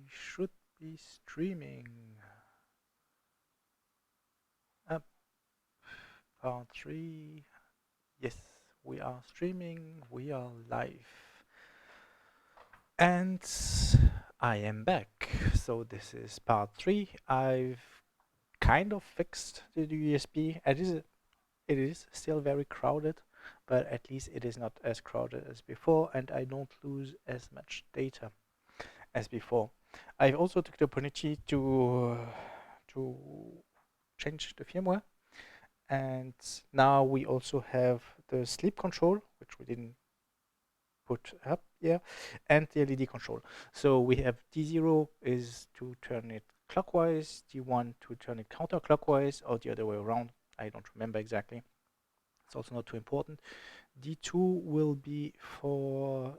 should be streaming. Up, part 3. Yes, we are streaming, we are live. And I am back. So this is part 3. I've kind of fixed the USB. It is still very crowded, but at least it is not as crowded as before, and I don't lose as much data as before. I also took the opportunity to change the firmware, and now we also have the sleep control, which we didn't put up here, and the LED control. So we have D0 is to turn it clockwise, D1 to turn it counterclockwise, or the other way around. I don't remember exactly. It's also not too important. D2 will be for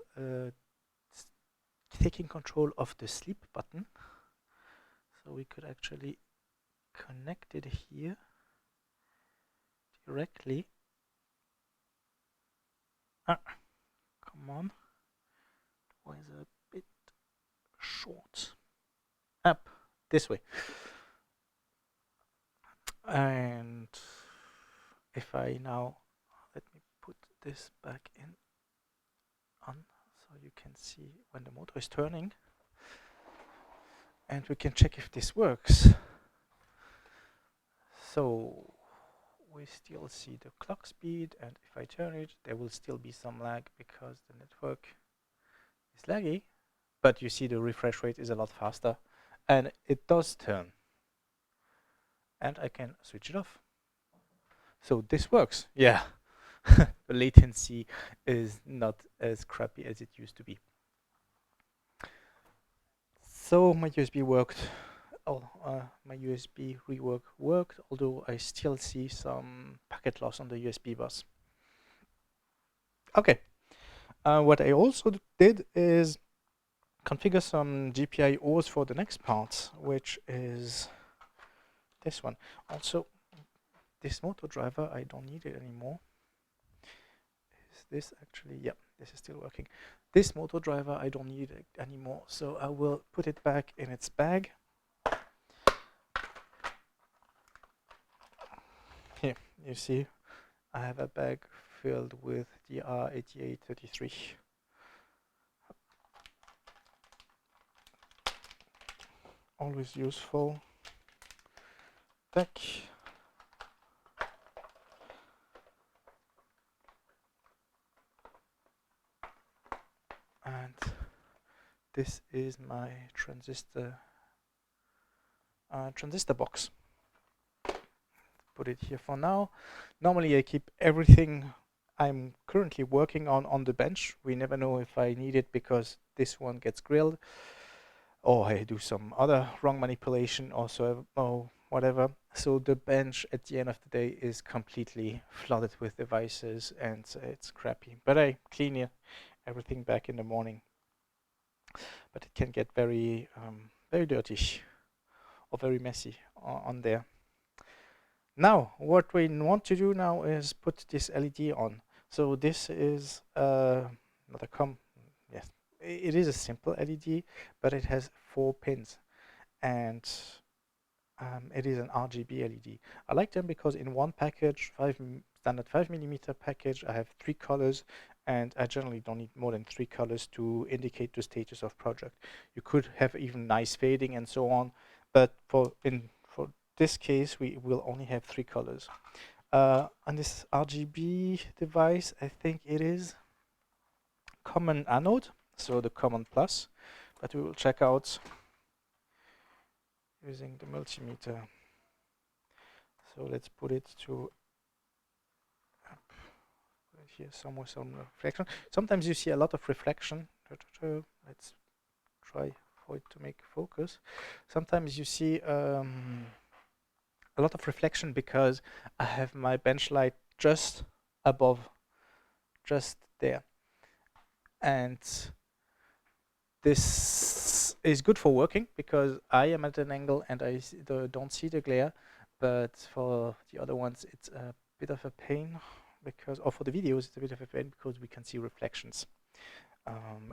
taking control of the sleep button. So we could actually connect it here directly. Come on. Why is it a bit short? Up this way. And if I now, let me put this back in on so you can see when the motor is turning, and we can check if this works. So we still see the clock speed, and if I turn it, there will still be some lag because the network is laggy, but you see the refresh rate is a lot faster, and it does turn, and I can switch it off. So this works. Yeah. The latency is not as crappy as it used to be. So my USB worked. My USB rework worked, although I still see some packet loss on the USB bus. Okay. What I also did is configure some GPIOs for the next part, which is this one. Also, this motor driver, I don't need it anymore. Is this actually, yeah, this is still working. This motor driver, I don't need it anymore, so I will put it back in its bag. Here, you see, I have a bag filled with DR8833. Always useful. Back. And this is my transistor box. Put it here for now. Normally I keep everything I'm currently working on the bench. We never know if I need it because this one gets grilled, or I do some other wrong manipulation, also or whatever. So the bench at the end of the day is completely flooded with devices, and it's crappy. But I clean everything back in the morning. But it can get very dirty or very messy on there. Now, what we want to do now is put this LED on. So this is not a yes, it is a simple LED, but it has 4 pins, and it is an RGB LED. I like them because in one package, standard 5mm package, I have 3 colors, and I generally don't need more than 3 colors to indicate the status of project. You could have even nice fading and so on, but for this case, we will only have 3 colors. On this RGB device, I think it is common anode, so the common plus, but we will check out using the multimeter. So let's put it to here somewhere, some reflection. Sometimes you see a lot of reflection. Let's try for it to make focus. Sometimes you see a lot of reflection because I have my bench light just above, just there, and this is good for working because I am at an angle and I don't see the glare, but for the other ones it's a bit of a pain because, or for the videos it's a bit of a pain because we can see reflections,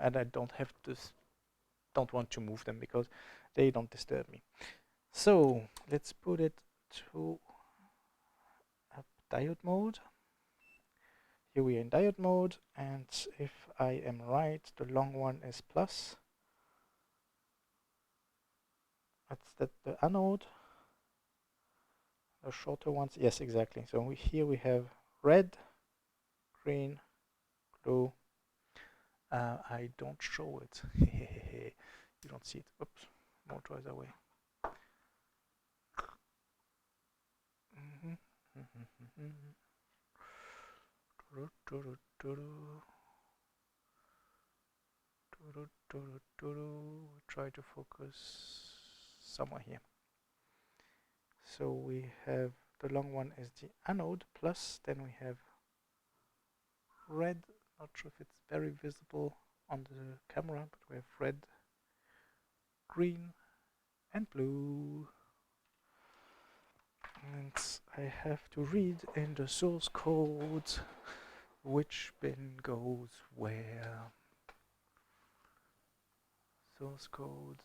and I don't have this don't want to move them because they don't disturb me. So let's put it to diode mode. Here we are in diode mode, and if I am right, the long one is plus. That's the anode. The shorter ones, yes, exactly. So here we have red, green, blue. I don't show it. You don't see it. Oops, more choice away. Try to focus somewhere here. So we have the long one is the anode plus, then we have red, not sure if it's very visible on the camera, but we have red, green, and blue. And I have to read in the source code which pin goes where. Source code.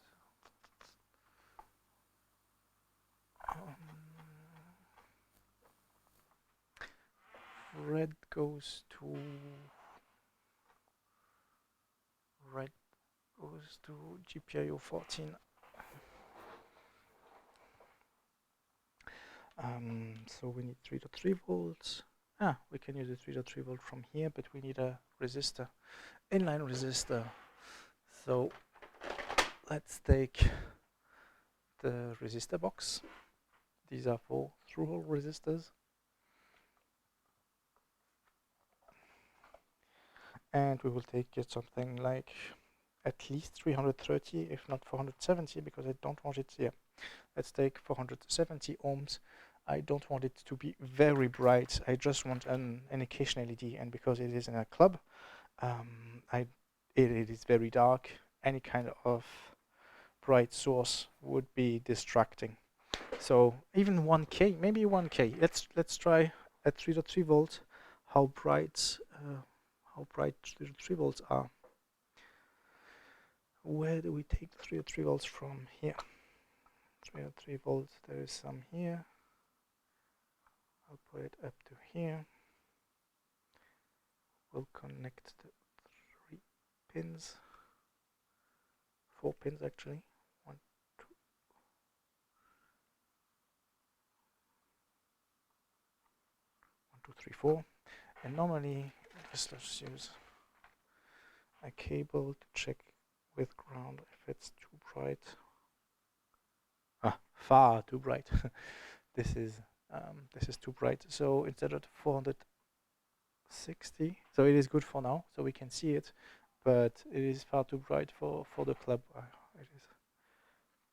Red goes to GPIO 14. So we need 3.3 volts. We can use a 3.3 volt from here, but we need a resistor, inline resistor. So let's take the resistor box. These are 4 through-hole resistors. And we will take it something like at least 330, if not 470, because I don't want it here. Let's take 470 ohms. I don't want it to be very bright. I just want an indication LED, and because it is in a club, it is very dark. Any kind of bright source would be distracting. So even 1K, maybe 1K. Let's try at 3.3 volts how bright 3.3 volts are. Where do we take 3.3 volts from? Here. 3.3 volts. There is some here. I'll put it up to here. We'll connect the 3 pins. 4 pins actually. 1, 2. 1, 2, 3, 4. And normally, let's use a cable to check with ground if it's too bright. Far too bright. This is too bright. So instead of 460, so it is good for now, so we can see it, but it is far too bright for the club.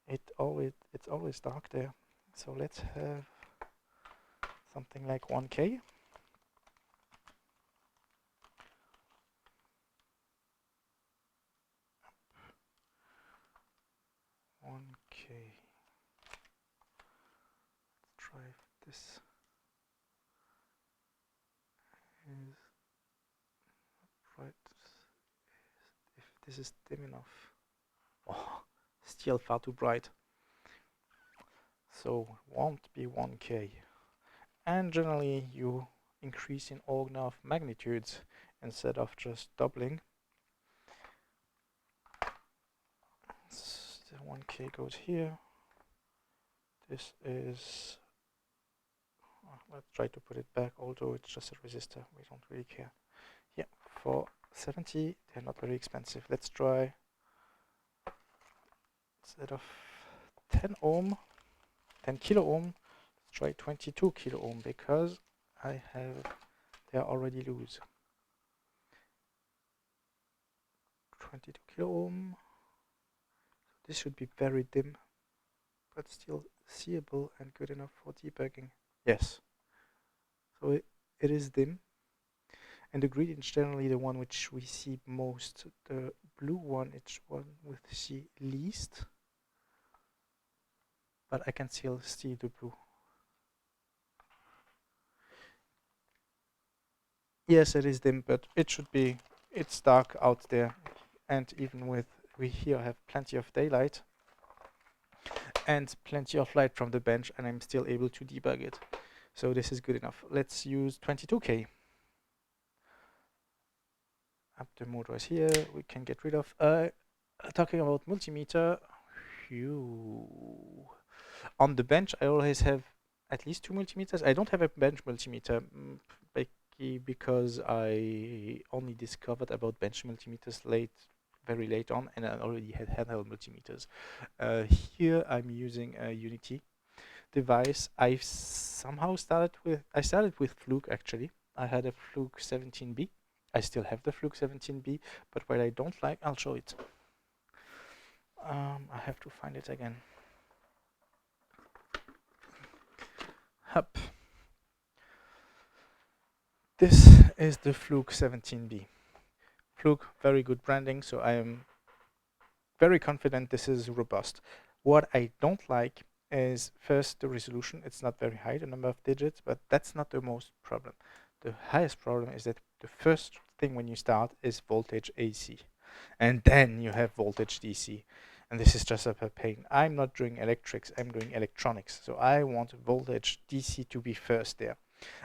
It's always dark there. So let's have something like 1K. 1K. Let's try if this is right. If this is dim enough. Oh, still far too bright. So won't be 1K. And generally you increase in order of magnitudes instead of just doubling. So 1K goes here. This is, let's try to put it back, although it's just a resistor, we don't really care. Yeah, for 70, they're not very expensive. Let's try, instead of 10 kilo ohm, let's try 22 kilo ohm, because they are already loose. 22 kilo ohm. This should be very dim, but still seeable and good enough for debugging. Yes. So it is dim. And the green is generally the one which we see most. The blue one is one we see least. But I can still see the blue. Yes, it is dim, but it should be, it's dark out there. And even with we here have plenty of daylight and plenty of light from the bench, and I'm still able to debug it. So this is good enough. Let's use 22K. Up the motor is here. We can get rid of. Talking about multimeter, on the bench I always have at least 2 multimeters. I don't have a bench multimeter because I only discovered about bench multimeters very late on, and I already had handheld multimeters. Here I'm using a Unity device. I started with Fluke actually. I had a Fluke 17B. I still have the Fluke 17B, but what I don't like, I'll show it. I have to find it again. Hup. This is the Fluke 17B. Fluke, very good branding, so I am very confident this is robust. What I don't like is first the resolution. It's not very high, the number of digits, but that's not the most problem. The highest problem is that the first thing when you start is voltage AC, and then you have voltage DC, and this is just a pain. I'm not doing electrics, I'm doing electronics, so I want voltage DC to be first there.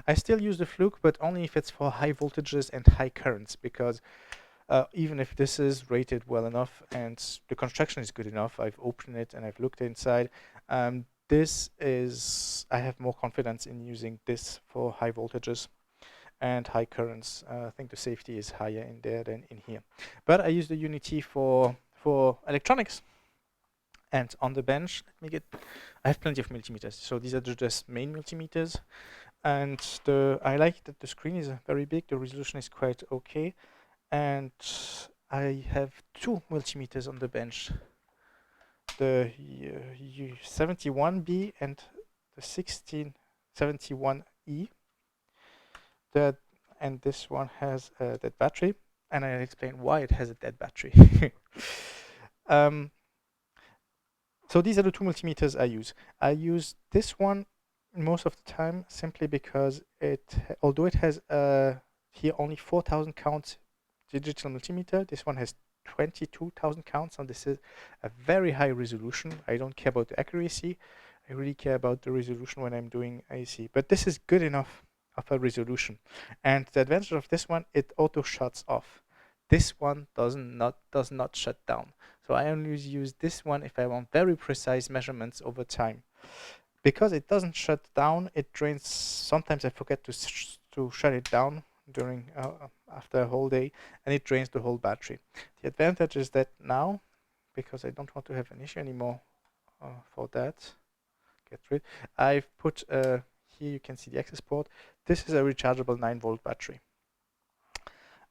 I still use the Fluke, but only if it's for high voltages and high currents, because even if this is rated well enough and the construction is good enough, I've opened it and I've looked inside, I have more confidence in using this for high voltages and high currents. I think the safety is higher in there than in here. But I use the Unity for electronics. And on the bench, I have plenty of multimeters. So these are just main multimeters. And I like that the screen is very big, the resolution is quite okay. And I have 2 multimeters on the bench. The 71B and the 1671E. And this one has a dead battery, and I'll explain why it has a dead battery. So these are the 2 multimeters I use. I use this one most of the time simply because although it has here only 4,000 counts digital multimeter, this one has 22,000 counts, and this is a very high resolution. I don't care about the accuracy. I really care about the resolution when I'm doing AC. But this is good enough of a resolution. And the advantage of this one, it auto shuts off. This one does not shut down. So I only use this one if I want very precise measurements over time. Because it doesn't shut down, it drains. Sometimes I forget to shut it down during after a whole day, and it drains the whole battery. The advantage is that now, because I don't want to have an issue anymore for that, I've put here you can see the access port. This is a rechargeable 9-volt battery,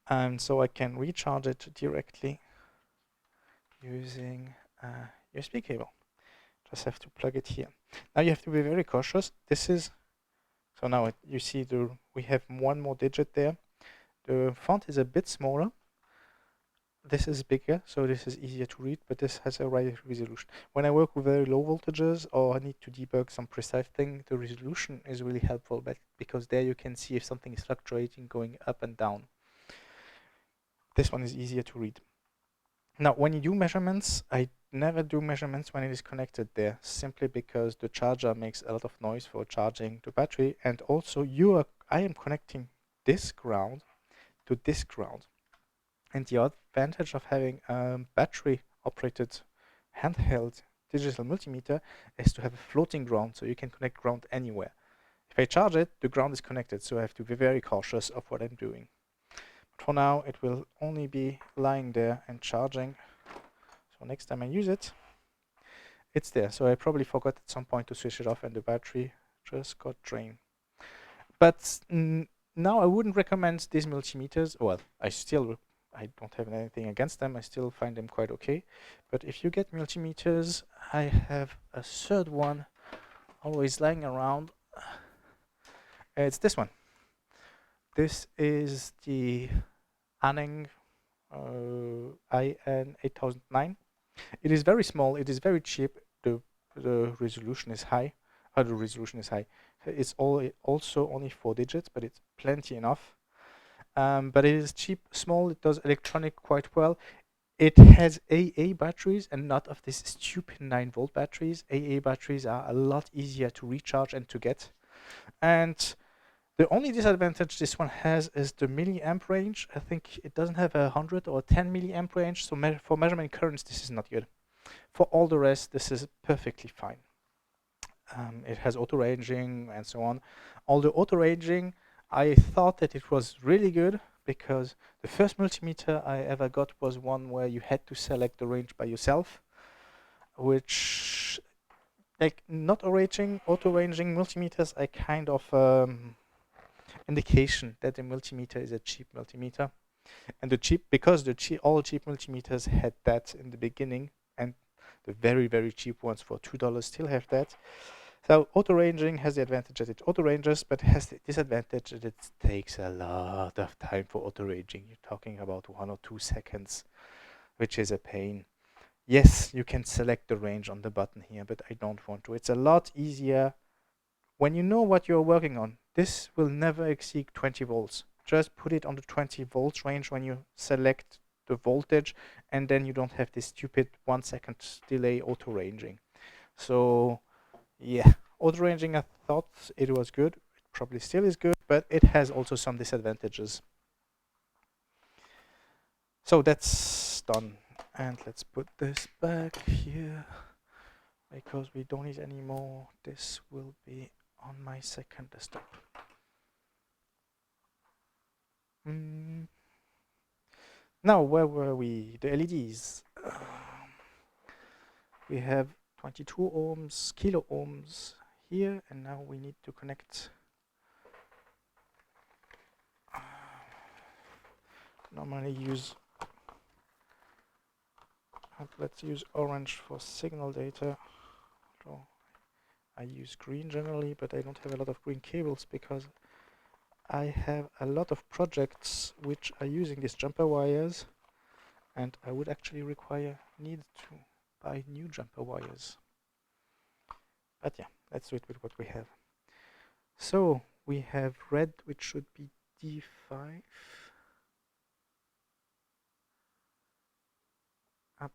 and so I can recharge it directly using a USB cable. Just have to plug it here. Now you have to be very cautious. So now you see we have 1 more digit there. The font is a bit smaller. This is bigger, so this is easier to read, but this has a higher resolution. When I work with very low voltages or I need to debug some precise thing, the resolution is really helpful, because there you can see if something is fluctuating, going up and down. This one is easier to read. Now, when you do measurements, I never do measurements when it is connected there, simply because the charger makes a lot of noise for charging the battery, and also I am connecting this ground to this ground. And the advantage of having a battery-operated handheld digital multimeter is to have a floating ground, so you can connect ground anywhere. If I charge it, the ground is connected, so I have to be very cautious of what I'm doing. But for now, it will only be lying there and charging. So next time I use it, it's there. So I probably forgot at some point to switch it off, and the battery just got drained. But now I wouldn't recommend these multimeters. Well, I don't have anything against them. I still find them quite okay. But if you get multimeters, I have a third one always lying around. It's this one. This is the Aneng IN8009. It is very small. It is very cheap. The resolution is high. The resolution is high. It's also only 4 digits, but it's plenty enough. But it is cheap, small. It does electronic quite well. It has AA batteries and not of this stupid 9-volt batteries. AA batteries are a lot easier to recharge and to get. And the only disadvantage this one has is the milliamp range. I think it doesn't have 100 or 10 milliamp range, so for measurement currents, this is not good. For all the rest, this is perfectly fine. It has auto ranging and so on. Although auto ranging, I thought that it was really good because the first multimeter I ever got was one where you had to select the range by yourself, which, like, not auto ranging multimeters are kind of indication that the multimeter is a cheap multimeter. And because all cheap multimeters had that in the beginning, and the very, very cheap ones for $2 still have that. So auto ranging has the advantage that it auto ranges, but has the disadvantage that it takes a lot of time for auto ranging. You're talking about 1 or 2 seconds, which is a pain. Yes, you can select the range on the button here, but I don't want to. It's a lot easier when you know what you're working on. This will never exceed 20 volts. Just put it on the 20 volts range when you select the voltage, and then you don't have this stupid 1 second delay auto ranging. So yeah, auto ranging, I thought it was good. It probably still is good, but it has also some disadvantages. So that's done. And let's put this back here because we don't need any more. This will be on my second desktop. Now, where were we? The LEDs. We have 22 ohms, kilo ohms here, and now we need to connect. Normally use, let's use orange for signal data. So I use green generally, but I don't have a lot of green cables because I have a lot of projects which are using these jumper wires, and I would actually need to buy new jumper wires. But yeah, let's do it with what we have. So we have red, which should be D5. Up,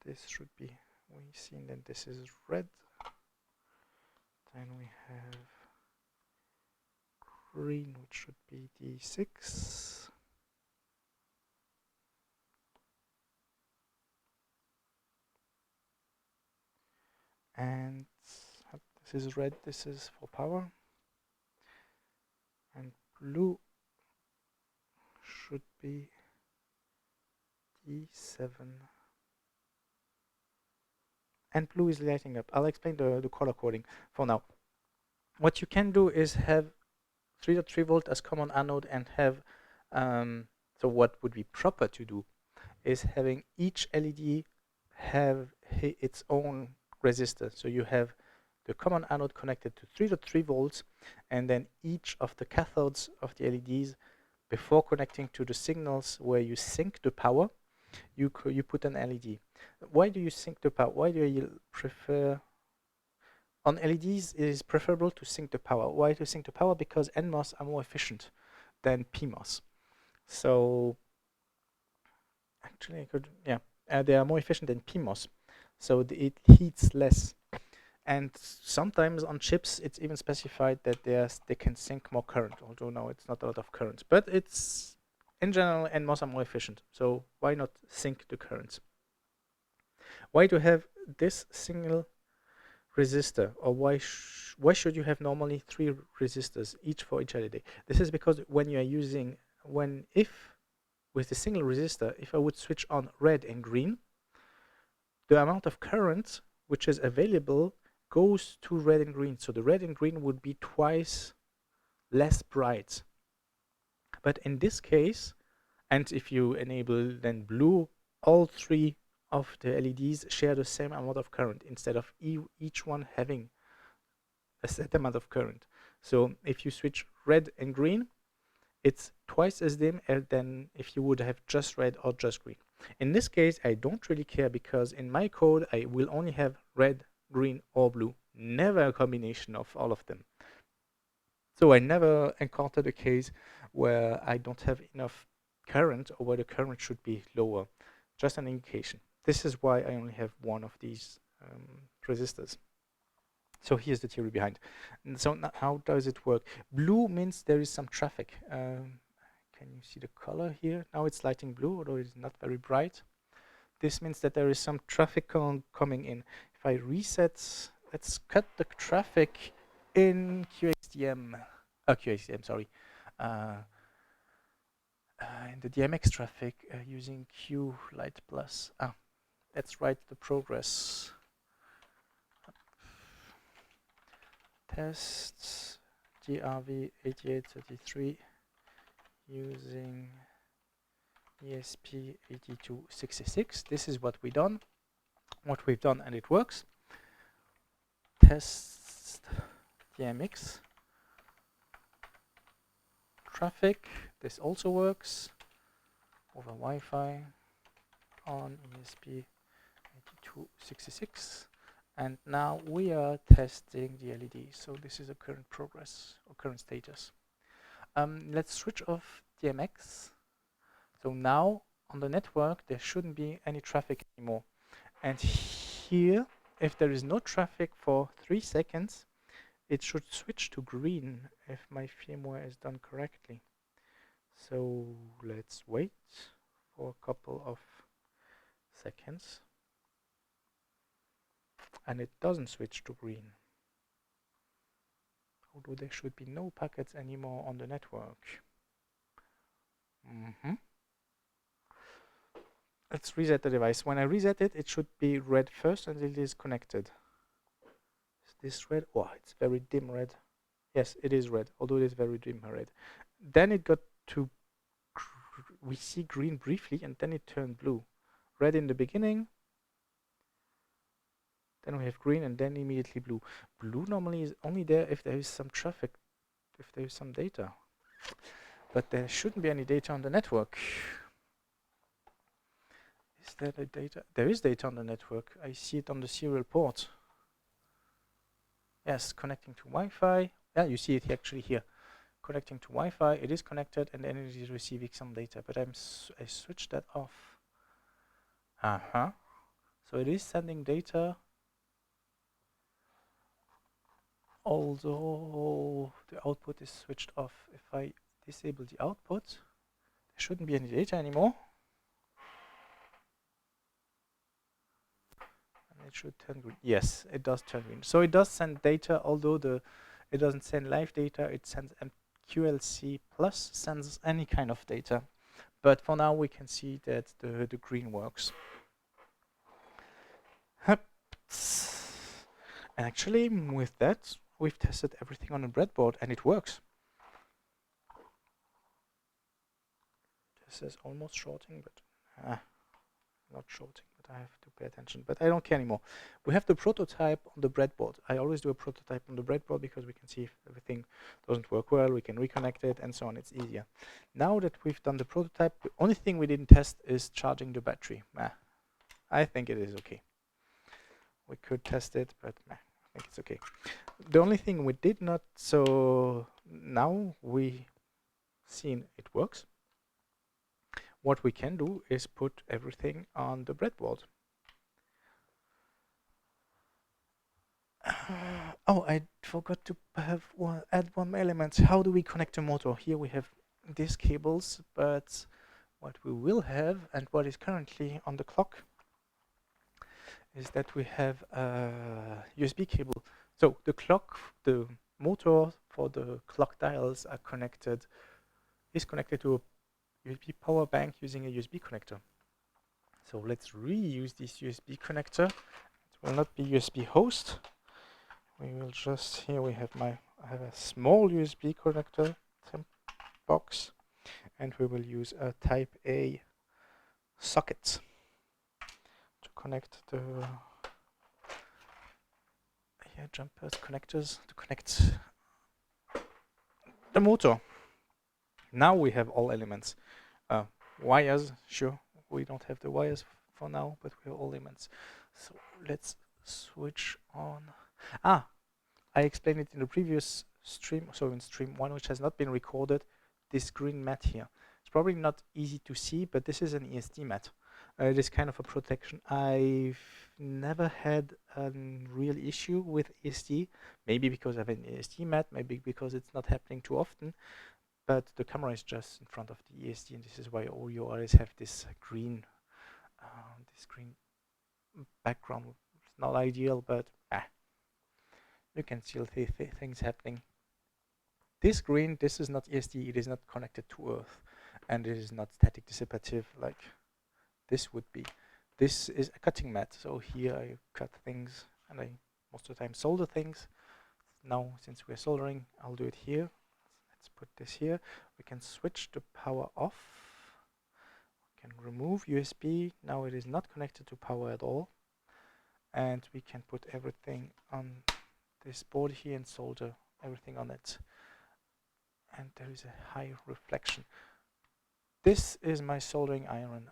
this should be, we've seen that this is red. Then we have green, which should be D6. And this is red, this is for power. And blue should be D7. And blue is lighting up. I'll explain the color coding for now. What you can do is have 3.3 volt as common anode and have, so what would be proper to do is having each LED have its own resistor. So you have the common anode connected to 3.3 volts, and then each of the cathodes of the LEDs, before connecting to the signals where you sync the power, you put an LED. Why do you sync the power? Why do you prefer? On LEDs, it is preferable to sync the power. Why to sync the power? Because NMOS are more efficient than PMOS. So actually, they are more efficient than PMOS. So it heats less. And sometimes on chips, it's even specified that they can sink more current. Although no, it's not a lot of current. But it's, in general, NMOS are more efficient. So why not sync the currents? Why to have this single resistor, or why should you have normally 3 resistors, each for each LED? This is because when you are using, with the single resistor, if I would switch on red and green, the amount of current which is available goes to red and green. So the red and green would be twice less bright. But in this case, and if you enable then blue, all 3 of the LEDs share the same amount of current instead of each one having a set amount of current. So if you switch red and green, it's twice as dim than if you would have just red or just green. In this case, I don't really care because in my code, I will only have red, green, or blue, never a combination of all of them. So I never encountered a case where I don't have enough current or where the current should be lower. just an indication. This is why I only have one of these resistors. So here's the theory behind. And so how does it work? Blue means there is some traffic. Can you see the color here? Now it's lighting blue, although it's not very bright. This means that there is some traffic coming in. If I reset, let's cut the traffic in QXDM, sorry. In the DMX traffic using Q light plus. Let's write the progress. Tests GRV 8833 using ESP8266. This is what we've done, and it works. Test DMX traffic. This also works over Wi-Fi on ESP8266. And now we are testing the LED. So this is a current progress or current status. Let's switch off DMX. So now on the network, there shouldn't be any traffic anymore. And here, if there is no traffic for 3 seconds, it should switch to green if my firmware is done correctly. So let's wait for a couple of seconds. And it doesn't switch to green. Although there should be no packets anymore on the network. Let's reset the device. When I reset it, it should be red first until it is connected. Is this red? Oh, it's very dim red. Yes, it is red, although it is very dim red. Then it got to, we see green briefly, and then it turned blue. Red in the beginning, then we have green, and then immediately blue. Blue normally is only there if there is some traffic, if there is some data. But there shouldn't be any data on the network. Is there a data? There is data on the network. I see it on the serial port. Yes, connecting to Wi-Fi. Yeah, you see it actually here. Connecting to Wi-Fi, it is connected, and then it is receiving some data. But I switched that off. So it is sending data, although the output is switched off. If I disable the output, there shouldn't be any data anymore. And it should turn green. Yes, it does turn green. So it does send data, although it doesn't send live data, it sends QLC plus sends any kind of data. But for now we can see that the green works. And actually with that we've tested everything on the breadboard and it works. This is almost shorting, but not shorting, but I have to pay attention. But I don't care anymore. We have the prototype on the breadboard. I always do a prototype on the breadboard because we can see if everything doesn't work well, we can reconnect it and so on. It's easier. Now that we've done the prototype, the only thing we didn't test is charging the battery. I think it is okay. We could test it, but I think it's okay. The only thing we did not, so now we seen it works. What we can do is put everything on the breadboard. Oh, I forgot to add one element. How do we connect a motor? Here we have these cables, but what we will have and what is currently on the clock is that we have a USB cable. So the clock, the motor for the clock dials is connected to a USB power bank using a USB connector. So let's reuse this USB connector. It will not be USB host. We will just, here we have I have a small USB connector box, and we will use a type A socket to connect the jumpers connectors to connect the motor. Now we have all elements. Wires, sure, we don't have the wires for now, but we have all elements. So let's switch on. I explained it in the previous stream, so in stream 1, which has not been recorded, this green mat here. It's probably not easy to see, but this is an ESD mat. It is kind of a protection. I've never had a real issue with ESD, maybe because I have an ESD mat, maybe because it's not happening too often, but the camera is just in front of the ESD, and this is why all you always have this green background. It's not ideal, but you can still see things happening. This green, this is not ESD, it is not connected to Earth, and it is not static dissipative like this would be. This is a cutting mat, so here I cut things, and I most of the time solder things. Now, since we're soldering, I'll do it here. Let's put this here. We can switch the power off. We can remove USB. Now it is not connected to power at all. And we can put everything on this board here and solder everything on it. And there is a high reflection. This is my soldering iron.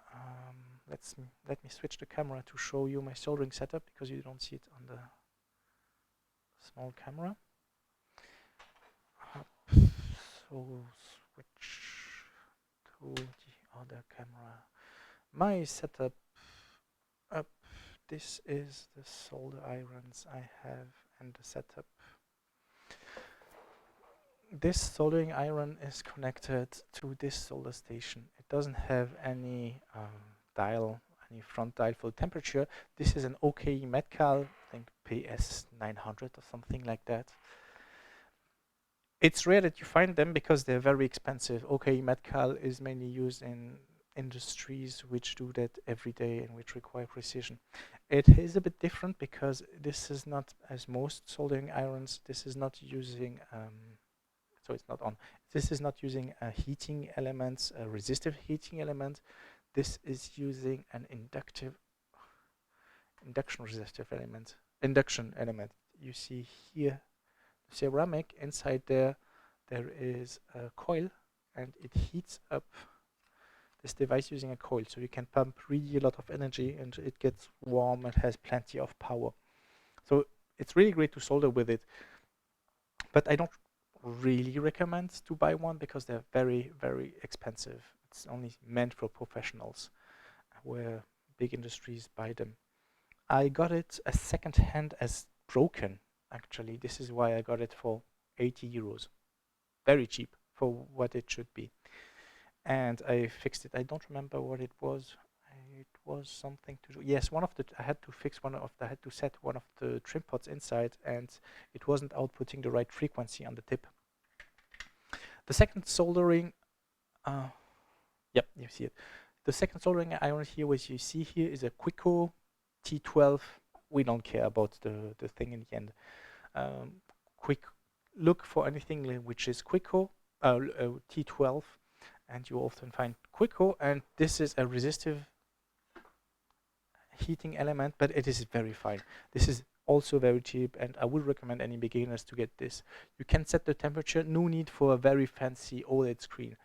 Let me switch the camera to show you my soldering setup, because you don't see it on the small camera. So switch to the other camera. My setup up. This is the solder irons I have and the setup. This soldering iron is connected to this solder station. It doesn't have any dial, any front dial for temperature. This is an OK Metcal, I think PS 900 or something like that. It's rare that you find them because they're very expensive. OK Metcal is mainly used in industries which do that every day and which require precision. It is a bit different because this is not, as most soldering irons, this is not using so it's not on. This is not using a heating element, a resistive heating element. This is using an induction element. You see here the ceramic. Inside there is a coil, and it heats up this device using a coil. So you can pump really a lot of energy, and it gets warm and has plenty of power. So it's really great to solder with it. But I don't really recommend to buy one because they're very, very expensive. It's only meant for professionals, where big industries buy them. I got it as second hand as broken, actually. This is why I got it for 80 euros. Very cheap for what it should be. And I fixed it. I don't remember what it was. It was something to do. Yes, I had to set one of the trim pots inside, and it wasn't outputting the right frequency on the tip. The second soldering, yep, you see it. The second soldering iron here, which you see here, is a Quico T12. We don't care about the thing in the end. Quick look for anything which is Quico, T12, and you often find Quico, and this is a resistive heating element, but it is very fine. This is also very cheap, and I would recommend any beginners to get this. You can set the temperature, no need for a very fancy OLED screen.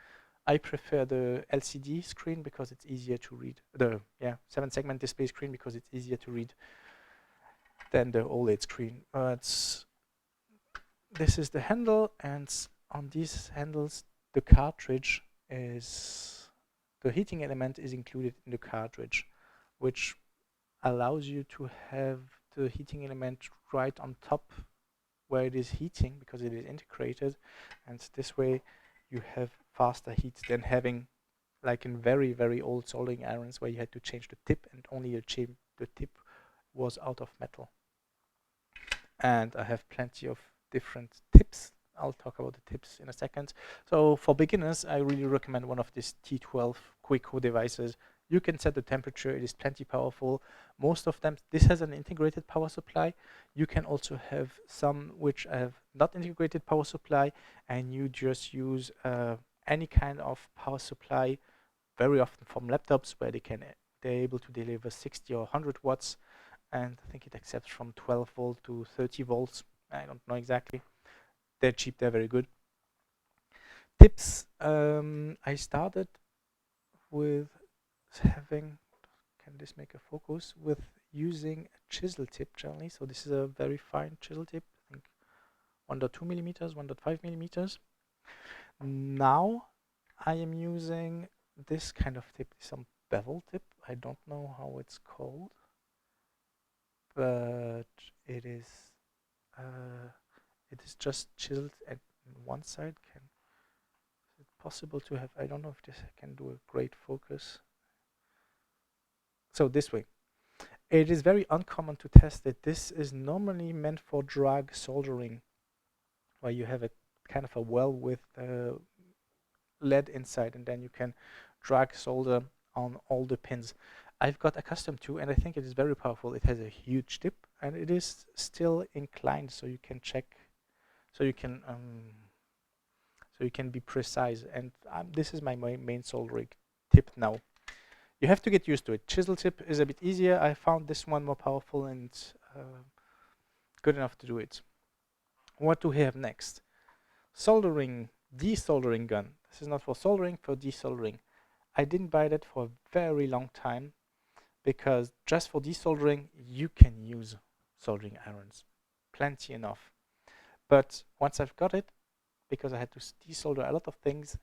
I prefer the LCD screen because it's easier to read. The 7-segment display screen because it's easier to read than the OLED screen. But this is the handle, and on these handles the cartridge is, the heating element is included in the cartridge, which allows you to have the heating element right on top where it is heating, because it is integrated, and this way you have faster heat than having, like in very, very old soldering irons, where you had to change the tip and only the tip was out of metal. And I have plenty of different tips. I'll talk about the tips in a second. So for beginners, I really recommend one of these T12 Quico devices. You can set the temperature, it is plenty powerful. Most of them, this has an integrated power supply. You can also have some which have not integrated power supply, and you just use any kind of power supply, very often from laptops, where they're able to deliver 60 or 100 watts, and I think it accepts from 12 volt to 30 volts. I don't know exactly. They're cheap, they're very good. Tips, I started with having, can this make a focus, with using a chisel tip generally. So this is a very fine chisel tip, I think 1.2 millimeters, 1.5 millimeters. Now I am using this kind of tip, some bevel tip, I don't know how it's called, but it is uh, it is just chiseled at one side. Is it possible to have? I don't know if this can do a great focus. So this way. It is very uncommon to test it. This is normally meant for drag soldering, where you have a kind of a well with lead inside, and then you can drag solder on all the pins. I've got accustomed to, and I think it is very powerful. It has a huge tip, and it is still inclined, so you can check, so you can be precise. And this is my main soldering tip now. You have to get used to it. Chisel tip is a bit easier. I found this one more powerful and good enough to do it. What do we have next? Soldering, desoldering gun. This is not for soldering, for desoldering. I didn't buy that for a very long time because just for desoldering, you can use soldering irons. Plenty enough. But once I've got it, because I had to desolder a lot of things,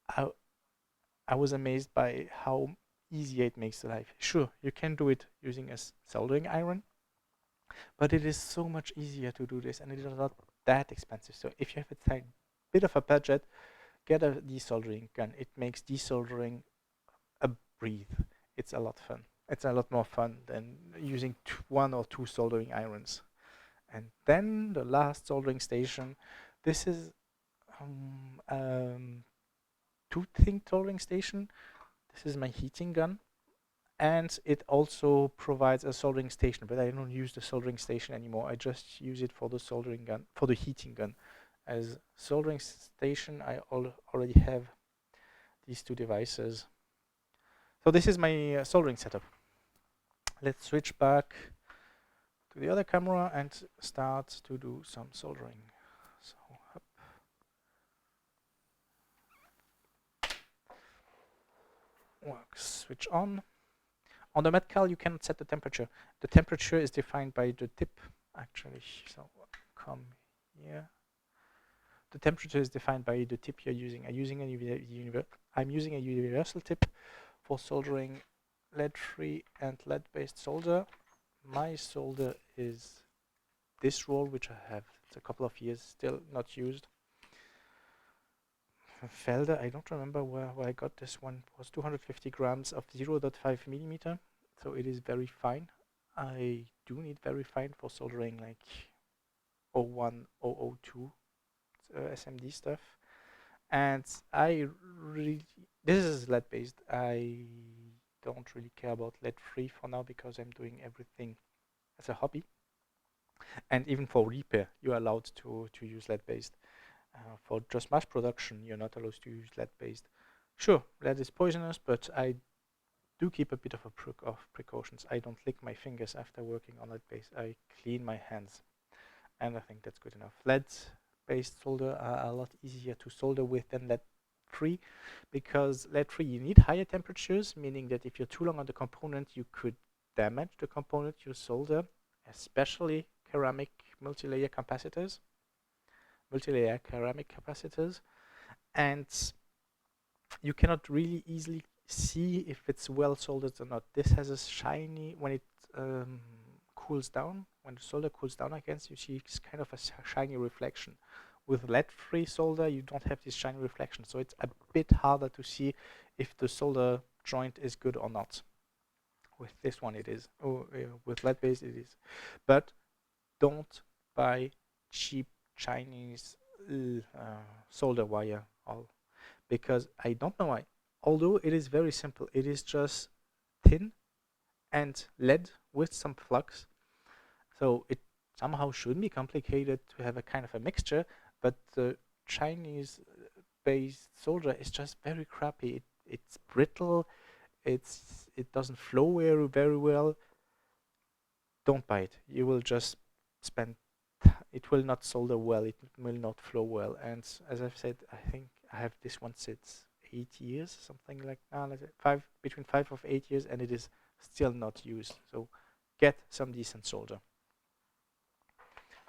I was amazed by how easy it makes life. Sure, you can do it using a soldering iron, but it is so much easier to do this, and it is not that expensive. So if you have a tiny bit of a budget, get a desoldering gun. It makes desoldering a breathe. It's a lot fun. It's a lot more fun than using one or two soldering irons. And then the last soldering station. This is two-thing soldering station. This is my heating gun, and it also provides a soldering station, but I don't use the soldering station anymore. I just use it for the soldering gun, for the heating gun. As soldering station, I already have these two devices. So this is my soldering setup. Let's switch back to the other camera and start to do some soldering. So up. Switch on. On the Metcal, you cannot set the temperature. The temperature is defined by the tip, actually. So come here. The temperature is defined by the tip you're using. I'm using a universal tip for soldering lead-free and lead-based solder. My solder is this roll, which I have. It's a couple of years still not used. Felder, I don't remember where I got this one. It was 250 grams of 0.5 millimeter, so it is very fine. I do need very fine for soldering like 01, 002 SMD stuff. And this is lead based. I don't really care about lead free for now because I'm doing everything as a hobby. And even for repair, you're allowed to use lead based. For just mass production, you're not allowed to use lead based. Sure, lead is poisonous, but I do keep a bit of precautions. I don't lick my fingers after working on lead based. I clean my hands, and I think that's good enough. Lead based solder are a lot easier to solder with than lead free, because lead free you need higher temperatures, meaning that if you're too long on the component, you could damage the component you solder, especially ceramic multi-layer ceramic capacitors, and you cannot really easily see if it's well soldered or not. This has a shiny, when it cools down, when the solder cools down against, you see it's kind of a shiny reflection. With lead-free solder, you don't have this shiny reflection, so it's a bit harder to see if the solder joint is good or not. With this one it is, with lead-based it is. But don't buy cheap Chinese solder wire, because I don't know why. Although it is very simple, it is just tin and lead with some flux. So it somehow shouldn't be complicated to have a kind of a mixture, but the Chinese-based solder is just very crappy. It's brittle. It doesn't flow very well. Don't buy it. You will just spend. It will not solder well. It will not flow well. And as I've said, I think I have this one since 8 years, something like between 5 or 8 years, and it is still not used. So get some decent solder.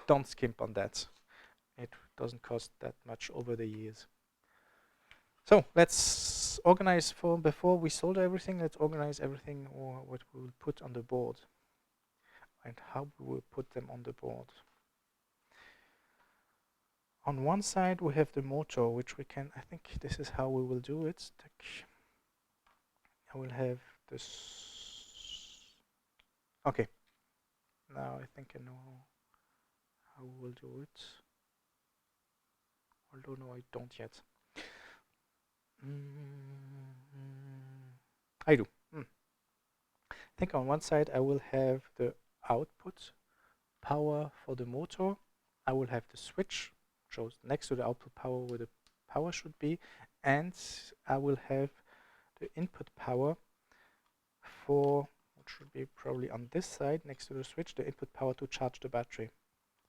Don't skimp on that. It doesn't cost that much over the years. So let's organize before we solder everything, let's organize everything or what we will put on the board and how we will put them on the board. On one side we have the motor, which we can, I think this is how we will do it. I will have this. Okay, now I think I know how we will do it. Although no, I don't yet. I do. I think on one side I will have the output power for the motor. I will have the switch shows next to the output power where the power should be, and I will have the input power for, what should be probably on this side next to the switch, the input power to charge the battery.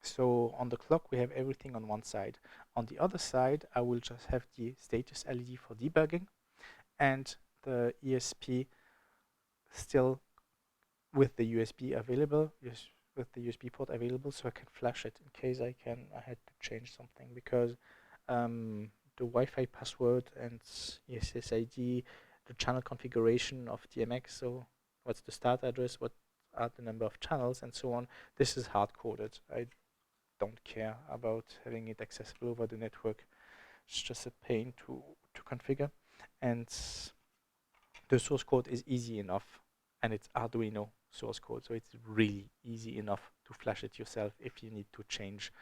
So on the clock we have everything on one side. On the other side I will just have the status LED for debugging and the ESP still with the USB available, with the USB port available, so I can flash it in case I had to change something, because the Wi-Fi password and SSID, the channel configuration of DMX, so what's the start address, what are the number of channels and so on, this is hard-coded. I don't care about having it accessible over the network. It's just a pain to configure, and the source code is easy enough, and it's Arduino source code, so it's really easy enough to flash it yourself if you need to change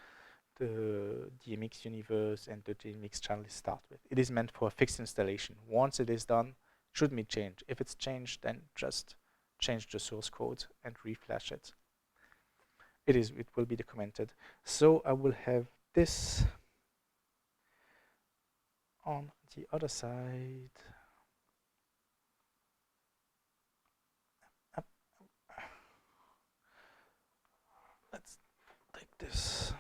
the DMX universe and the DMX channel to start with. It is meant for a fixed installation. Once it is done, shouldn't be changed. If it's changed, then just change the source code and reflash it. It will be documented. So I will have this on the other side. Let's take this.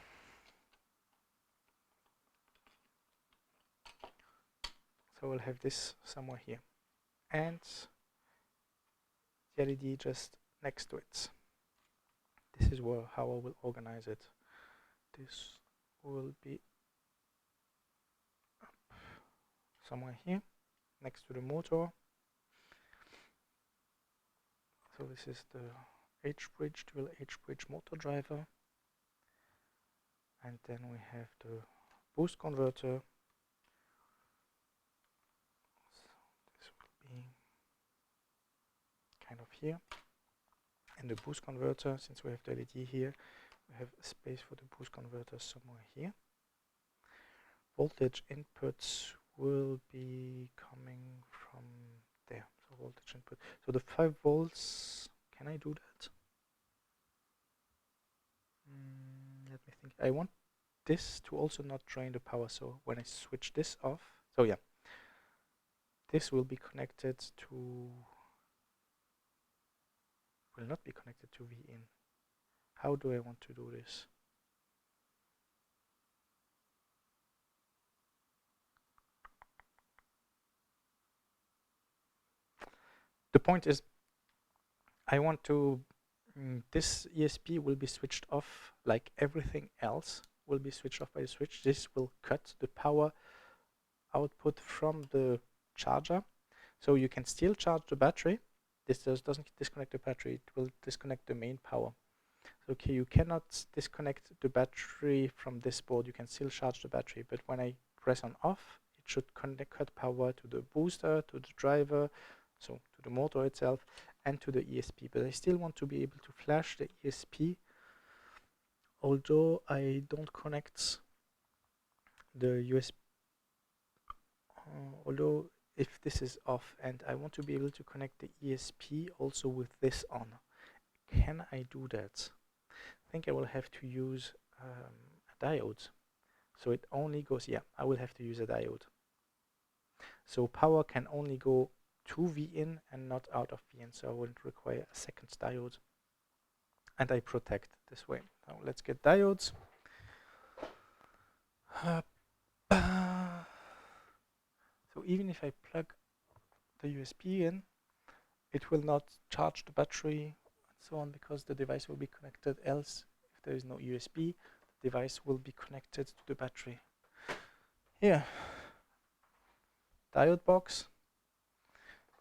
So we'll have this somewhere here, and the LED just next to it. This is how I will organize it. This will be up somewhere here next to the motor. So this is the H-bridge, dual H-bridge motor driver, and then we have the boost converter. So this will be kind of here, and the boost converter, since we have the LED here, we have a space for the boost converter somewhere here. Voltage inputs will be coming from there. So voltage input. So the 5 volts, can I do that? Let me think. I want this to also not drain the power. So when I switch this off, so yeah, this will be connected to, will not be connected to V in. How do I want to do this? The point is, I want to, this ESP will be switched off like everything else will be switched off by the switch. This will cut the power output from the charger. So you can still charge the battery. This doesn't disconnect the battery, it will disconnect the main power. So, okay, you cannot disconnect the battery from this board, you can still charge the battery, but when I press on off, it should cut power to the booster, to the driver, so to the motor itself, and to the ESP. But I still want to be able to flash the ESP, although I don't connect the USB. Although if this is off and I want to be able to connect the ESP also with this on, can I do that? I think I will have to use a diode. So it only goes, yeah, I will have to use a diode. So power can only go to V in and not out of V in, so I will require a second diode. And I protect this way. Now let's get diodes. So even if I plug the USB in, it will not charge the battery and so on, because the device will be connected. Else, if there is no USB, the device will be connected to the battery. Here, diode box,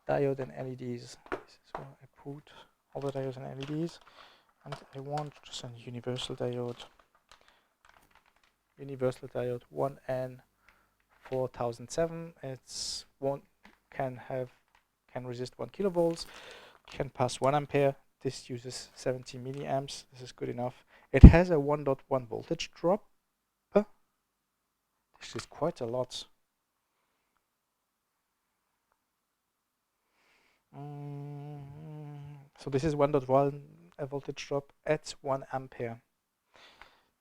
diode and LEDs. This is where I put all the diodes and LEDs, and I want just a universal diode. Universal diode 1N4007. It's can resist 1 kilovolts, can pass 1 ampere. This uses 70 milliamps. This is good enough. It has a 1.1 voltage drop. This is quite a lot. So this is 1.1 a voltage drop at 1 ampere.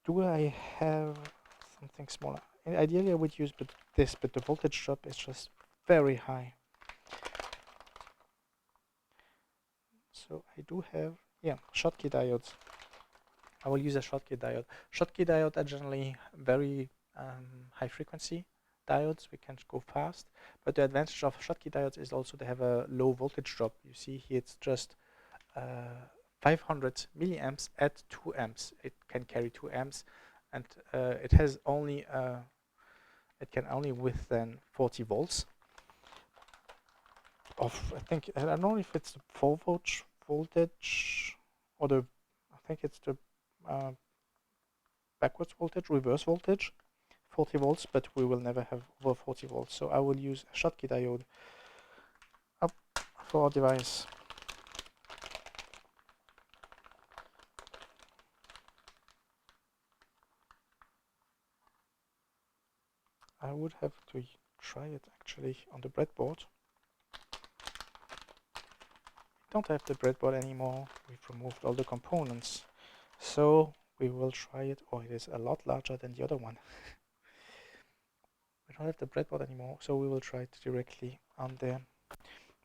Do I have something smaller? Ideally I would use this, but the voltage drop is just very high. So I do have, Schottky diodes. I will use a Schottky diode. Schottky diodes are generally very high frequency diodes. We can go fast, but the advantage of Schottky diodes is also they have a low voltage drop. You see here it's just 500 milliamps at 2 amps. It can carry 2 amps, and it has only it can only withstand 40 volts. I don't know if it's the 4 volt voltage or I think it's the backwards voltage, reverse voltage, 40 volts, but we will never have over 40 volts. So I will use a Schottky diode for our device. I would have to try it actually on the breadboard. Don't have the breadboard anymore. We've removed all the components, so we will try it. Oh, it is a lot larger than the other one. We don't have the breadboard anymore, so we will try it directly on there.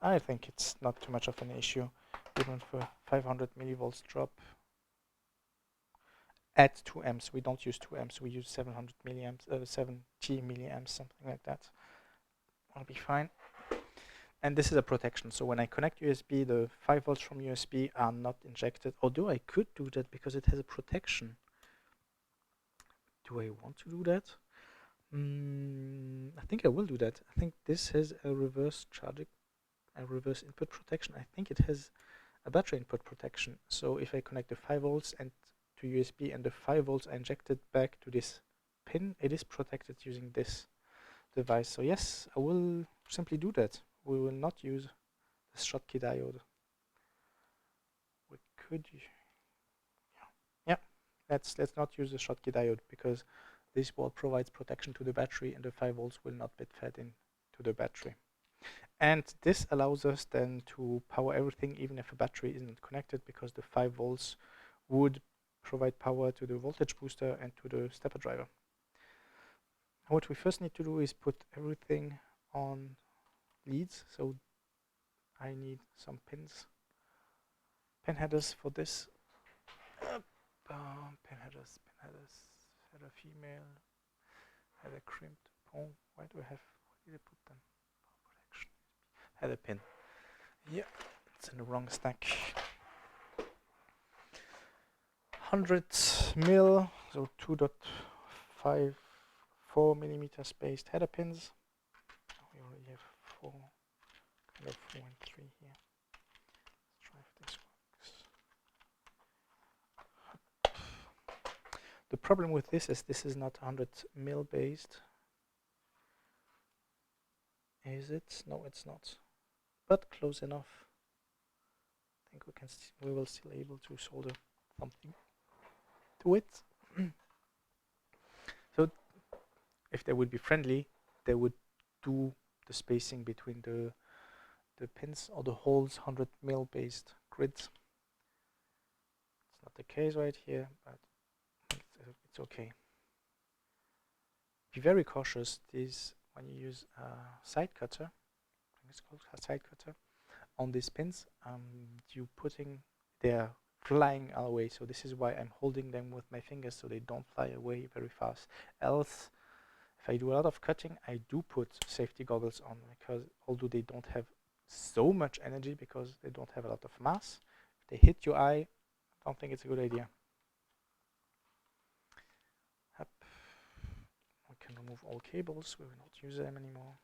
I think it's not too much of an issue, even for 500 millivolts drop at 2 amps. We don't use 2 amps, we use 700 milliamps, 70 milliamps, something like that. I'll be fine. And this is a protection, so when I connect USB, the 5 volts from USB are not injected, although I could do that because it has a protection. Do I want to do that? I think I will do that. I think this has a reverse charging, a reverse input protection. I think it has a battery input protection. So if I connect the 5 volts and to USB and the 5 volts are injected back to this pin, it is protected using this device. So yes, I will simply do that. We will not use the Schottky diode. We could, let's not use the Schottky diode because this board provides protection to the battery and the 5 volts will not be fed into the battery. And this allows us then to power everything even if a battery isn't connected, because the 5 volts would provide power to the voltage booster and to the stepper driver. What we first need to do is put everything on leads. So I need some pin headers for this. Pin headers, header female, header crimped. Oh, why did I put them? Protection. Header pin. Yeah, it's in the wrong stack. 100 mil, so 2.54 millimeter spaced header pins. We already have 4, kind of 4 and 3 here. Let's try if this works. The problem with this is not 100 mil based. Is it? No, it's not. But close enough. I think we will still able to solder something to it. So if they would be friendly, they would do the spacing between the pins or the holes 100 mil based grids. It's not the case right here, but it's okay. Be very cautious when you use a side cutter. I think it's called a side cutter on these pins. They're flying away, so this is why I'm holding them with my fingers so they don't fly away very fast. Else, if I do a lot of cutting, I do put safety goggles on, because although they don't have so much energy because they don't have a lot of mass, if they hit your eye, I don't think it's a good idea. We can remove all cables, we will not use them anymore.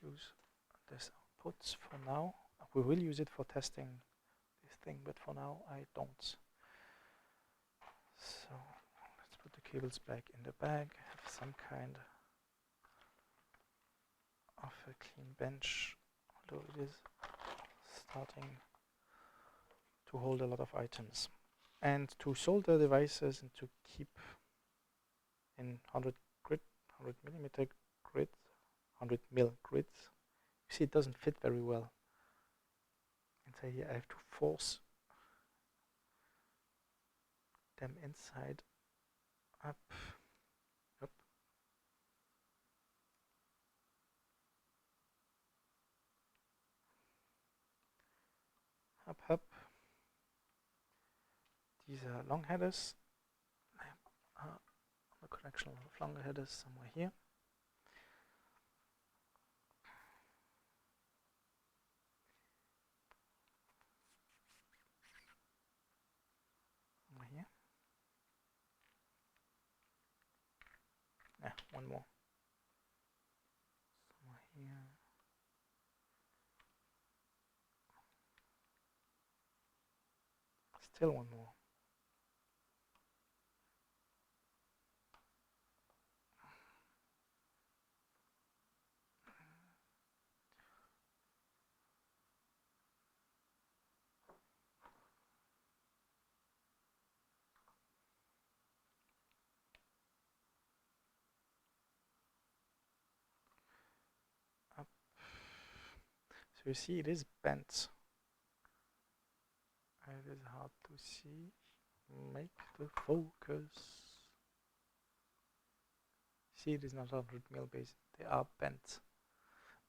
use this output for now. We will use it for testing this thing, but for now I don't. So let's put the cables back in the bag, have some kind of a clean bench, although it is starting to hold a lot of items. And to solder devices and to keep in 100 millimeter grid, 100 mil grids, you see it doesn't fit very well. And so here I have to force them inside, up, up. Up. These are long headers. The connection of longer headers somewhere here. Somewhere here. Yeah, one more. Somewhere here. Still one more. Up. So you see it is bent. It is hard to see. Make the focus. See, it is not 100 mil base. They are bent.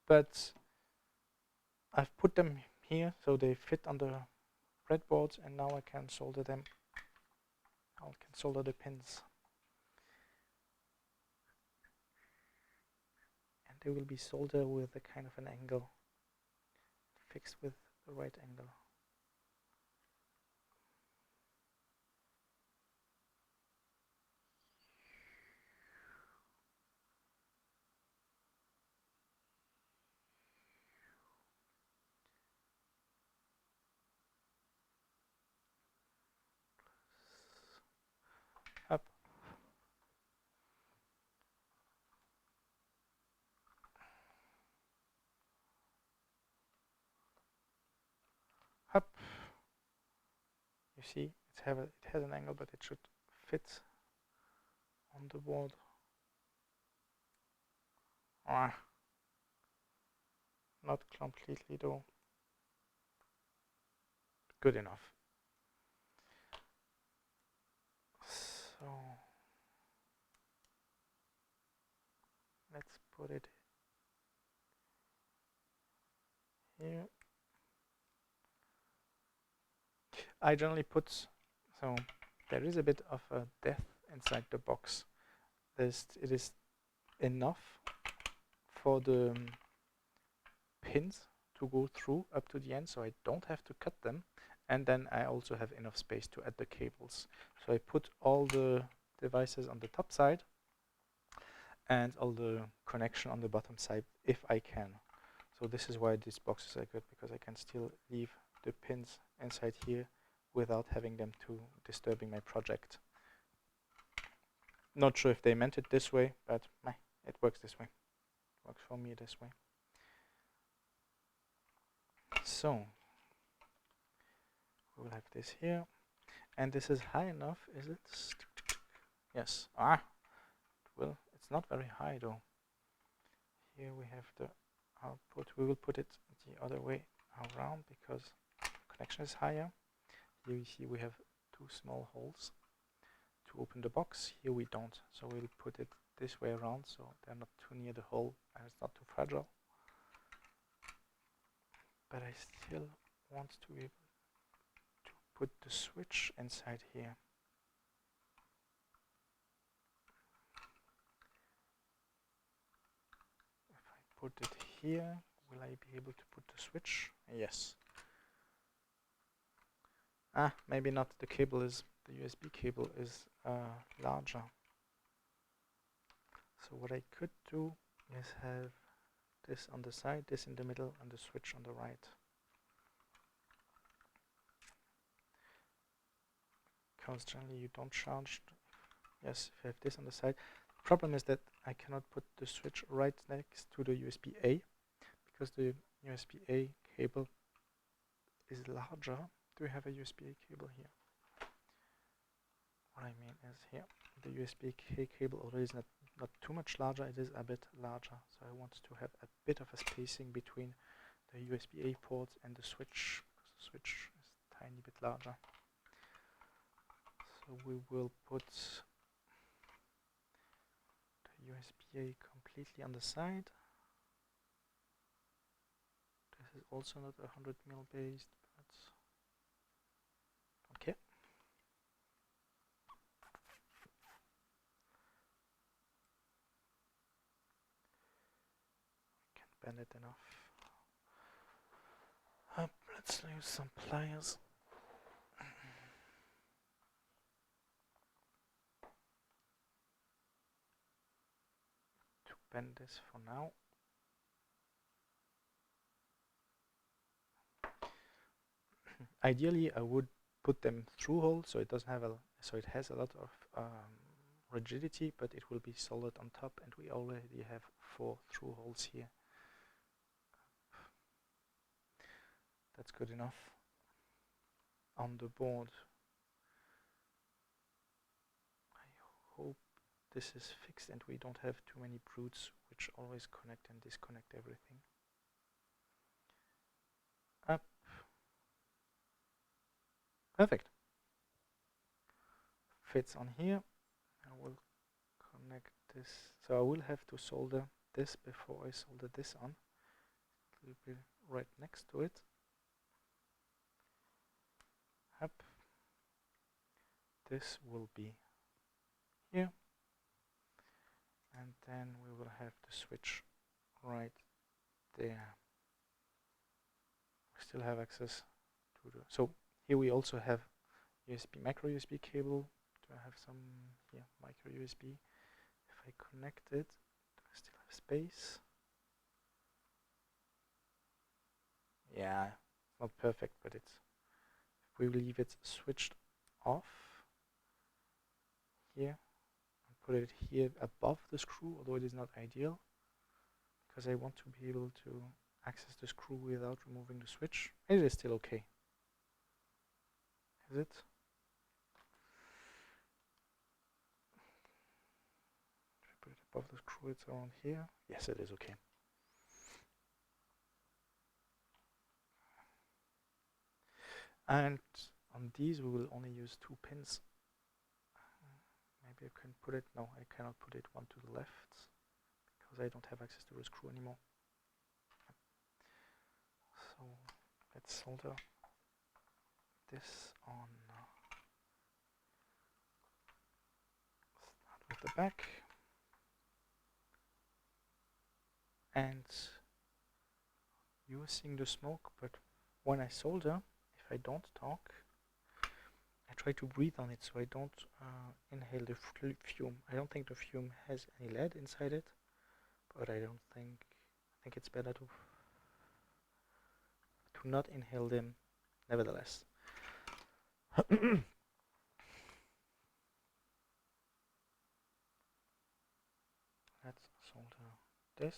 But I've put them here so they fit on the breadboards, and now I can solder them. I can solder the pins. And they will be soldered with a kind of an angle, fixed with the right angle. Up. Up. You see, it has an angle, but it should fit on the board. Not completely though. Good enough. So let's put it here. I generally put, so there is a bit of a depth inside the box. It is enough for the pins to go through up to the end, so I don't have to cut them. And then I also have enough space to add the cables. So I put all the devices on the top side and all the connection on the bottom side if I can. So this is why these boxes are good, because I can still leave the pins inside here without having them to disturbing my project. Not sure if they meant it this way, but it works this way. Works for me this way. So we will have this here, and this is high enough, is it? Yes. Well, it's not very high though. Here we have the output. We will put it the other way around because connection is higher. Here you see we have two small holes to open the box. Here we don't, so we'll put it this way around so they're not too near the hole and it's not too fragile. But I still want to be able to put the switch inside here. If I put it here, will I be able to put the switch? Yes. Maybe not. The USB cable is larger. So what I could do is have this on the side, this in the middle, and the switch on the right. Because generally you don't charge. Yes, if you have this on the side. Problem is that I cannot put the switch right next to the USB-A because the USB-A cable is larger. Do we have a USB-A cable here? What I mean is here, the USB-A cable, although it's not too much larger, it is a bit larger. So I want to have a bit of a spacing between the USB-A ports and the switch, because the switch is a tiny bit larger. So we will put the USB-A completely on the side. This is also not 100mm based, but okay. Can bend it enough. Let's use some pliers. To bend this for now. Ideally, I would put them through holes so it doesn't have it has a lot of rigidity, but it will be solid on top, and we already have 4 through holes here. That's good enough. On the board, I hope this is fixed and we don't have too many brutes which always connect and disconnect everything. Up. Perfect. Fits on here. I will connect this. So I will have to solder this before I solder this on. It will be right next to it. Up. This will be here. And then we will have the switch right there. We still have access to the, so here we also have USB, micro USB cable. Do I have some here, micro USB? If I connect it, do I still have space? Yeah, not perfect, but it's, if we leave it switched off here, and put it here above the screw, although it is not ideal, because I want to be able to access the screw without removing the switch. It is still okay. Is it? If I put it above the screw, it's around here. Yes, it is okay. And on these we will only use 2 pins. Maybe I can put it, no, I cannot put it one to the left because I don't have access to the screw anymore. So let's solder this on. Start with the back. And using the smoke, but when I solder, if I don't talk, I try to breathe on it so I don't inhale the fume. I don't think the fume has any lead inside it, but I think it's better to not inhale them nevertheless. Let's solder this.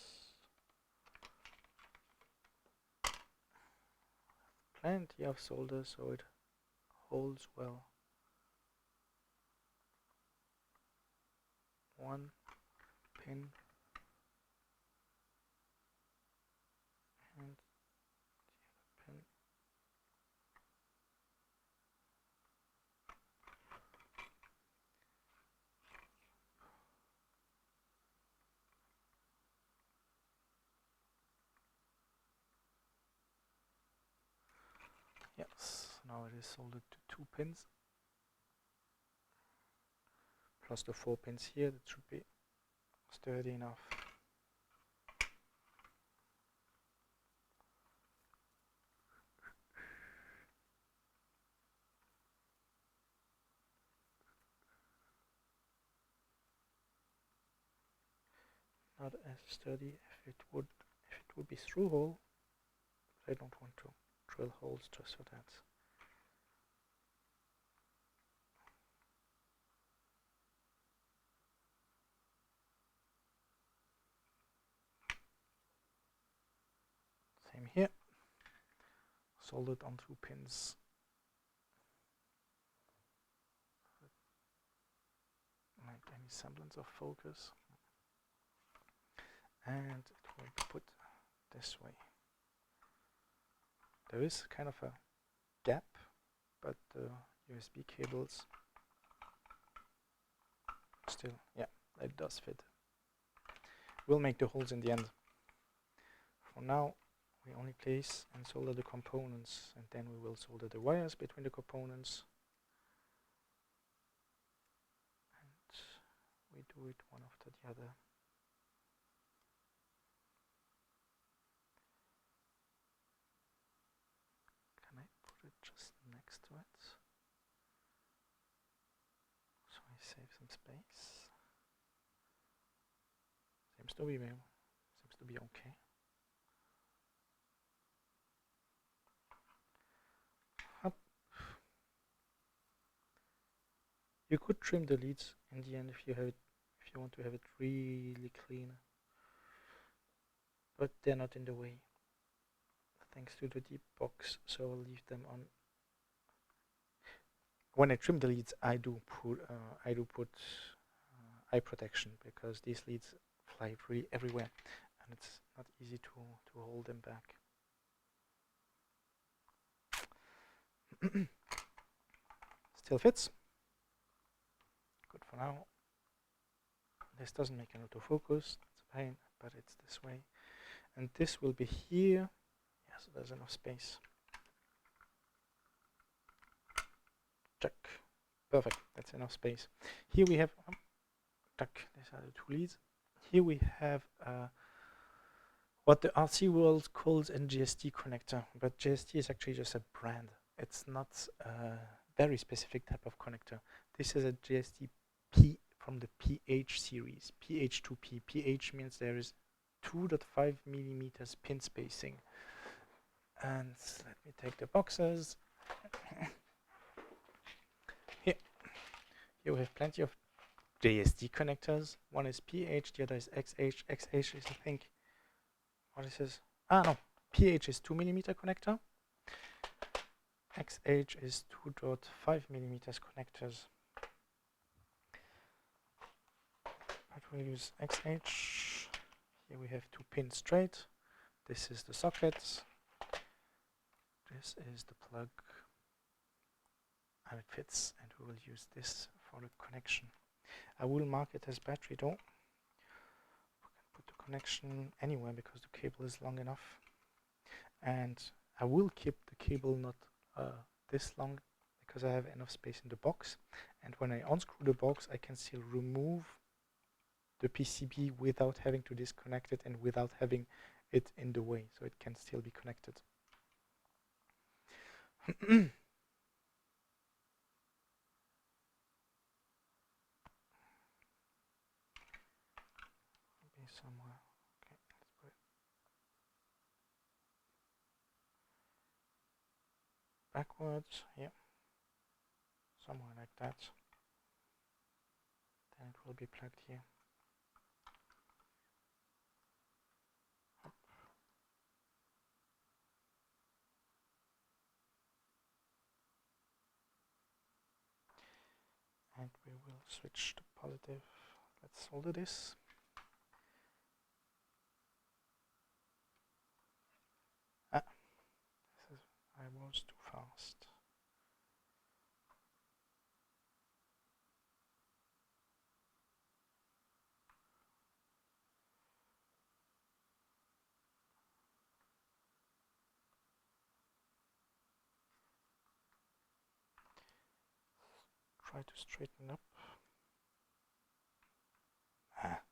Plenty of solder so it holds well. 1 pin and the other pin. Yes, now it is soldered to 2 pins. Plus the 4 pins here, that should be sturdy enough. Not as sturdy if it It would be through hole, but I don't want to drill holes just for that. Same here. Soldered on 2 pins. Like any semblance of focus. And it will be put this way. There is kind of a gap, but the USB cables still, yeah, it does fit. We'll make the holes in the end. For now, we only place and solder the components, and then we will solder the wires between the components. And we do it one after the other. Can I put it just next to it? So I save some space. Seems to be okay. Up. You could trim the leads in the end if you want to have it really clean, but they're not in the way thanks to the deep box, so I'll leave them on. When I trim the leads, I do put eye protection, because these leads fly really everywhere, and it's not easy to hold them back. Still fits. Good for now. This doesn't make an autofocus, that's a pain, but it's this way. And this will be here. Yeah, so there's enough space. Check. Perfect, that's enough space. Here we have, check, these are the 2 leads. Here we have what the RC world calls a GST connector, but GST is actually just a brand. It's not a very specific type of connector. This is a GST P from the PH series, PH2P. PH means there is 2.5 millimeters pin spacing. And let me take the boxes. Here we have plenty of JST connectors. One is PH, the other is XH. XH is, I think, what is this? Ah, no, PH is 2 millimeter connector. XH is 2.5 millimeters connectors. But we'll use XH. Here we have 2 pins straight. This is the socket. This is the plug. And it fits, and we will use this for the connection. I will mark it as battery though. We can put the connection anywhere because the cable is long enough. And I will keep the cable not this long because I have enough space in the box. And when I unscrew the box, I can still remove the PCB without having to disconnect it and without having it in the way, so it can still be connected. Somewhere. Okay, let's put it backwards. Yeah, somewhere like that. Then it will be plugged here. Up. And we will switch to positive. Let's solder this. I was too fast. Try to straighten up.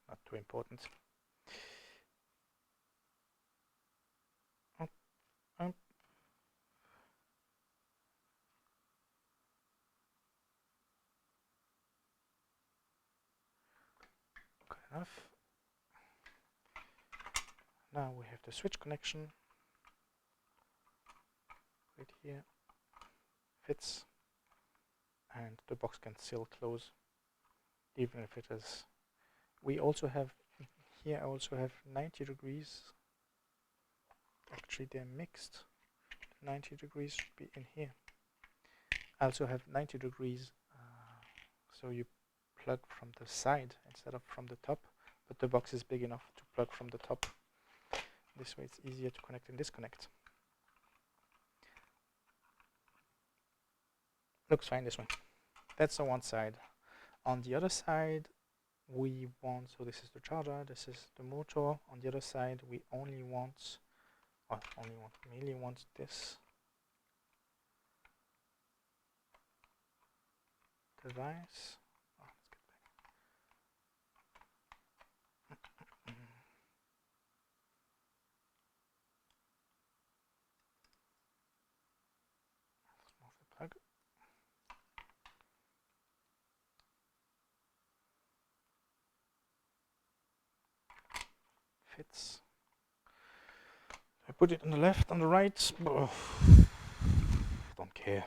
Not too important. Up, up. Good enough. Now we have the switch connection. Right here. Fits. And the box can still close, even if it is. We also have, here I also have 90 degrees. Actually they're mixed. 90 degrees should be in here. I also have 90 degrees, so you plug from the side instead of from the top, but the box is big enough to plug from the top. This way it's easier to connect and disconnect. Looks fine this way. That's on one side. On the other side we want, so this is the charger, this is the motor. On the other side we mainly want this device. Oh, let's get back. Let's move the plug. Fits. I put it on the left, on the right. Oh, don't care.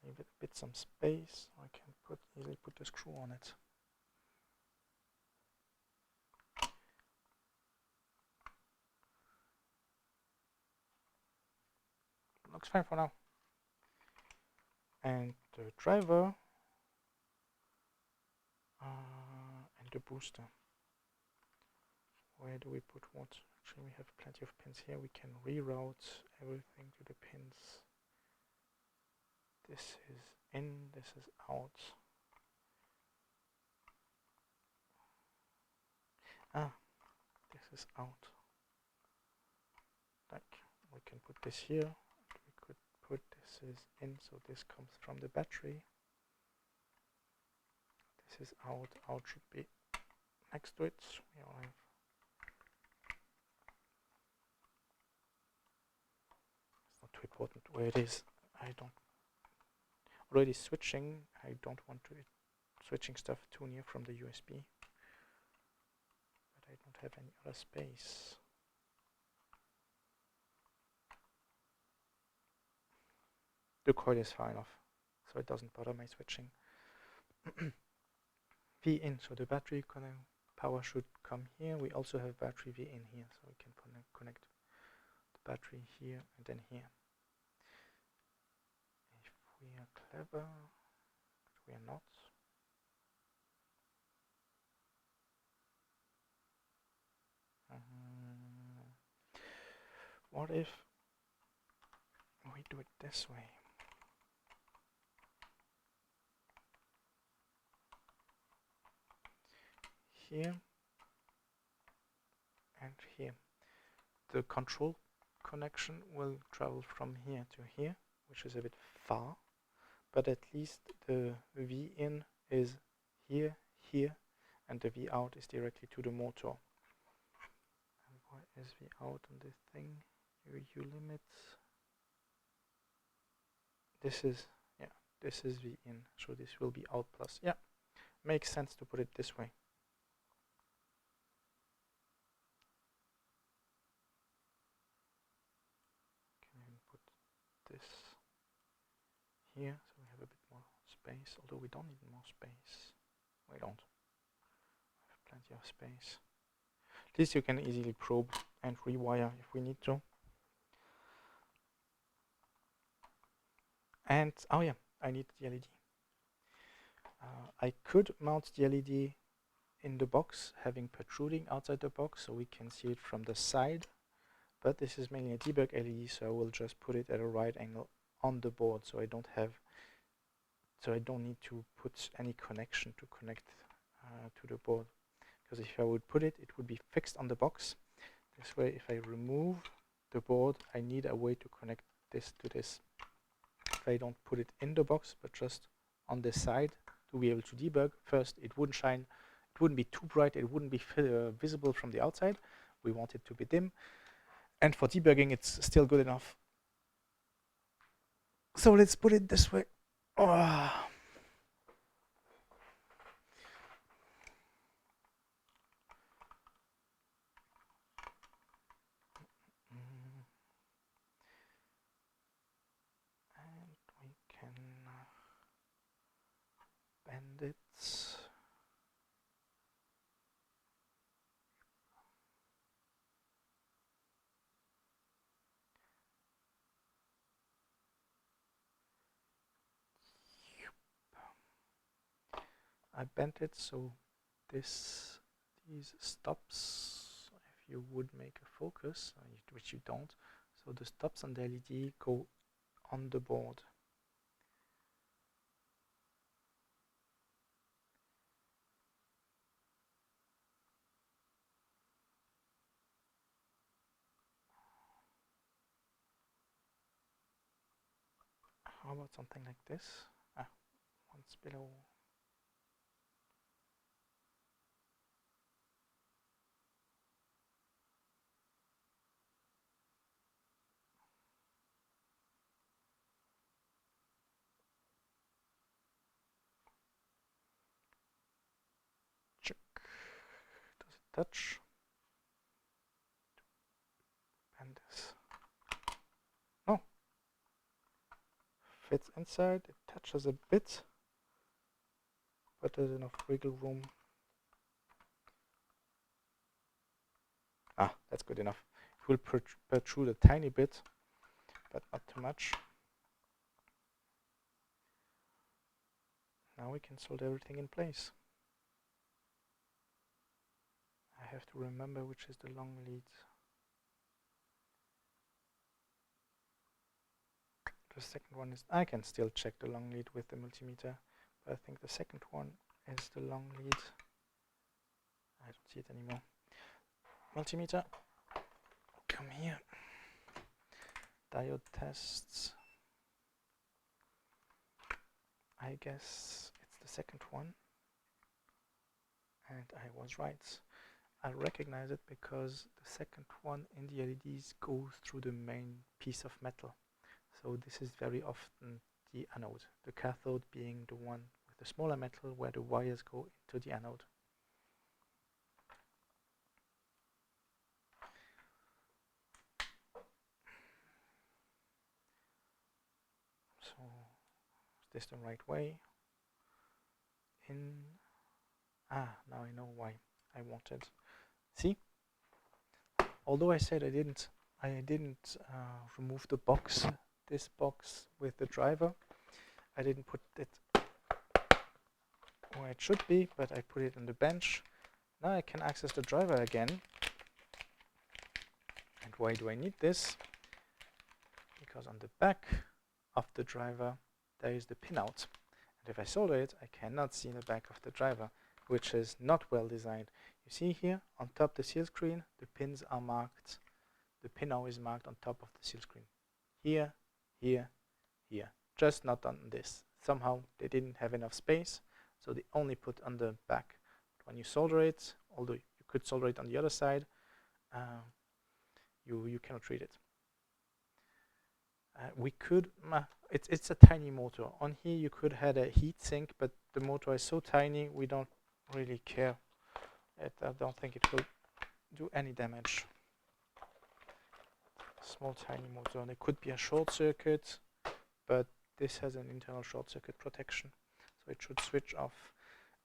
Leave it a bit some space. I can easily put the screw on it. Looks fine for now. And the driver and the booster. Where do we put what? Actually, we have plenty of pins here. We can reroute everything to the pins. This is in, this is out. This is out. Like, we can put this here. We could put this is in, so this comes from the battery. This is out. Out should be next to it. We all have. It's not too important where it is. I don't. Already switching. I don't want to switching stuff too near from the USB. But I don't have any other space. The coil is far enough, so it doesn't bother my switching. V in, so the battery power should come here. We also have battery V in here, so we can connect the battery here and then here. If we are clever, but we are not. What if we do it this way? Here and here. The control connection will travel from here to here, which is a bit far, but at least the V in is here, here, and the V out is directly to the motor. And what is V out on this thing? U limits. This is, yeah, this is V in, so this will be out plus. Yeah, makes sense to put it this way. This here, so we have a bit more space, although we don't need more space. We don't. We have plenty of space. At least you can easily probe and rewire if we need to. And, oh yeah, I need the LED. I could mount the LED in the box, having protruding outside the box, so we can see it from the side. But this is mainly a debug LED, so I will just put it at a right angle on the board, so I don't need to put any connection to connect to the board. Because if I would put it, it would be fixed on the box. This way, if I remove the board, I need a way to connect this to this. If I don't put it in the box, but just on this side to be able to debug, first it wouldn't shine, it wouldn't be too bright, it wouldn't be visible from the outside. We want it to be dim. And for debugging, it's still good enough. So let's put it this way. Oh. bend it. I bent it so these stops, if you would make a focus, which you don't, so the stops on the LED go on the board. How about something like this? Once below. Check. Does it touch? And this. No. Fits inside. It touches a bit, but there's enough wiggle room. That's good enough. It will protrude a tiny bit, but not too much. Now we can solder everything in place. I have to remember which is the long lead. The second one is, I can still check the long lead with the multimeter, but I think the second one is the long lead. I don't see it anymore. Multimeter, come here. Diode tests. I guess it's the second one. And I was right. I recognize it because the second one in the LEDs goes through the main piece of metal. So this is very often the anode, the cathode being the one with the smaller metal where the wires go into the anode. So is this the right way? Now I know why I wanted. See, although I said I didn't remove the box, this box with the driver. I didn't put it where it should be, but I put it on the bench. Now I can access the driver again. And why do I need this? Because on the back of the driver there is the pinout. And if I solder it, I cannot see the back of the driver, which is not well designed. You see here on top the seal screen, the pins are marked. The pinout is marked on top of the seal screen. Here, here, here. Just not on this. Somehow they didn't have enough space, so they only put on the back. But when you solder it, although you could solder it on the other side, you cannot read it. We could, it's a tiny motor. On here you could have a heat sink, but the motor is so tiny we don't really care. I don't think it will do any damage. Small tiny motor. There could be a short circuit, but this has an internal short circuit protection, so it should switch off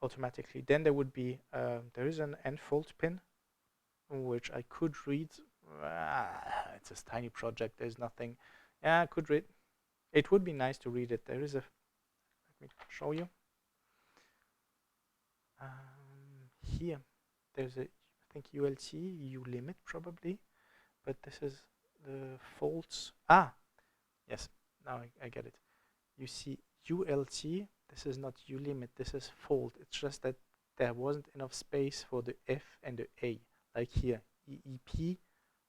automatically. Then there would be there is an N-fold pin which I could read. It's a tiny project, there's nothing. I could read. It would be nice to read it. There is a, let me show you. Here there's a, I think ULT, U-limit probably, but this is the faults. Yes, now I get it. You see ULT, this is not U-limit, this is fault. It's just that there wasn't enough space for the F and the A. Like here, EEP,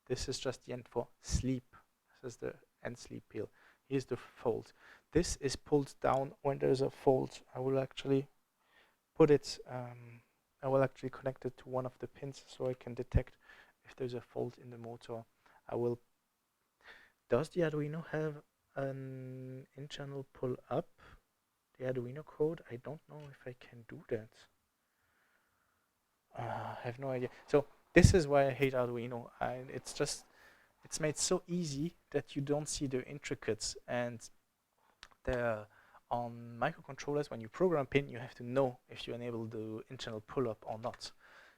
this is just the end for sleep. This is the end sleep pill. Here's the fault. This is pulled down when there's a fault. I will actually put it, I will actually connect it to one of the pins so I can detect if there's a fault in the motor. I will. Does the Arduino have an in-channel pull up the Arduino code? I don't know if I can do that. I have no idea. So this is why I hate Arduino. It's made so easy that you don't see the intricates, and on microcontrollers, when you program a pin, you have to know if you enable the internal pull-up or not.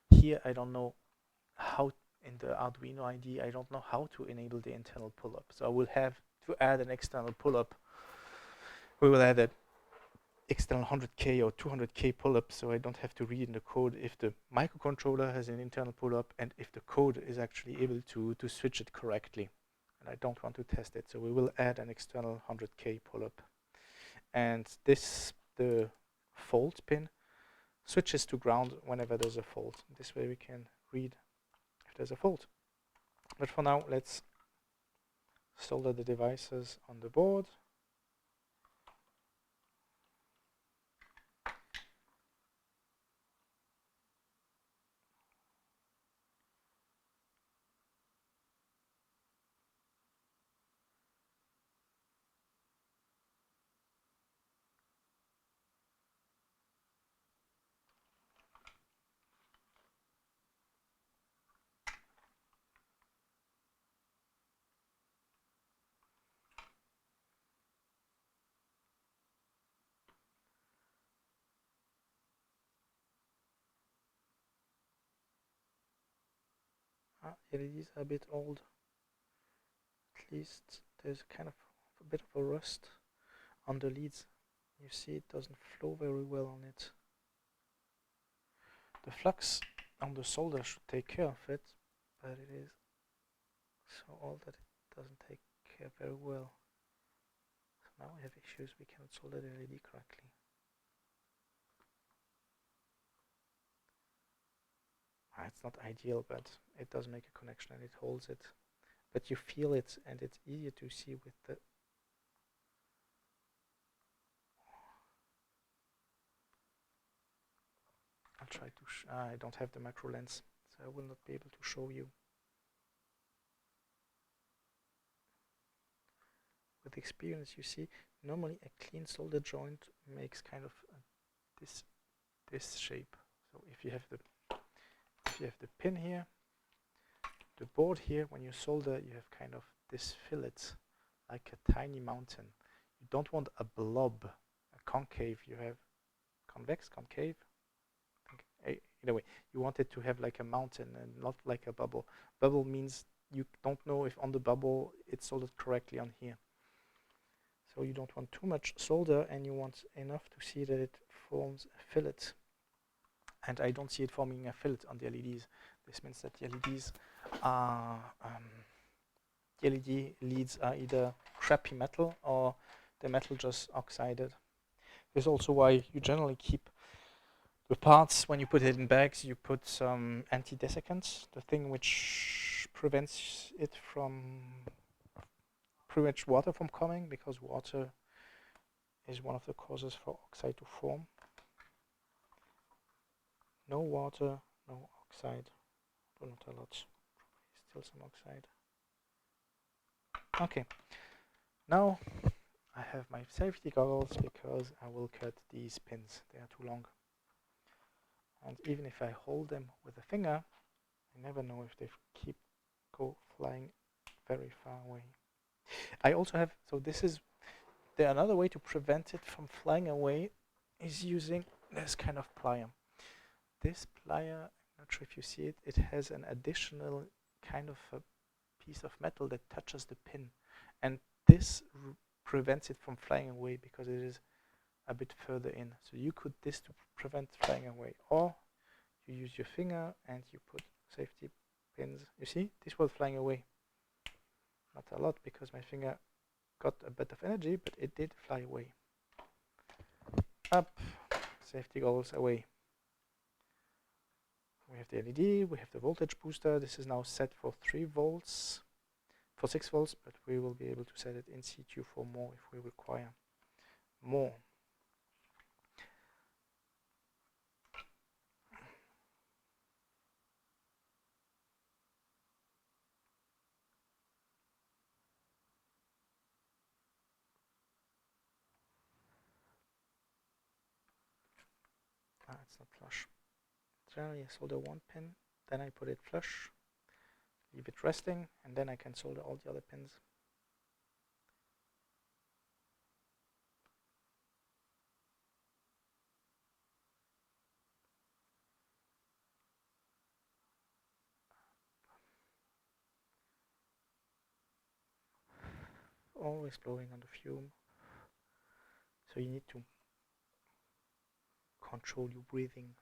Here, I don't know how, in the Arduino IDE, I don't know how to enable the internal pull-up. So I will have to add an external pull-up. We will add an external 100K or 200K pull-up, so I don't have to read in the code if the microcontroller has an internal pull-up and if the code is actually able to switch it correctly. And I don't want to test it, so we will add an external 100K pull-up. And this, the fault pin, switches to ground whenever there's a fault. This way we can read if there's a fault. But for now, let's solder the devices on the board. LEDs are a bit old. At least there's kind of a bit of a rust on the leads. You see it doesn't flow very well on it. The flux on the solder should take care of it, but it is so old that it doesn't take care very well. So now we have issues, we cannot solder the LED correctly. It's not ideal, but it does make a connection and it holds it. But you feel it, and it's easier to see with the... I'll try to... I don't have the macro lens, so I will not be able to show you. With experience, you see, normally a clean solder joint makes kind of this shape. So if you have the pin here, the board here, when you solder, you have kind of this fillet, like a tiny mountain. You don't want a blob, a concave. You have convex, concave. Either way, you want it to have like a mountain and not like a bubble. Bubble means you don't know if on the bubble it's soldered correctly on here. So you don't want too much solder, and you want enough to see that it forms a fillet. And I don't see it forming a fillet on the LEDs. This means that the LEDs are the LED leads are either crappy metal or the metal just oxided. This is also why you generally keep the parts, when you put it in bags, you put some anti-desiccants, the thing which prevents water from coming, because water is one of the causes for oxide to form. No water, no oxide, but not a lot. Still some oxide. Okay, now I have my safety goggles because I will cut these pins. They are too long. And even if I hold them with a finger, I never know if they go flying very far away. I also have, so another way to prevent it from flying away is using this kind of plier. This plier, I'm not sure if you see it, it has an additional kind of a piece of metal that touches the pin, and this prevents it from flying away because it is a bit further in. So you could this to prevent flying away, or you use your finger and you put safety pins. You see, this was flying away. Not a lot because my finger got a bit of energy, but it did fly away. Up, safety goggles, away. We have the LED, we have the voltage booster. This is now set for 3 volts, for 6 volts, but we will be able to set it in situ for more if we require more. It's not flush. Generally, I solder 1 pin, then I put it flush, leave it resting, and then I can solder all the other pins. always blowing on the fume. So you need to control your breathing.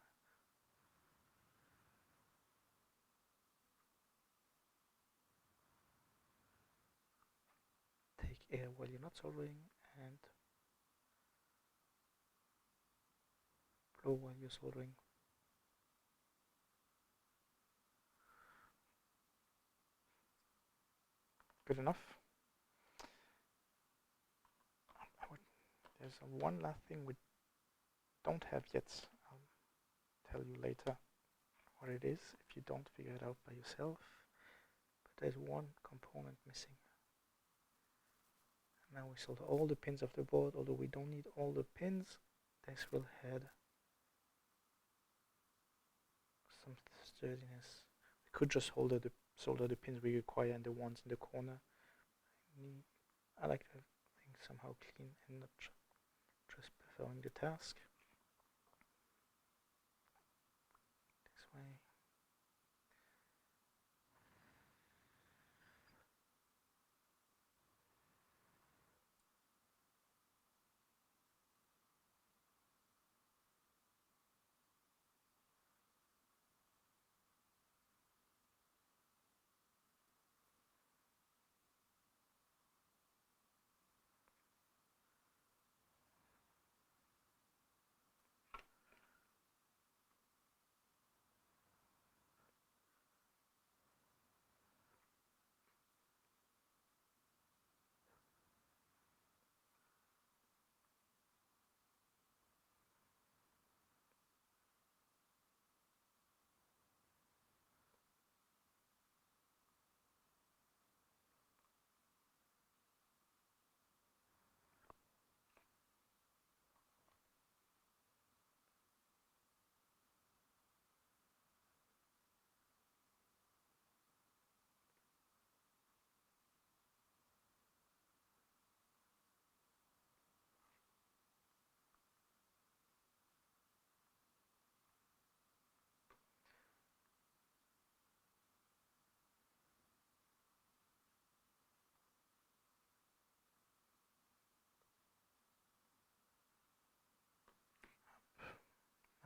Take air while you're not soldering and blow while you're soldering. Good enough. There's one last thing we don't have yet. I'll tell you later what it is if you don't figure it out by yourself. But there's one component missing. Now we solder all the pins of the board, although we don't need all the pins. This will add some sturdiness. We could just solder the pins we require and the ones in the corner. I like to have things somehow clean and not just performing the task. This way.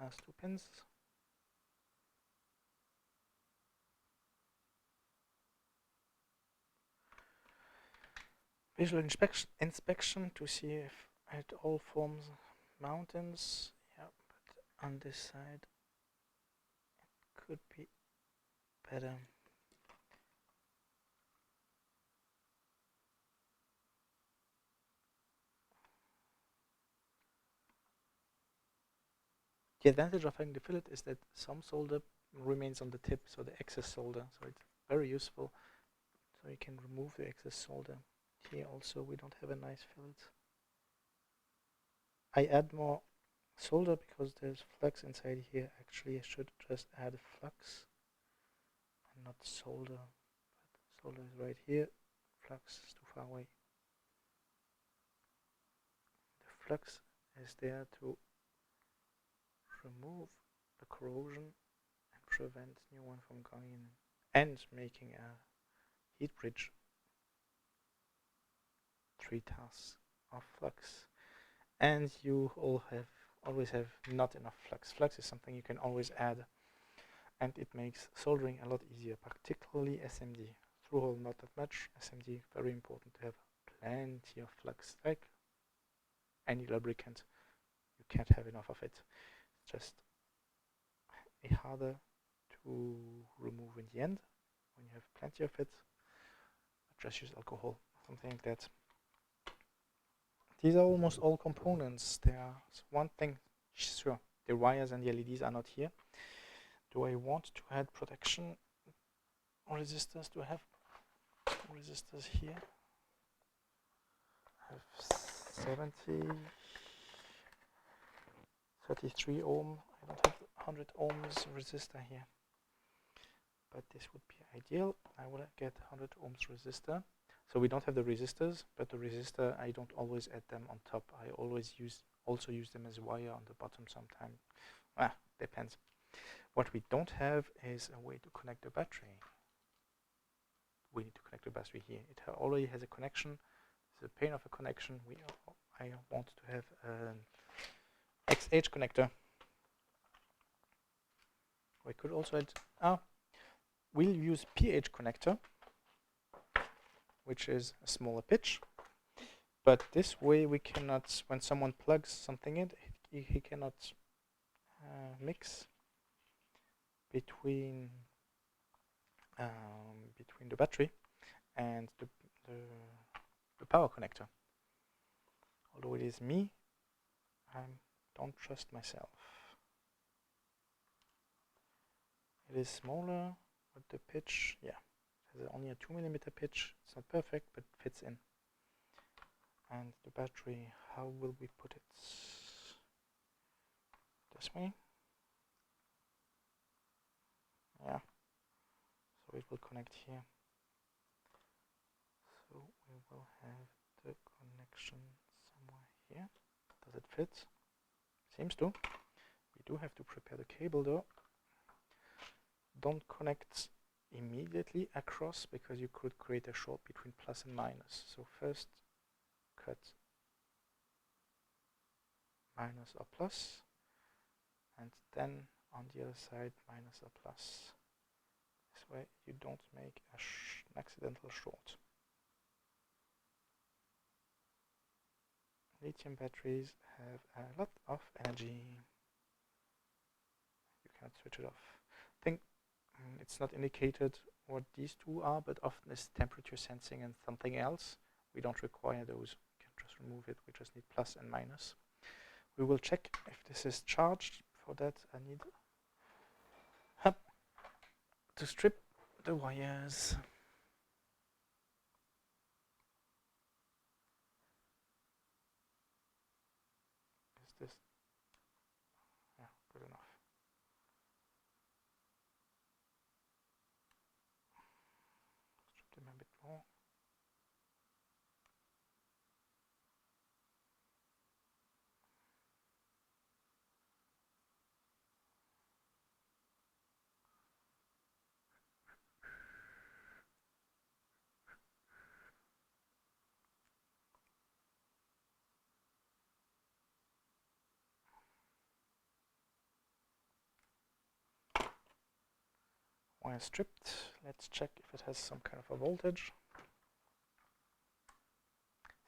Last two pins. Visual inspection to see if it all forms mountains. Yeah, but on this side it could be better. The advantage of having the fillet is that some solder remains on the tip, so the excess solder, so it's very useful. So you can remove the excess solder. Here also we don't have a nice fillet. I add more solder because there's flux inside here. Actually I should just add flux and not solder. But solder is right here, flux is too far away. The flux is there to remove the corrosion and prevent new one from going in and making a heat bridge. 3 tasks of flux, and you always have not enough flux. Flux is something you can always add, and it makes soldering a lot easier, particularly SMD. Through-hole not that much, SMD very important to have plenty of flux. Like any lubricant, you can't have enough of it. It's just harder to remove in the end when you have plenty of it. Just use alcohol, something like that. These are almost all components. There's one thing, sure, the wires and the LEDs are not here. Do I want to add protection resistors? Do I have resistors here? I have 33 ohm. I don't have 100 ohms resistor here, but this would be ideal. I would get 100 ohms resistor. So we don't have the resistors, but the resistor, I don't always add them on top. I always also use them as wire on the bottom sometimes. Depends. What we don't have is a way to connect the battery. We need to connect the battery here. It already has a connection, It's a pain of a connection. I want to have an XH connector. We could also add, we'll use PH connector, which is a smaller pitch. But this way we cannot, when someone plugs something in, he cannot mix between the battery and the power connector. Although it is me, I don't trust myself. It is smaller, but the pitch, yeah, it has only a 2mm pitch. It's not perfect, but fits in. And the battery, how will we put it? This way? Yeah. So it will connect here. So we will have the connection somewhere here. Does it fit? Seems to. We do have to prepare the cable though. Don't connect immediately across because you could create a short between plus and minus. So first cut minus or plus, and then on the other side minus or plus. This way you don't make an accidental short. Lithium batteries have a lot of energy. You cannot switch it off. I think it's not indicated what these two are, but often it's temperature sensing and something else. We don't require those. We can just remove it. We just need plus and minus. We will check if this is charged. For that I need to strip the wires. Is this? Yeah, good enough. Strip them a bit more. Wire stripped. Let's check if it has some kind of a voltage.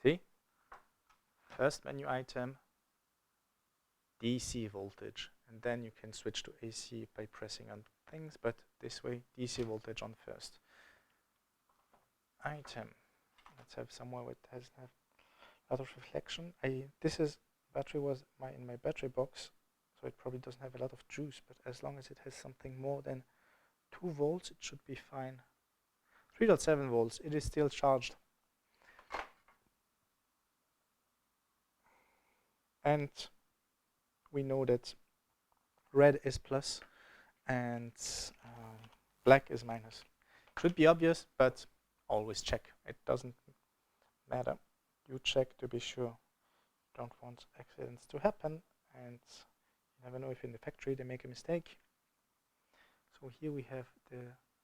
See? First menu item, DC voltage, and then you can switch to AC by pressing on things, but this way DC voltage on first. Item. Let's have somewhere where it has a lot of reflection. This is battery was in my battery box, so it probably doesn't have a lot of juice, but as long as it has something more than 2 volts, it should be fine. 3.7 volts, it is still charged. And we know that red is plus and black is minus. Should be obvious, but always check. It doesn't matter. You check to be sure. Don't want accidents to happen, and you never know if in the factory they make a mistake. So here we have the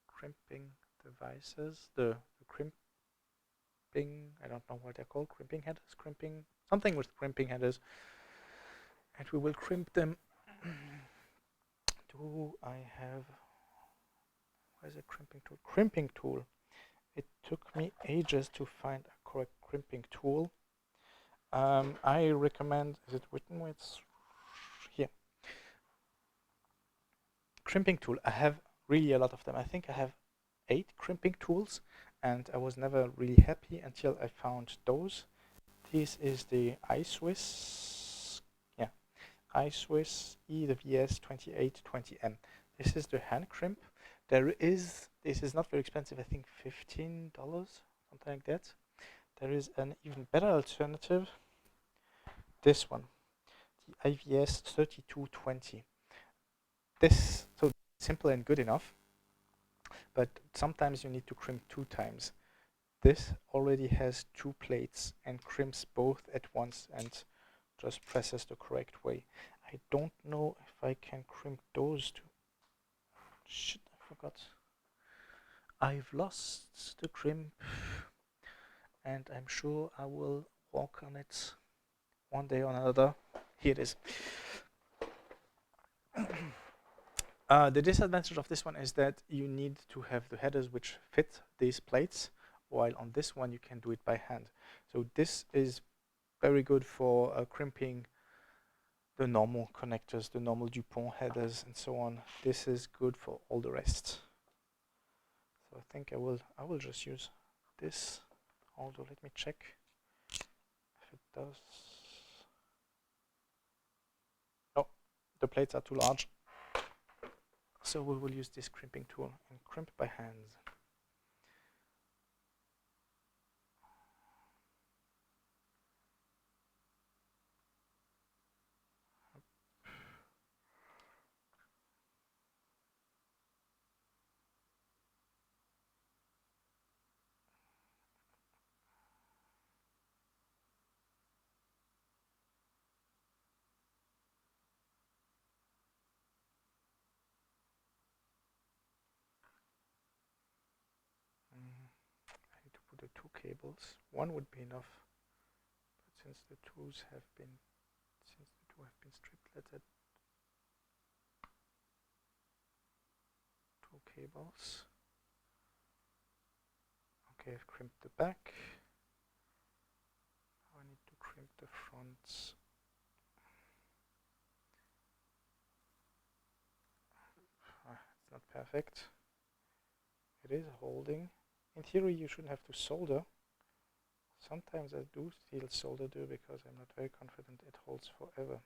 crimping devices, the crimping, I don't know what they're called, crimping headers, crimping, something with crimping headers. And we will crimp them. Do I have, where's a crimping tool? Crimping tool. It took me ages to find a correct crimping tool. I recommend, is it written where it's here? Crimping tool. I have really a lot of them. I think I have 8 crimping tools, and I was never really happy until I found those. This is the iSwiss, yeah, iSwiss EWS 2820M. This is the hand crimp. This is not very expensive, I think $15, something like that. There is an even better alternative, this one, the IVS 3220. This, so simple and good enough, but sometimes you need to crimp 2 times. This already has 2 plates and crimps both at once and just presses the correct way. I don't know if I can crimp those 2. Shit, I forgot. I've lost the crimp. and I'm sure I will walk on it one day or another. Here it is. The disadvantage of this one is that you need to have the headers which fit these plates, while on this one you can do it by hand. So this is very good for crimping the normal connectors, the normal DuPont headers and so on. This is good for all the rest. So I think I will just use this, although let me check if it does. Oh, the plates are too large. So we will use this crimping tool and crimp by hands. I need to put the two cables. One would be enough, but since the two have been stripped, let's add two cables. Okay, I've crimped the back. Now I need to crimp the fronts. It's not perfect. It is holding. In theory, you shouldn't have to solder. Sometimes I do still solder because I'm not very confident it holds forever.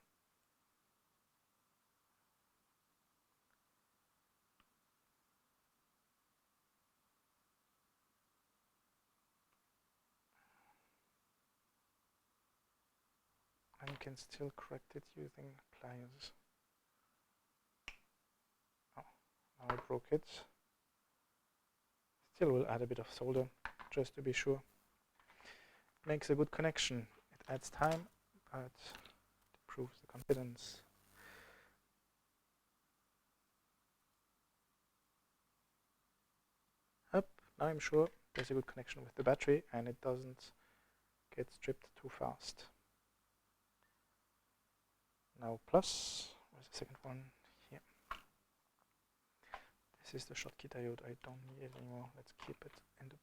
And you can still correct it using pliers. Oh, now I broke it. Still will add a bit of solder, just to be sure. Makes a good connection. It adds time, but it improves the confidence. Up, now I'm sure there's a good connection with the battery and it doesn't get stripped too fast. Now plus, where's the second one? Here. This is the Schottky diode. I don't need it anymore. Let's keep it in the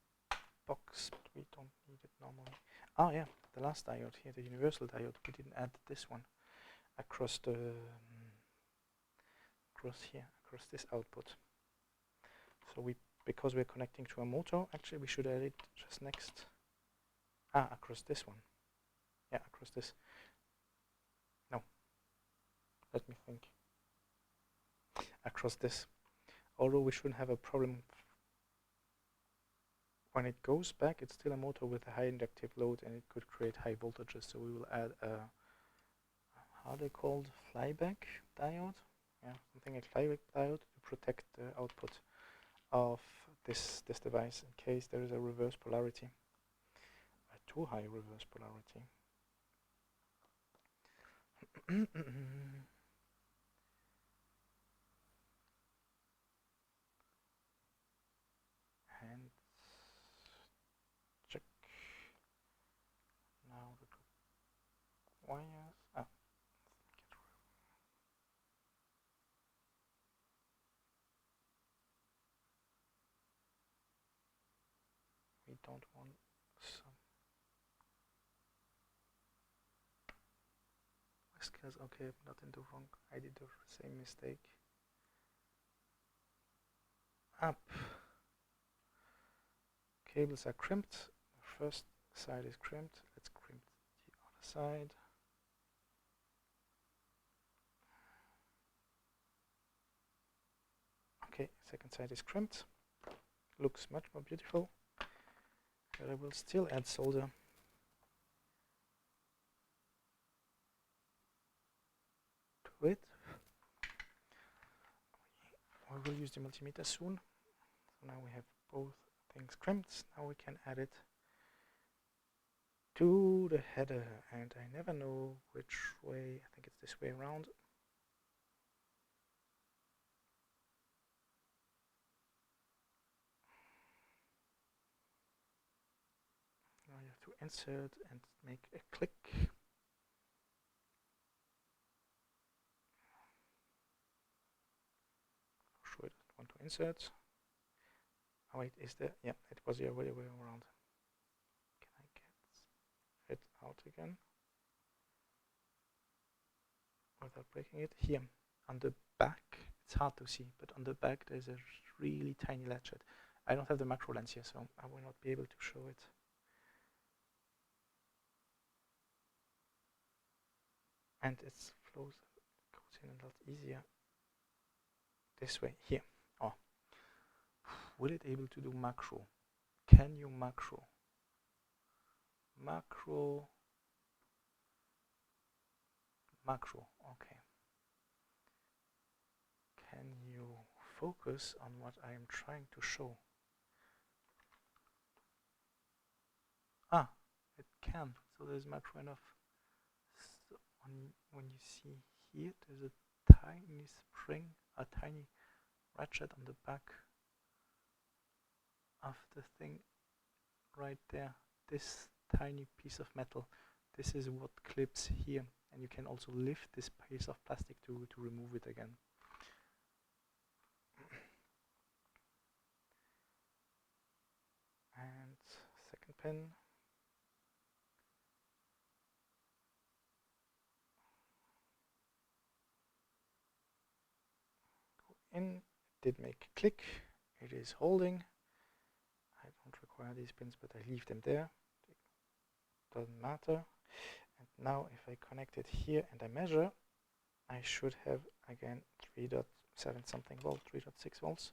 box, but we don't need it normally. Ah yeah, the last diode here, the universal diode. We didn't add this one across the across this output. So because we're connecting to a motor, actually we should add it just next. Across this one. Yeah, across this. No. Let me think. Across this. Although we shouldn't have a problem. When it goes back, it's still a motor with a high inductive load and it could create high voltages. So we will add a, how they called, flyback diode? Yeah, something like flyback diode to protect the output of this device in case there is a reverse polarity. A too high reverse polarity. And check. Now the wires. We don't want some whiskers. Okay, I'm not in the wrong. I did the same mistake. Up. Cables are crimped. The first side is crimped. Let's crimp the other side. Okay, second side is crimped. Looks much more beautiful. But I will still add solder. To it. We will use the multimeter soon. So now we have both things crimped. Now we can add it to the header, and I never know which way. I think it's this way around. Now you have to insert and make a click. Sure, I don't want to insert. Oh wait, is there? Yeah, it was the other way around. Can I get it out again without breaking it? Here, on the back, it's hard to see, but on the back there's a really tiny latchet. I don't have the macro lens here, so I will not be able to show it. And it goes in a lot easier this way. Here. Oh, will it able to do macro? Can you macro? Macro. Okay. Can you focus on what I am trying to show? Ah, it can. So there's macro enough. So when you see here, there's a tiny spring, a tiny ratchet on the back of the thing right there. This tiny piece of metal, this is what clips here, and you can also lift this piece of plastic to remove it again. And second pin. Go in, it did make a click, it is holding. I don't require these pins, but I leave them there. Doesn't matter. And now if I connect it here and I measure, I should have again 3.7 something volt, 3.6 volts.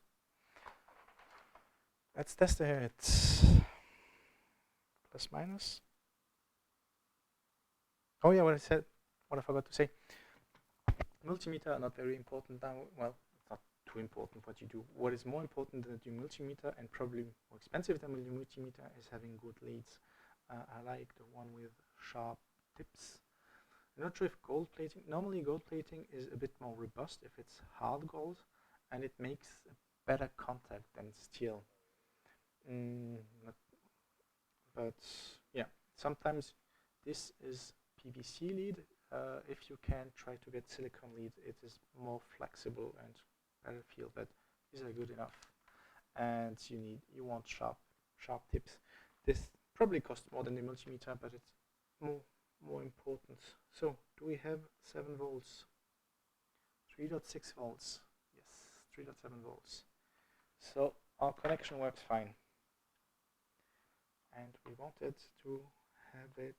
Let's test it. Plus minus. Oh yeah, what I forgot to say. Multimeter are not very important now. Well, it's not too important what you do. What is more important than your multimeter, and probably more expensive than your multimeter, is having good leads. I like the one with sharp tips. I'm not sure if gold plating, normally gold plating is a bit more robust if it's hard gold, and it makes a better contact than steel. But yeah, sometimes this is PVC lead. If you can try to get silicone lead, it is more flexible and better feel, but these are good enough. And you want sharp tips. This probably costs more than the multimeter, but it's more important. So do we have 7 volts? 3.6 volts. Yes, 3.7 volts. So our connection works fine. And we wanted to have it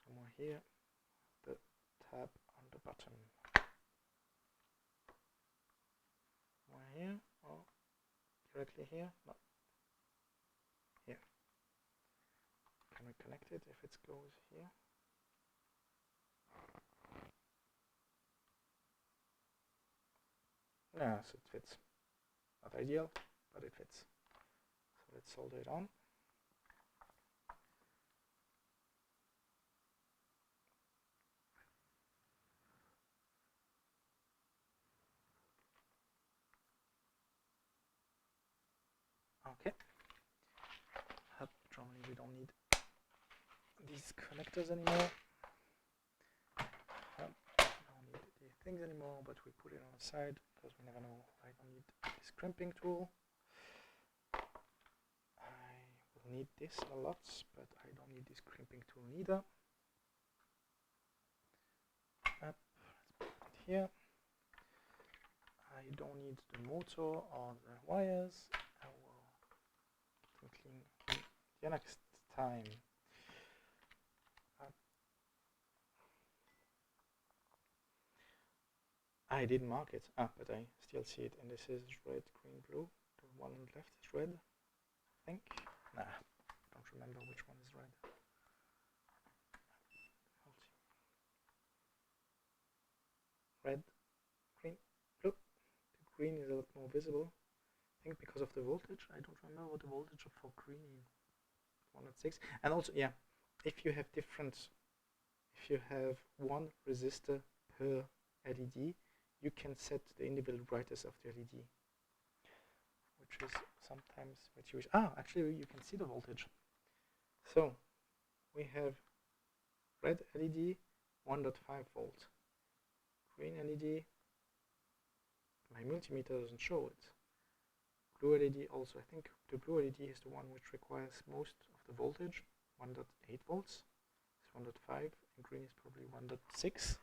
somewhere here, the tab on the bottom. Somewhere here, or directly here? No. Here. Can we connect it if it goes here? Yeah, so it fits. Not ideal, but it fits. So let's solder it on. Okay. Normally we don't need these connectors anymore. Don't need these things anymore, but we put it on the side because we never know. I don't need this crimping tool. I will need this a lot, but I don't need this crimping tool neither. Let's put it here. I don't need the motor or the wires. I will clean the next time. I didn't mark it, but I still see it, and this is red, green, blue. The one on the left is red, I think. Nah, don't remember which one is red. Red, green, blue. The green is a lot more visible. I think because of the voltage. I don't remember what the voltage for green. 106. And also, yeah, if you have one resistor per LED, you can set the individual brightness of the LED, which is sometimes what you wish. Actually, you can see the voltage. So we have red LED 1.5 volt, green LED, my multimeter doesn't show it. Blue LED also, I think the blue LED is the one which requires most of the voltage, 1.8 volts. It's 1.5 and green is probably 1.6.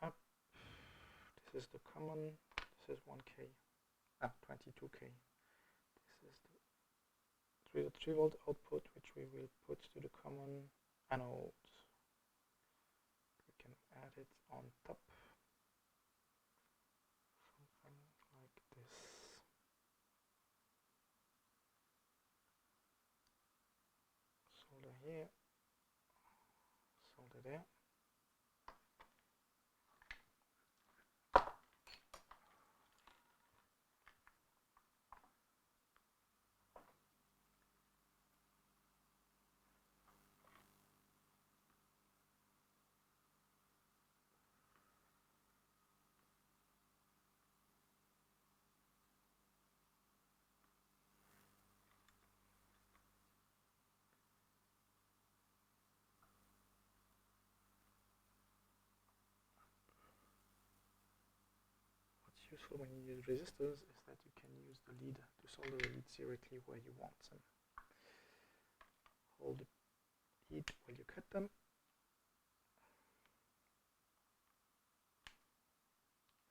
Up. This is the common, this is 1K, 22K. This is the 3.3 volt output which we will put to the common anode. We can add it on top. Something like this. Solder here, solder there. Useful when you use resistors is that you can use the lead to solder the leads directly where you want them. Hold the lead while you cut them.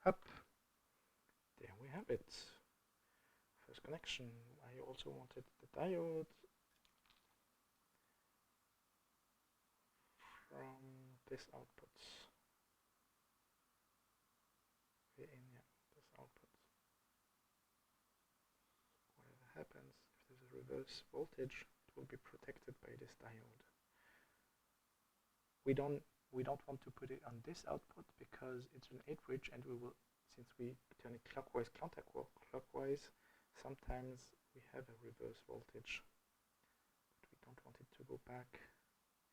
Up. There we have it. First connection. I also wanted the diode from this output. We're in here. Output. Whatever happens, if there's a reverse voltage, it will be protected by this diode. We don't want to put it on this output because it's an 8 bridge, and we will, since we turn it clockwise, counterclockwise, sometimes we have a reverse voltage, but we don't want it to go back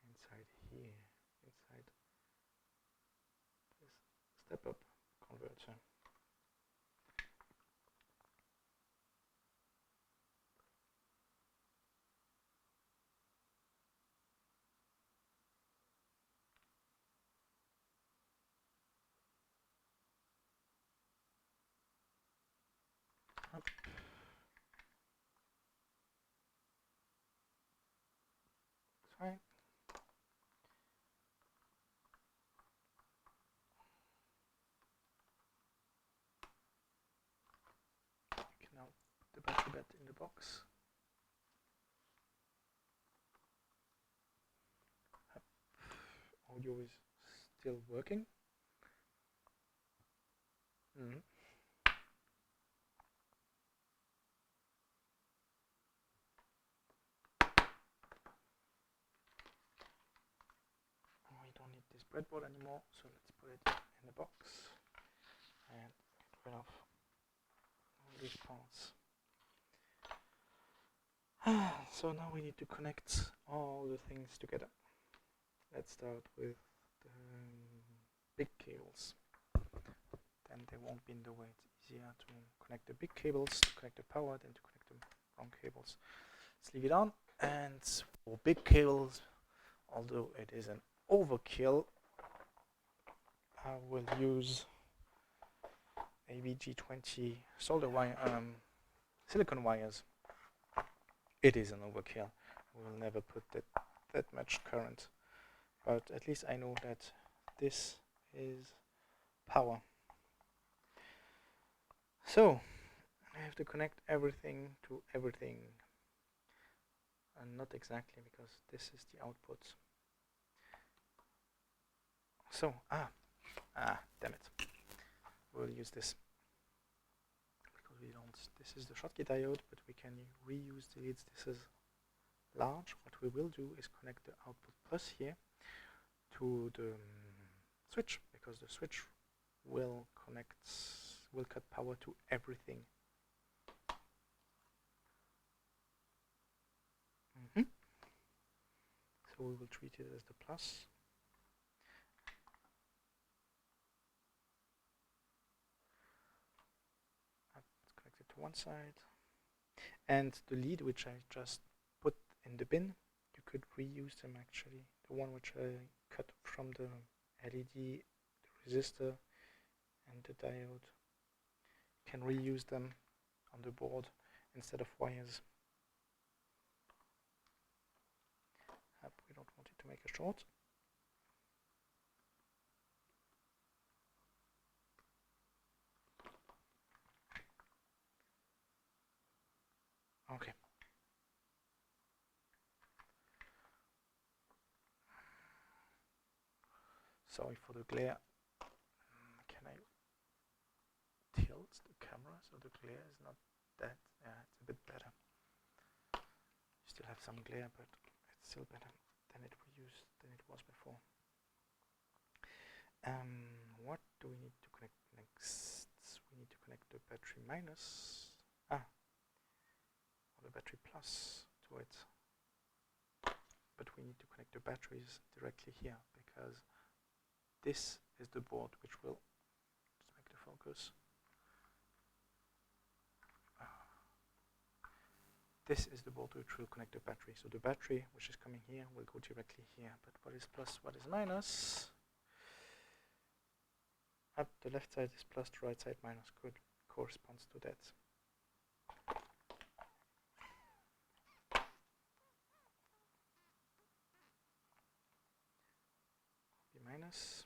inside here, inside this step-up converter. Up. Fine. You can now put the battery bed in the box. Up. Audio is still working. We don't need this breadboard anymore, so let's put it in the box and get rid of all these parts. So now we need to connect all the things together. Let's start with the big cables. Then they won't be in the way. It's easier to connect the big cables to connect the power than to connect the wrong cables. Let's leave it on. And for big cables, although it is an overkill, I will use ABG20 solder wire, silicon wires. It is an overkill. We will never put that much current, but at least I know that this is power. So I have to connect everything to everything, and not exactly, because this is the output. So damn it, we'll use this because we don't. This is the Schottky diode, but we can reuse the leads. This is large. What we will do is connect the output plus here to the switch, because the switch will cut power to everything. So we will treat it as the plus. one side. And the lead which I just put in the bin, you could reuse them actually. The one which I cut from the LED, the resistor and the diode. You can reuse them on the board instead of wires. We don't want it to make a short. Okay. Sorry for the glare. Can I tilt the camera so the glare is not that? Yeah, it's a bit better. You still have some glare, but it's still better than it was before. What do we need to connect next? We need to connect the battery minus, or the battery plus to it. But we need to connect the batteries directly here, because this is the board which will, just make the focus. This is the board which will connect the battery. So the battery, which is coming here, will go directly here. But what is plus, what is minus? Up the left side is plus, the right side minus. Good, corresponds to that. B minus.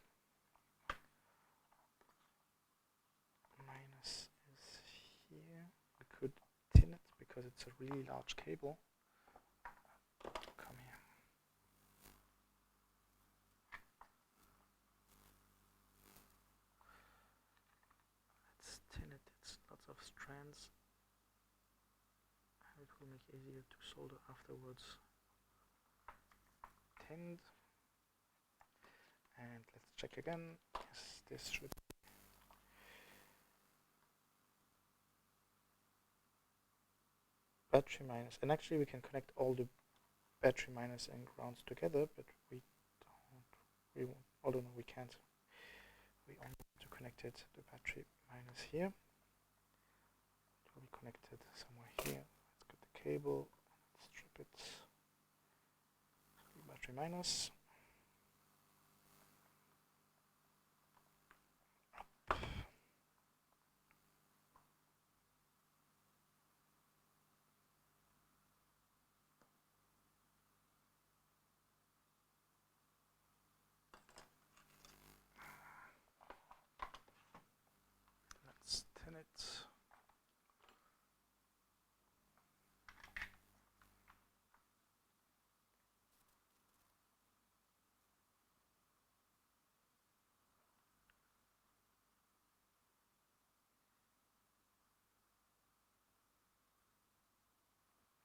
Minus is here. We could tin it because it's a really large cable. Come here. Let's tin it. It's lots of strands, and it will make it easier to solder afterwards. Tinned. And let's check again. Yes, this should. Battery minus, and actually we can connect all the battery minus and grounds together, but we won't, although no, we can't. We only want to connect it, the battery minus here. It will be connected somewhere here. Let's get the cable, strip it. Battery minus. Let's tin it.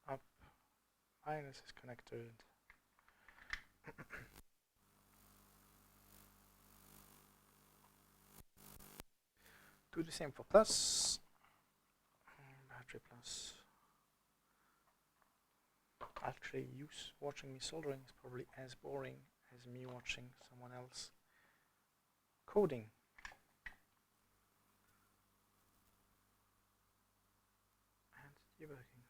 Up, minus is connected. Do the same for plus. Battery plus. Actually, watching me soldering is probably as boring as me watching someone else coding. And debugging.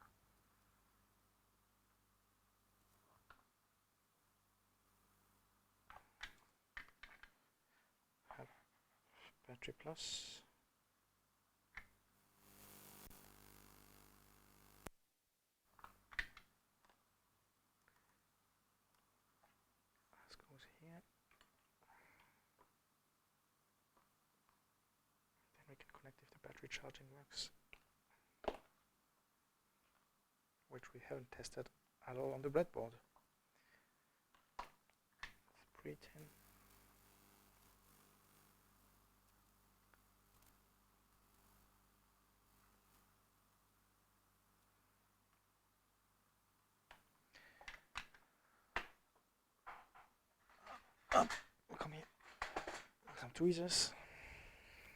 Have battery plus. This goes here. Then we can connect if the battery charging works, which we haven't tested at all on the breadboard. Let's pre-tin. Come here. Some tweezers,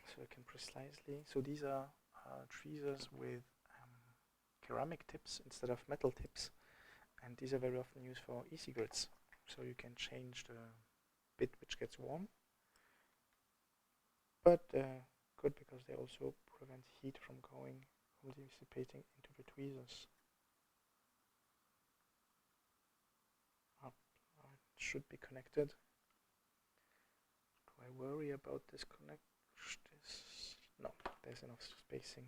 so we can precisely. So these are tweezers with ceramic tips instead of metal tips, and these are very often used for e-cigarettes. So you can change the bit which gets warm, but good because they also prevent heat from going from dissipating into the tweezers. It should be connected. Do I worry about this connect? No, there's enough spacing.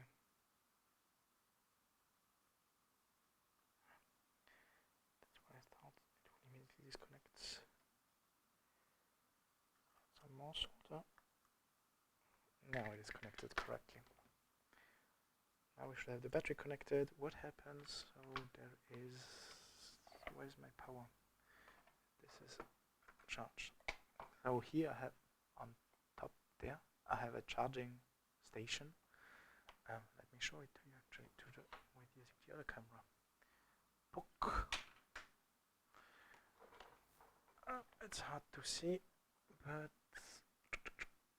That's why I thought it will immediately disconnect. Some more solder. Now it is connected correctly. Now we should have the battery connected. What happens? So there is, where's my power? This is charge. So here I have on top there, I have a charging station. Let me show it to you actually with using the other camera. Book. It's hard to see, but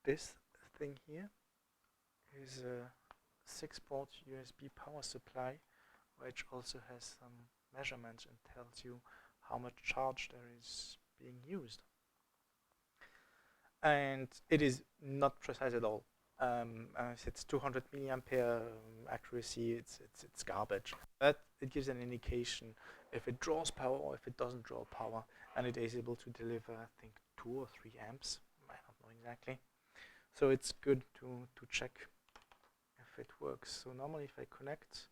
this thing here is a 6-port USB power supply, which also has some measurements and tells you how much charge there is being used. And it is not precise at all. It's 200 milliampere accuracy. It's garbage, but it gives an indication if it draws power or if it doesn't draw power, and it is able to deliver, I think, 2 or 3 amps. I don't know exactly. So it's good to check if it works. So normally, if I connect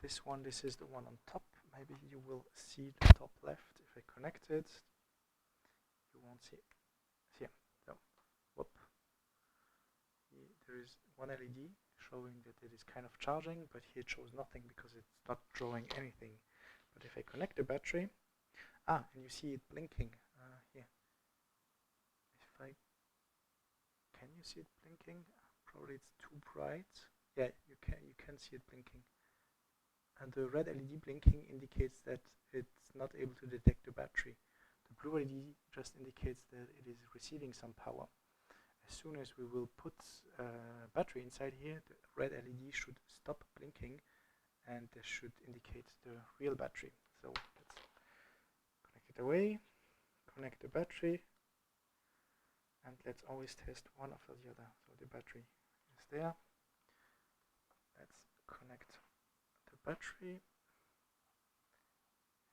this one, this is the one on top. Maybe you will see the top left. If I connect it, you won't see it. Here, so, whoop. There is one LED showing that it is kind of charging, but here it shows nothing because it's not drawing anything. But if I connect the battery, and you see it blinking here. If I, can you see it blinking? Probably it's too bright. Yeah, you can see it blinking. And the red LED blinking indicates that it's not able to detect the battery. The blue LED just indicates that it is receiving some power. As soon as we will put battery inside here, the red LED should stop blinking, and this should indicate the real battery. So let's connect it away, connect the battery, and let's always test one after the other. So the battery is there. Let's connect the battery.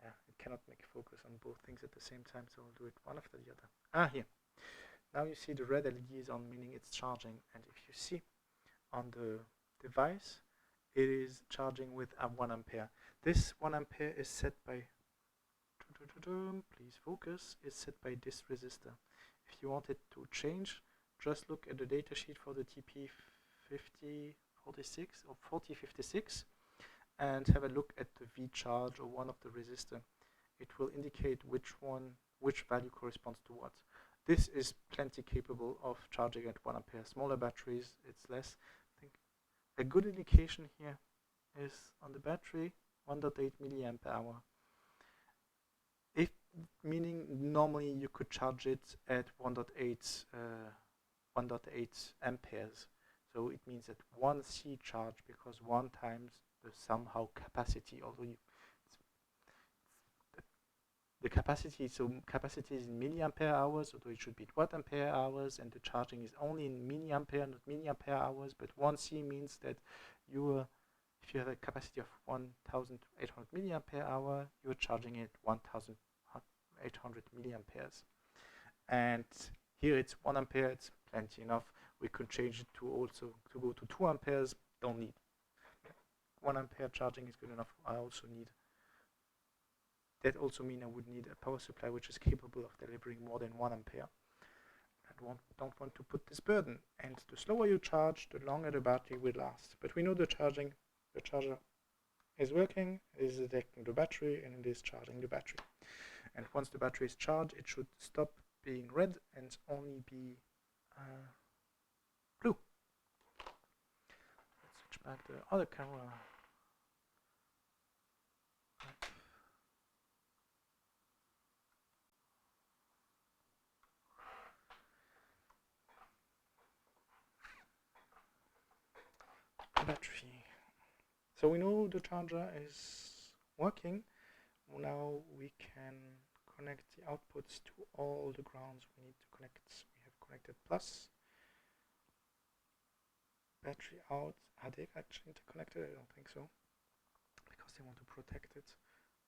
Yeah, it cannot make focus on both things at the same time, so I'll do it one after the other. Here. Now you see the red LED is on, meaning it's charging, and if you see on the device, it is charging with a 1 ampere. This 1 ampere is set by, please focus, is set by this resistor. If you want it to change, just look at the datasheet for the TP5046 or 4056 and have a look at the V charge or one of the resistor. It will indicate which value corresponds to what. This is plenty capable of charging at 1 ampere. Smaller batteries, it's less. I think a good indication here is on the battery, 1.8 milliamp hour. Meaning normally you could charge it at 1.8 amperes. So it means that 1 C charge, because 1 times the somehow capacity, although the capacity, so capacity is in milliampere hours, although it should be watt ampere hours, and the charging is only in milliampere, not milliampere hours. But 1 C means that if you have a capacity of 1,800 milliampere hour, you're charging it 1,800 milliamperes. And here it's 1 ampere, it's plenty enough. We could change it to also to go to 2 amperes, don't need. 1 ampere charging is good enough. That also means I would need a power supply which is capable of delivering more than 1 ampere. I don't want to put this burden. And the slower you charge, the longer the battery will last. But we know the charger is working, it is detecting the battery, and it is charging the battery. And once the battery is charged, it should stop being red and only be blue. Let's switch back to the other camera. Battery. So we know the charger is working. Now we can connect the outputs to all the grounds we need to connect. We have connected plus. battery out. Are they actually interconnected? I don't think so, because they want to protect it.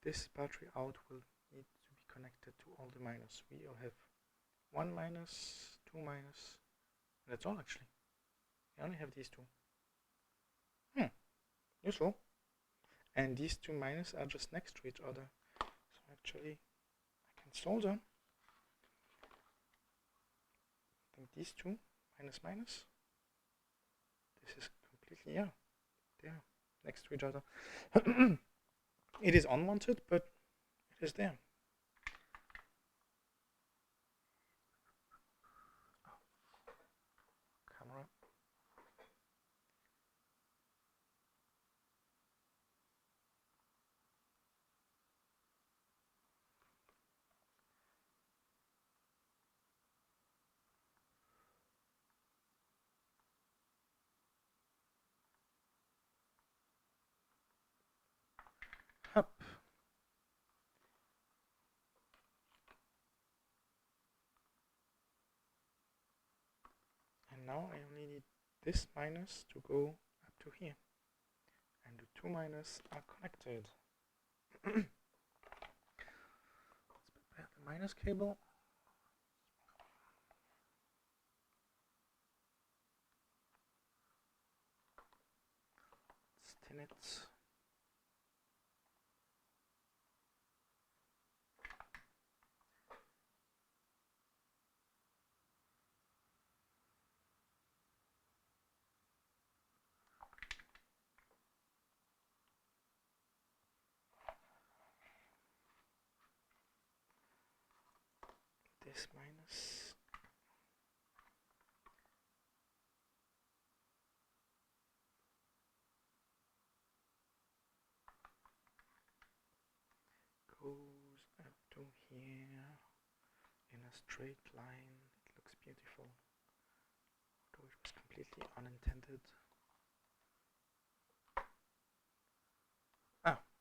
This battery out will need to be connected to all the minus. We all have 1 minus, 2 minus, and that's all actually. We only have these two. Useful. And these two minus are just next to each other. So actually I can solder. I think these two minus minus. This is completely, yeah, they're next to each other. It is unwanted, but it is there. Camera. Up. And now I only need this minus to go up to here. And the two minus are connected. Let's prepare the minus cable. Let's tin it. This minus goes up to here in a straight line. It looks beautiful, although it was completely unintended.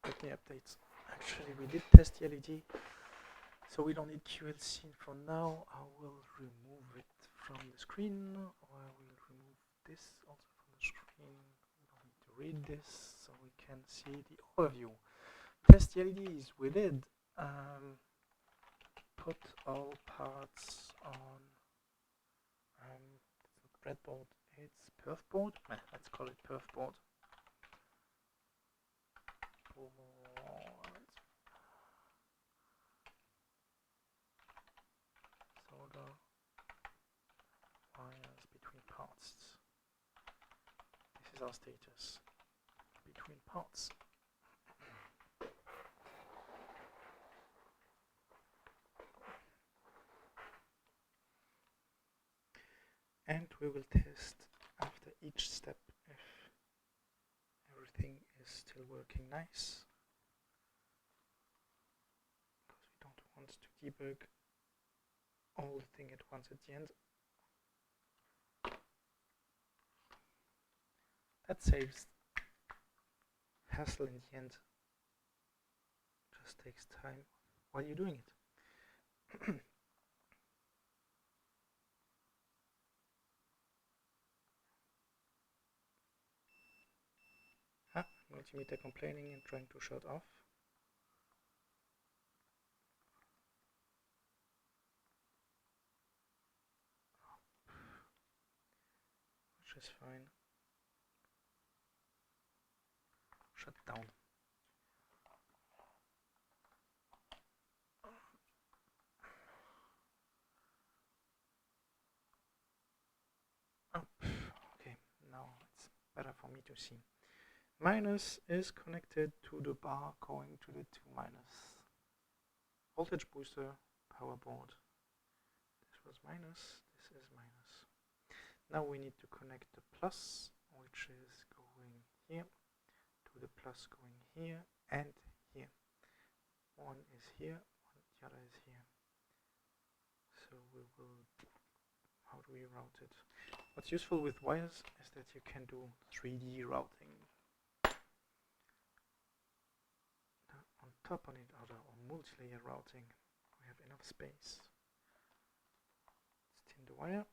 Let me update. Actually, we did test the LED, so we don't need QLC for now. I will remove it from the screen, or I will remove this also from the screen. We don't need to read this, so we can see the overview. Test the LEDs. We did put all parts on it's not breadboard, it's perf board. Let's call it perf board. Solder wires between parts. This is our status between parts. And we will test after each step if everything is still working nice, because we don't want to debug all the thing at once at the end. That saves hassle in the end. Just takes time while you're doing it. Multimeter complaining and trying to shut off. Which is fine. Shut down. Okay, now it's better for me to see. Minus is connected to the bar going to the 2 minus. Voltage booster, power board. This was minus, this is minus. Now we need to connect the plus, which is going here, to the plus going here and here. One is here, the other is here. So we will, how do we route it? What's useful with wires is that you can do 3D routing. On top on it, or multi-layer routing, we have enough space. Let's tin the wire.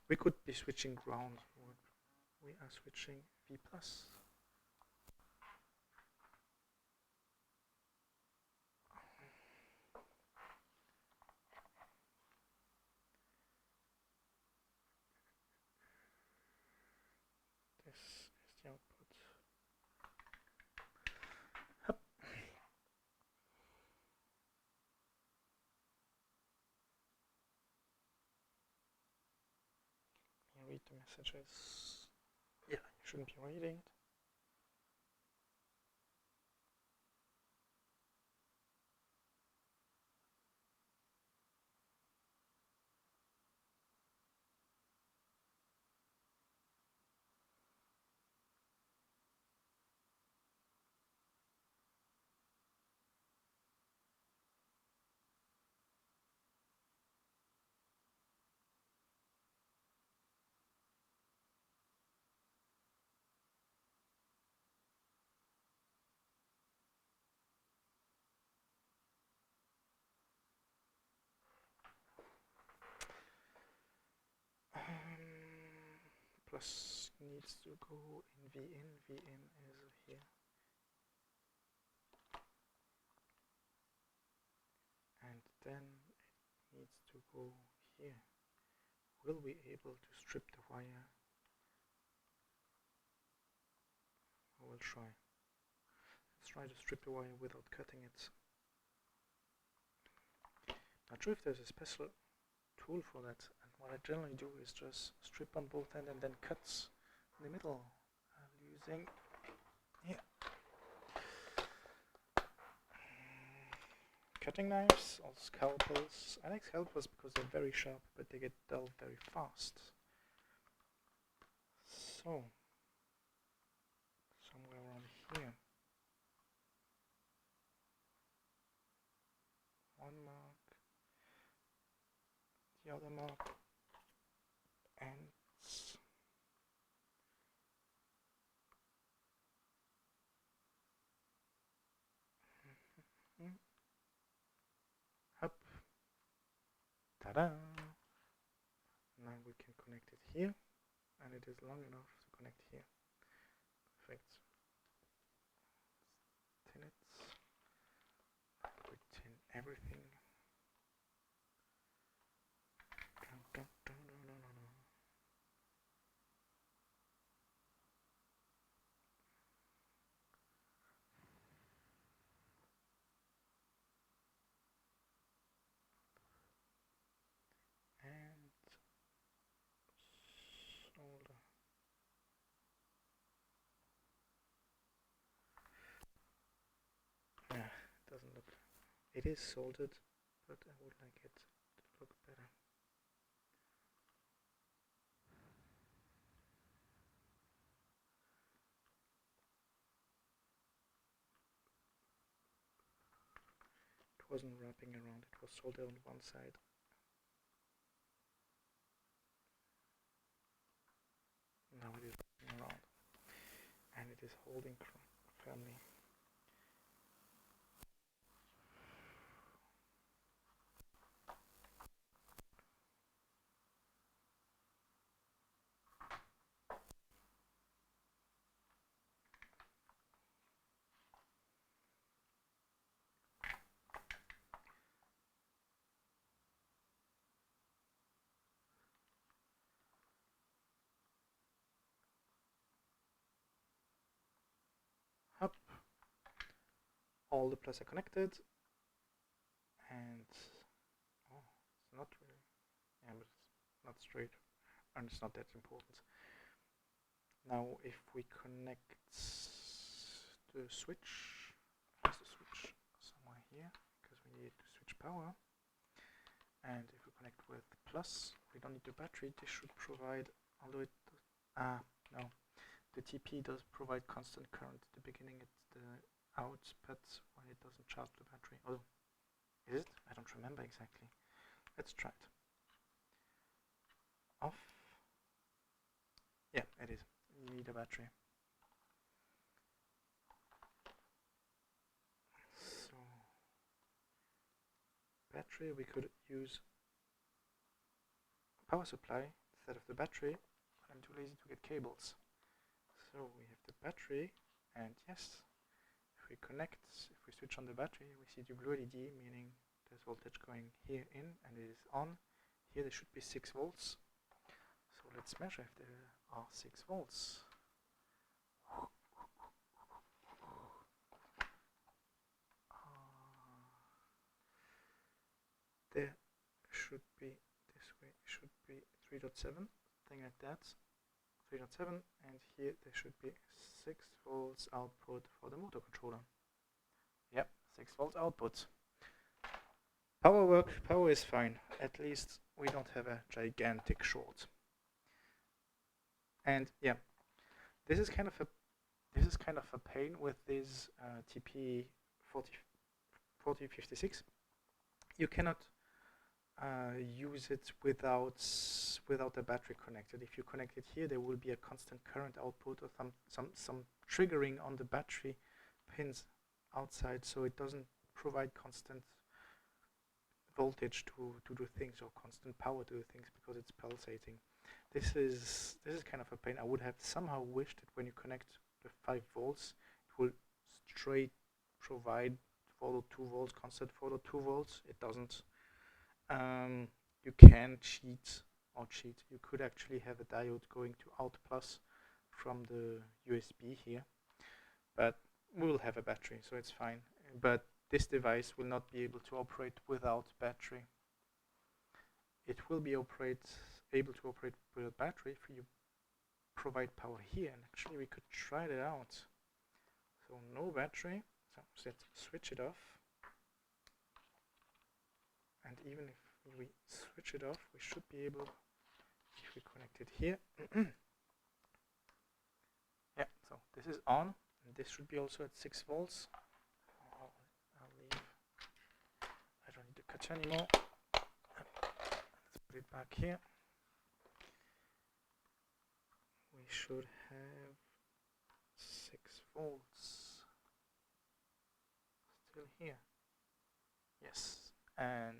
We could be switching ground. We are switching V plus. This is the output. Hup. Read the messages. Yeah, you shouldn't be reading it. Plus needs to go in Vn. Vn is here. And then it needs to go here. Will we be able to strip the wire? I will try. Let's try to strip the wire without cutting it. Not sure if there's a special tool for that, and what I generally do is just strip on both ends and then cuts in the middle. Using cutting knives or scalpels. I like scalpels because they're very sharp, but they get dull very fast. So, somewhere around here. One mark, the other mark, and up. Ta-da! Now we can connect it here, and it is long enough to connect here. Perfect. Tin it. We tin everything. And solder. Yeah, it doesn't look. It is soldered, but I would like it to look better. It wasn't wrapping around, it was soldered on one side. Now it is wrapping around, and it is holding firmly. Up. All the plugs are connected, and oh, it's not really, yeah, but it's not straight, and it's not that important. Now, if we connect the switch, there's the switch somewhere here, because we need to switch power. And if we connect with plus, we don't need the battery. This should provide, although it does, no, the TP does provide constant current at the beginning, it's the out, but when it doesn't charge the battery. Oh, is it? I don't remember exactly. Let's try it. Off. Yeah, it is. You need a battery. So, battery, we could use power supply instead of the battery, but I'm too lazy to get cables. So we have the battery, and yes, if we connect, if we switch on the battery, we see the blue LED, meaning there's voltage going here in, and it is on. Here there should be 6 volts. So let's measure if there are 6 volts. There should be, this way should be 3.7, something like that. 3.7, and here there should be 6 volts output for the motor controller. Yep, 6 volts output. Power is fine. At least we don't have a gigantic short. And yeah, this is kind of a pain with this TP 4056. You cannot use it without the battery connected. If you connect it here, there will be a constant current output or some triggering on the battery pins outside, so it doesn't provide constant voltage to do things, or constant power to do things, because it's pulsating. This is kind of a pain. I would have somehow wished that when you connect the 5 volts, it will straight provide 4.2 volts, constant 4.2 volts. It doesn't. You can cheat. You could actually have a diode going to out plus from the USB here, but we'll have a battery, so it's fine. But this device will not be able to operate without battery. It will be able to operate with a battery if you provide power here, and actually we could try that out. So no battery, so let's switch it off. And even if we switch it off, we should be able, if we connect it here, yeah, so this is on, and this should be also at 6 volts. I'll leave, I don't need to cut anymore. Let's put it back here. We should have 6 volts still here. Yes, and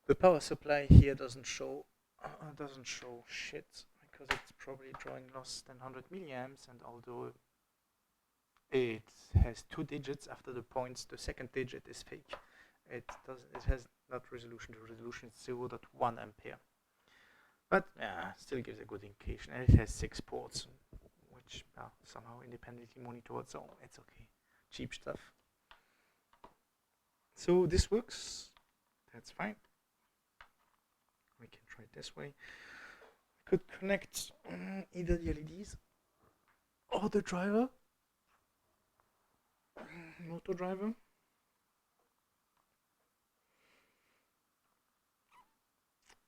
the power supply here doesn't show shit, because it's probably drawing less than 100 milliamps, and although it has 2 digits after the points, the second digit is fake. It has not resolution. The resolution is 0.1 ampere. But still gives a good indication, and it has 6 ports, which are somehow independently monitored, so it's okay. Cheap stuff. So this works. That's fine. We can try it this way. We could connect either the LEDs or the driver, motor driver.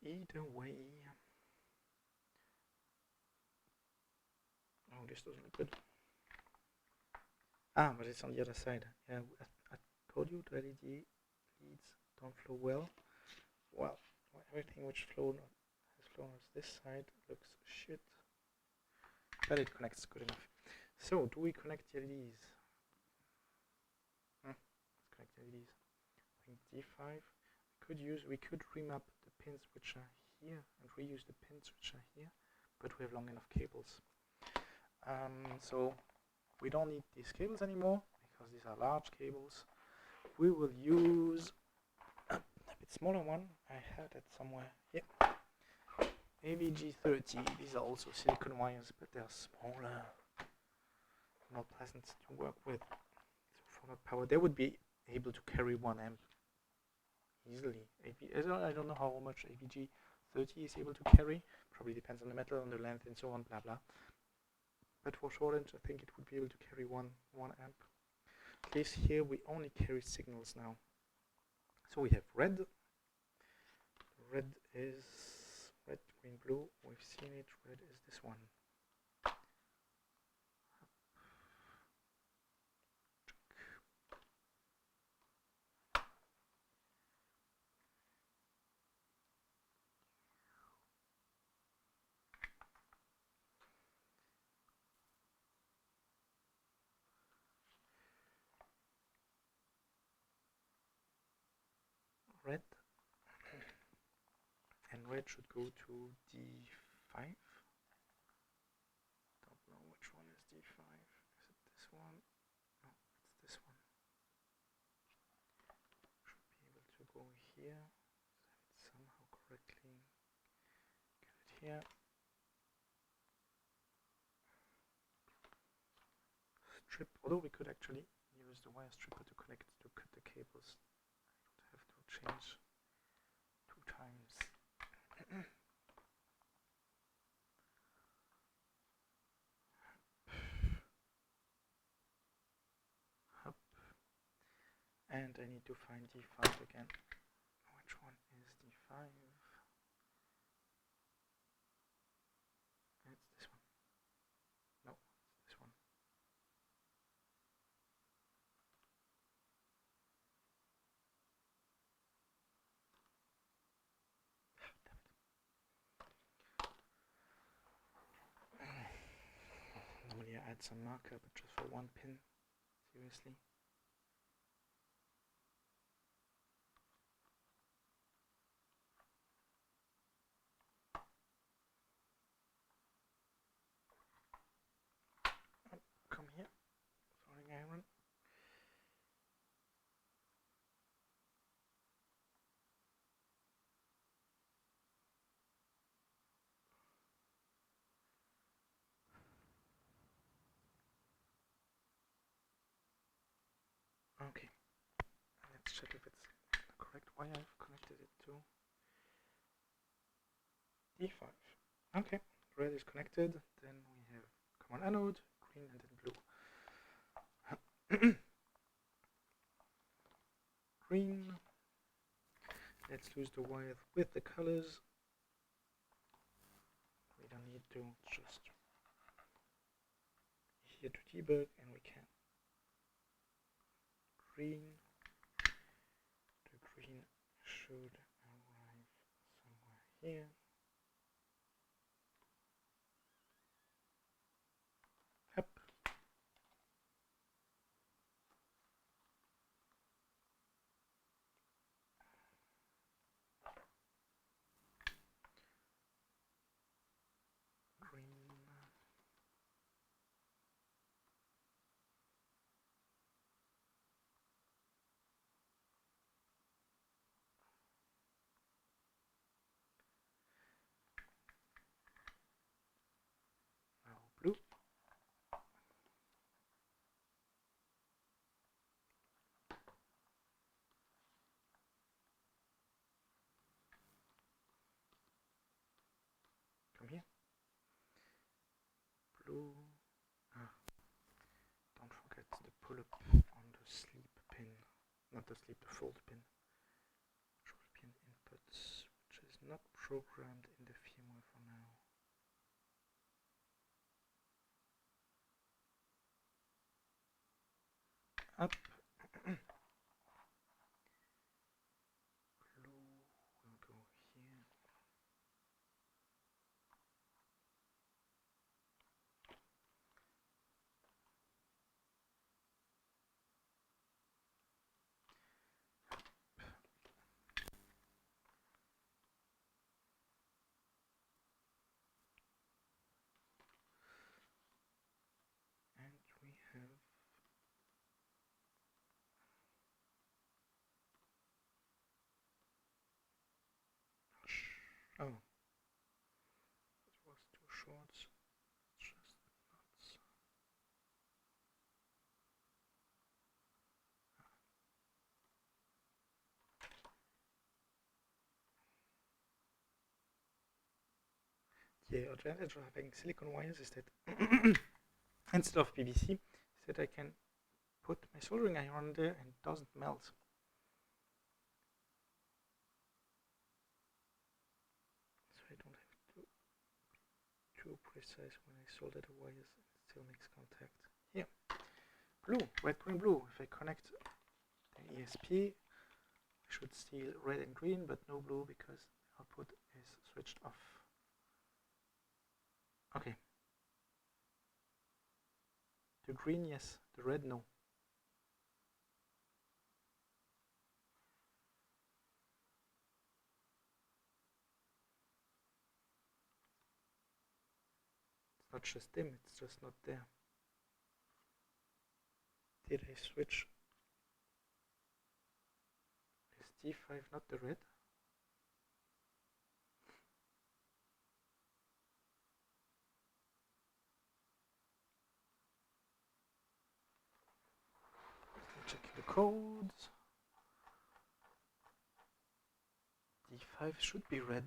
Either way. Oh, this doesn't look good. But it's on the other side. Yeah, I told you the LED leads don't flow well. Well, everything which has flown on this side looks shit. But it connects good enough. So, do we connect the LEDs? Let's connect the LEDs. I think D5. We could remap the pins which are here and reuse the pins which are here, but we have long enough cables. So we don't need these cables anymore, because these are large cables. We will use a bit smaller one. I had it somewhere. Yep. AVG30. These are also silicon wires, but they are smaller, more pleasant to work with. So for the power, they would be able to carry 1 amp easily. I don't know how much AVG30 is able to carry. Probably depends on the metal, on the length, and so on, blah blah. But for short range, I think it would be able to carry 1 amp. At least here we only carry signals now. So we have red. Red is red, green, blue. We've seen it. Red is this one. Red and red should go to D5. Don't know which one is D5. Is it this one? No, it's this one. Should be able to go here. So have it somehow correctly. Get it here. Strip, although we could actually use the wire stripper to connect to cut the cables. I don't have to change 2 times. Up. And I need to find D5 again. Which one is D5? It's this one. No, it's this one. Normally I add some marker, but just for 1 pin. Seriously. Oh, come here. Soldering iron. Okay. Let's check if it's the correct wire I've connected it to. D5. Okay, red is connected. Then we have common anode, green, and then blue. Green. Let's use the wire with the colors. We don't need to, just here to debug, and we can. Green. The green should arrive somewhere here. Up. Green. Now blue. Come here. Blue. Don't forget the pull-up on the sleep pin. Not the sleep, the fold pin. Control pin inputs, which is not programmed in the firmware for now. Up. Blue will go here. And we have oh, it was too short. Just nuts. The advantage of having silicon wires is that instead of PVC, is that I can put my soldering iron there and it doesn't melt. So I don't have to be too precise when I solder the wires and it still makes contact. Here. Blue, red, green, blue. If I connect the ESP, I should see red and green, but no blue because the output is switched off. Okay. The green, yes. The red, no. not just dim, it's just not there. Did I switch? Is D5 not the red? Checking the codes. D5 should be red.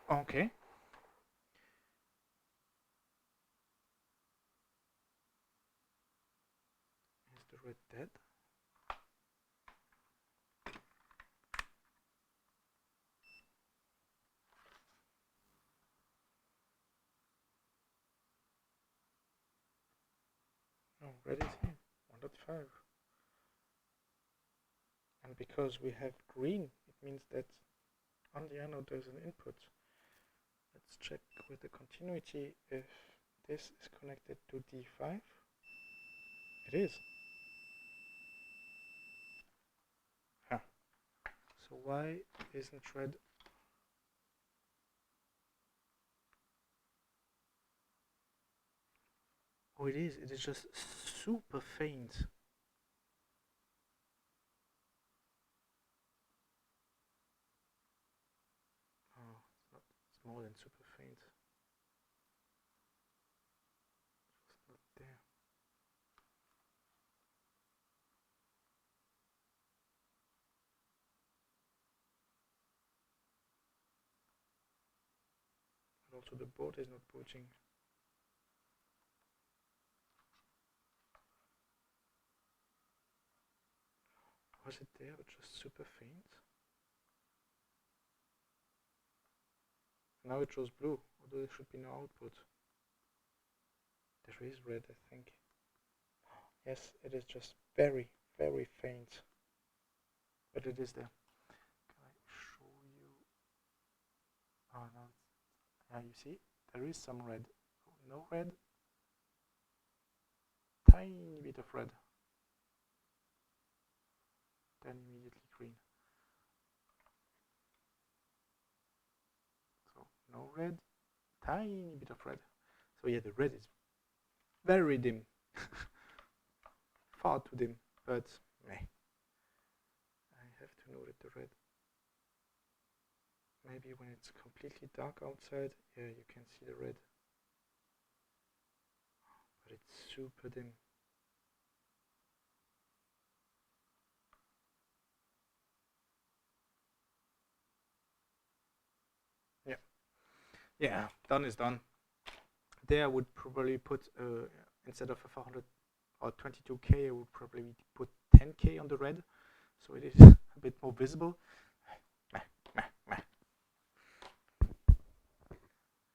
Okay. Is the red dead? No, red is here. 1.5. And because we have green, it means that on the anode there's an input. Let's check with the continuity if this is connected to D5. It is. Huh. So why isn't red? Oh, it is. It is just super faint. Oh, it's not. It's more than super faint. It's not there. And also the board is not booting. Was it there, but just super faint? Now it shows blue, although there should be no output. There is red, I think. Yes, it is just very, very faint. But it is there. Can I show you? Oh no, yeah, you see, there is some red. Oh, no red. Tiny bit of red. Then immediately green. So no red, tiny bit of red. So yeah, the red is very dim. Far too dim, but meh. I have to note it, the red. Maybe when it's completely dark outside, yeah, you can see the red. But it's super dim. Yeah. Yeah, done is done. There I would probably put, instead of a 400 or 22K, I would probably put 10K on the red, so it is a bit more visible.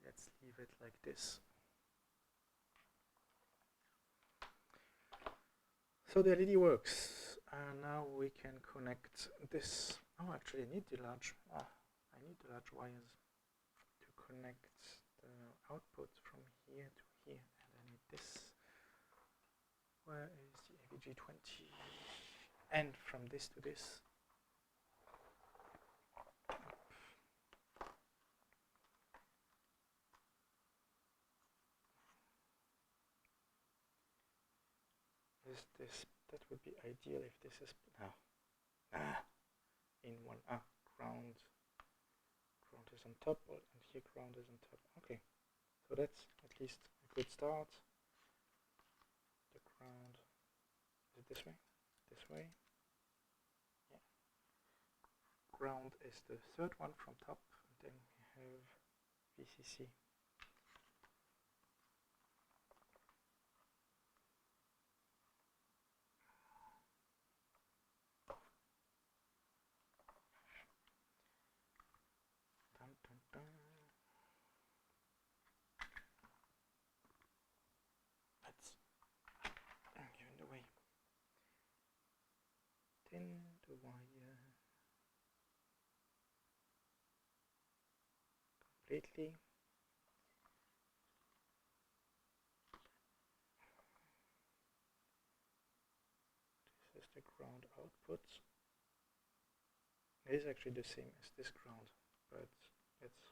Let's leave it like this. So the LED works, and now we can connect this. Oh, actually, I need the large. I need the large wires to connect the output from here to here, and I need this. Where is the AVG20? And from this to this. Is this? That would be ideal if this is in one. Ground. Ground is on top, and here ground is on top. Okay, so that's at least a good start. The ground. Is it this way? This way? Yeah. Ground is the third one from top, and then we have VCC. Dun, dun, dun. That's you're in the way. Thin the wire completely. This is the ground output. It is actually the same as this ground, but it's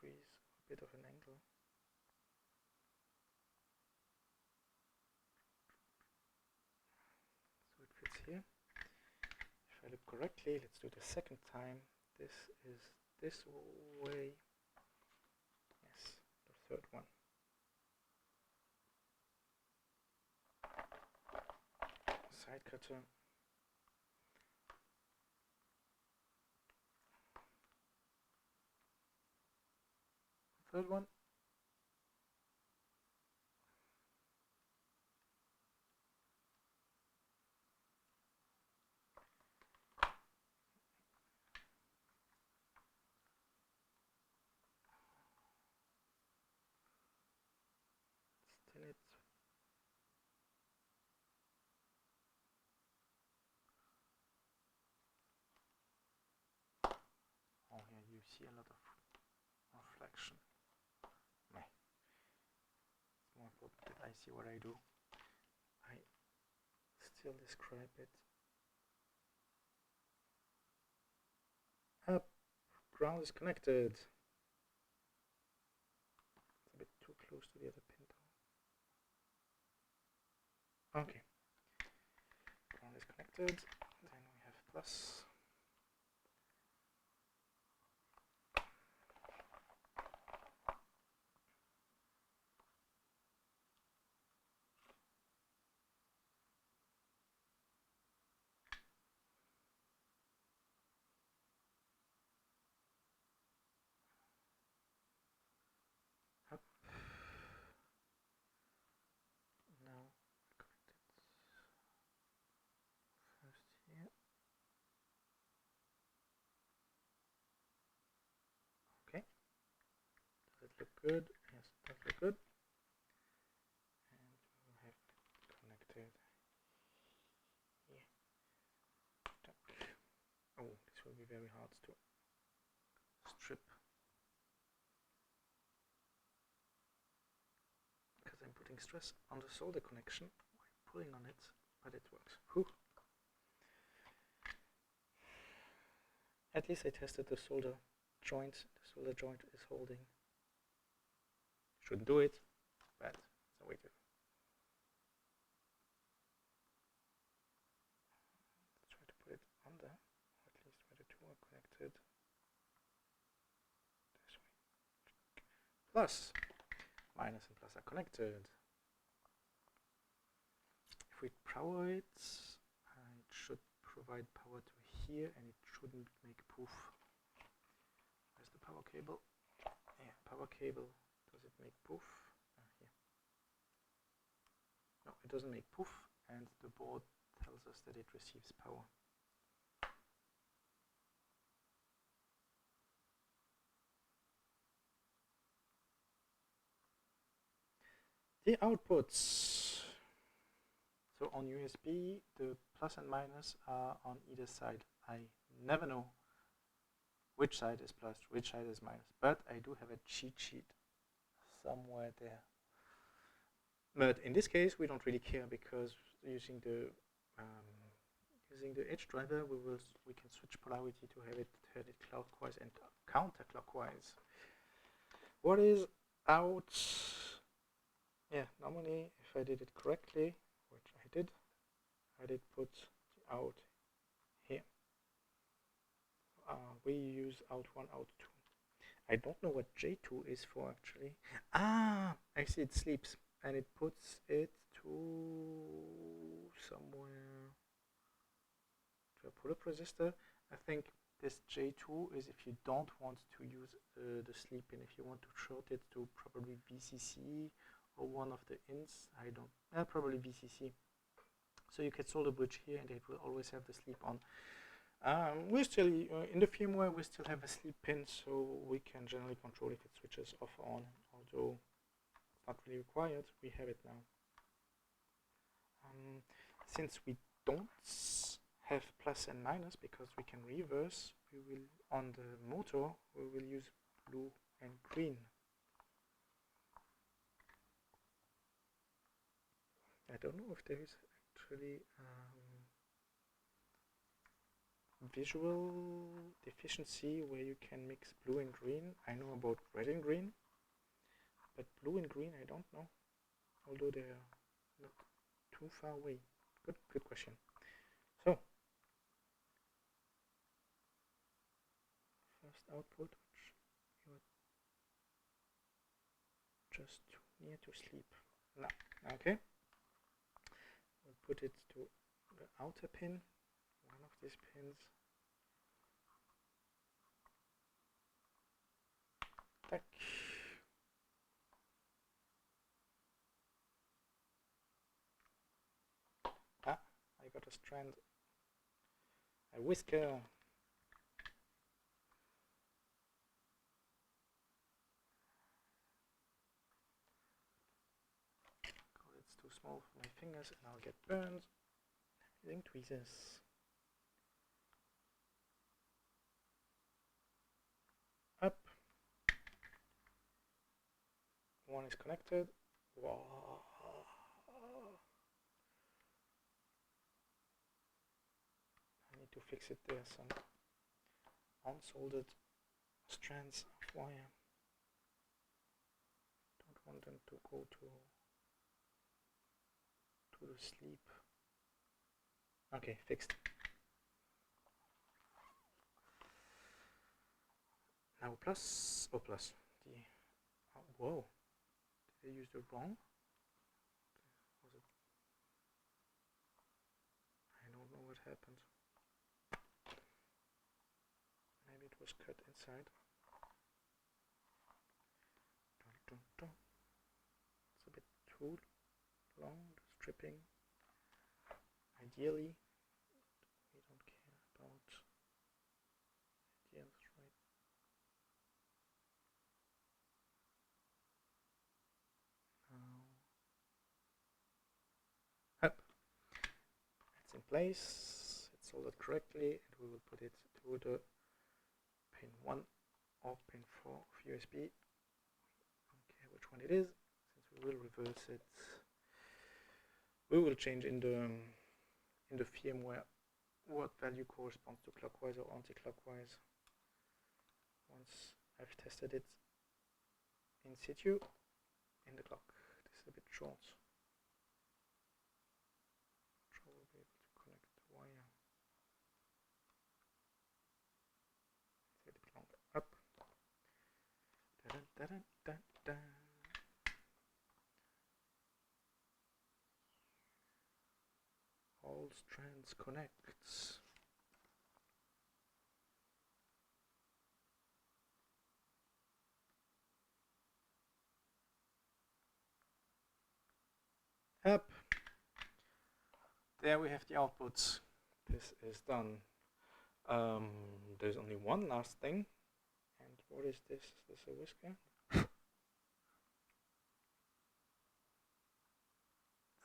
degrees, a bit of an angle. So it fits here. If I look correctly, let's do it a second time. This is this way. Yes, the third one. Side cutter. Third one. Still it. Oh, here you see a lot of reflection. Meh. It's more important that I see what I do. I still describe it. Up. Ground is connected. It's a bit too close to the other pin though. Okay. Ground is connected. Then we have plus. Up. Now connect it first here. Okay. Does it look good? Yes, it does look good. And we have connected here. Oh, this will be very hard to strip because I'm putting stress on the solder connection while pulling on it, but it works. Whew. At least I tested the solder joint. The solder joint is holding. Shouldn't do it, but it's a way to. Let's try to put it under, or at least where the two are connected. This way. Plus, minus and plus are connected. If we power it, it should provide power to here, and it shouldn't make poof. Where's the power cable? Yeah, power cable. Does it make poof? Here. No, it doesn't make poof, and the board tells us that it receives power. The outputs. So on USB, the plus and minus are on either side. I never know which side is plus, which side is minus, but I do have a cheat sheet somewhere there. But in this case, we don't really care because using the edge driver, we can switch polarity to have it headed clockwise and counterclockwise. What is out? Yeah, normally if I did it correctly, which I did put the out here. We use out 1, out 2. I don't know what J2 is for actually. Ah, I see it sleeps and it puts it to somewhere to a pull-up resistor. I think this J2 is if you don't want to use the sleep in, if you want to short it to probably VCC or one of the ins. I don't, probably VCC. So you can solder bridge here and it will always have the sleep on. We're still, in the firmware, we still have a sleep pin, so we can generally control if it switches off or on, although it's not really required, we have it now. Since we don't have plus and minus, because we can reverse, we will, on the motor, we will use blue and green. I don't know if there is actually visual deficiency where you can mix blue and green. I know about red and green, but blue and green I don't know, although they're not too far away. Good question. So first output, which you're just too near to sleep. No. Okay. We'll put it to the outer pin, one of these pins. Tack. Ah, I got a strand. A whisker. It's too small for my fingers and I'll get burned using tweezers. Up. One is connected. Wow. I need to fix it. There's some unsoldered strands of wire. Don't want them to go to the sleep. Okay, fixed. Now plus, oh plus, whoa, did I use the wrong? Was it? I don't know what happened. Maybe it was cut inside. Dun, dun, dun. It's a bit too long, the stripping. Ideally, we don't care about ideals, right? Now, up. It's in place, it's soldered correctly, and we will put it to the pin 1 or pin 4 of USB. I don't care which one it is, since we will reverse it. We will change in the firmware what value corresponds to clockwise or anti-clockwise once I've tested it in situ in the clock. This is a bit short. Trouble be able to connect the wire. It's a bit longer. Up. Da -da -da -da -da. All strands connects. Up. There we have the outputs. This is done. There's only one last thing. And what is this? Is this a whisker?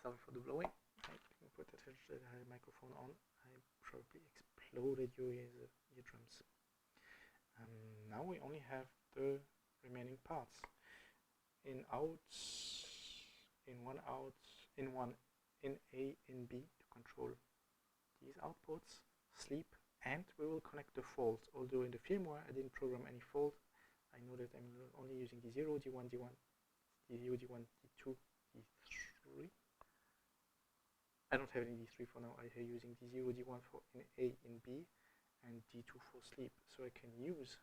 Sorry for the blowing. I didn't put the microphone on. I probably exploded your eardrums. Now we only have the remaining parts. In outs, in one out, in one, in A, in B to control these outputs, sleep, and we will connect the faults. Although in the firmware I didn't program any fault, I know that I'm only using D0, D1, D1, D0, D1, D2, D3. I don't have any D3 for now. I'm using D0, D1 for in A, in B, and D2 for sleep. So I can use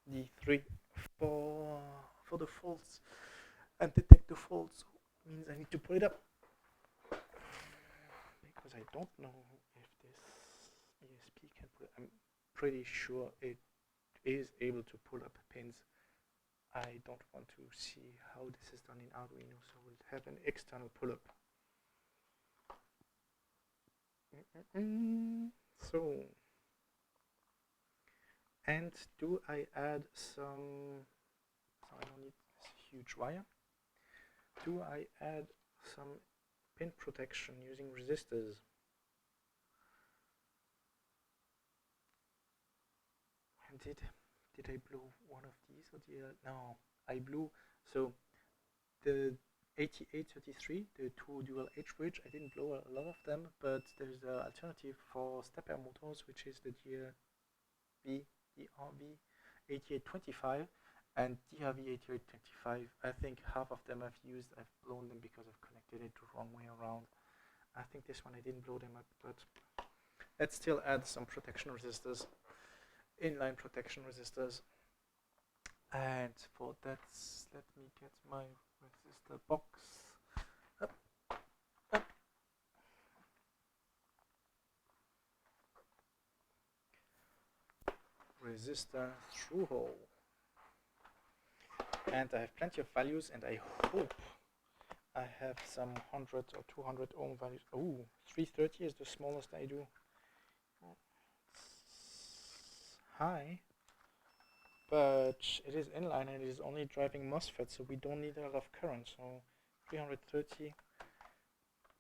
D3 for the faults and detect the faults. Means I need to pull it up because I don't know if this ESP can pull it. I'm pretty sure it is able to pull up pins. I don't want to see how this is done in Arduino, so we'll have an external pull-up. So, and do I add some, so I don't need this huge wire. Do I add some pin protection using resistors? And did I blow one of these or the other? No, I blew, so the 8833, the two dual H bridge. I didn't blow a lot of them, but there's an alternative for stepper motors, which is the DRV 8825 and DRV 8825. I think half of them I've blown them because I've connected it the wrong way around. I think this one I didn't blow them up, but let's still add some protection resistors, inline protection resistors. And for that, let me get my resistor box. Up. Resistor through hole. And I have plenty of values, and I hope I have some 100 or 200 ohm values. Oh, 330 is the smallest I do. It's high, but it is inline and it is only driving MOSFET, so we don't need a lot of current. So 330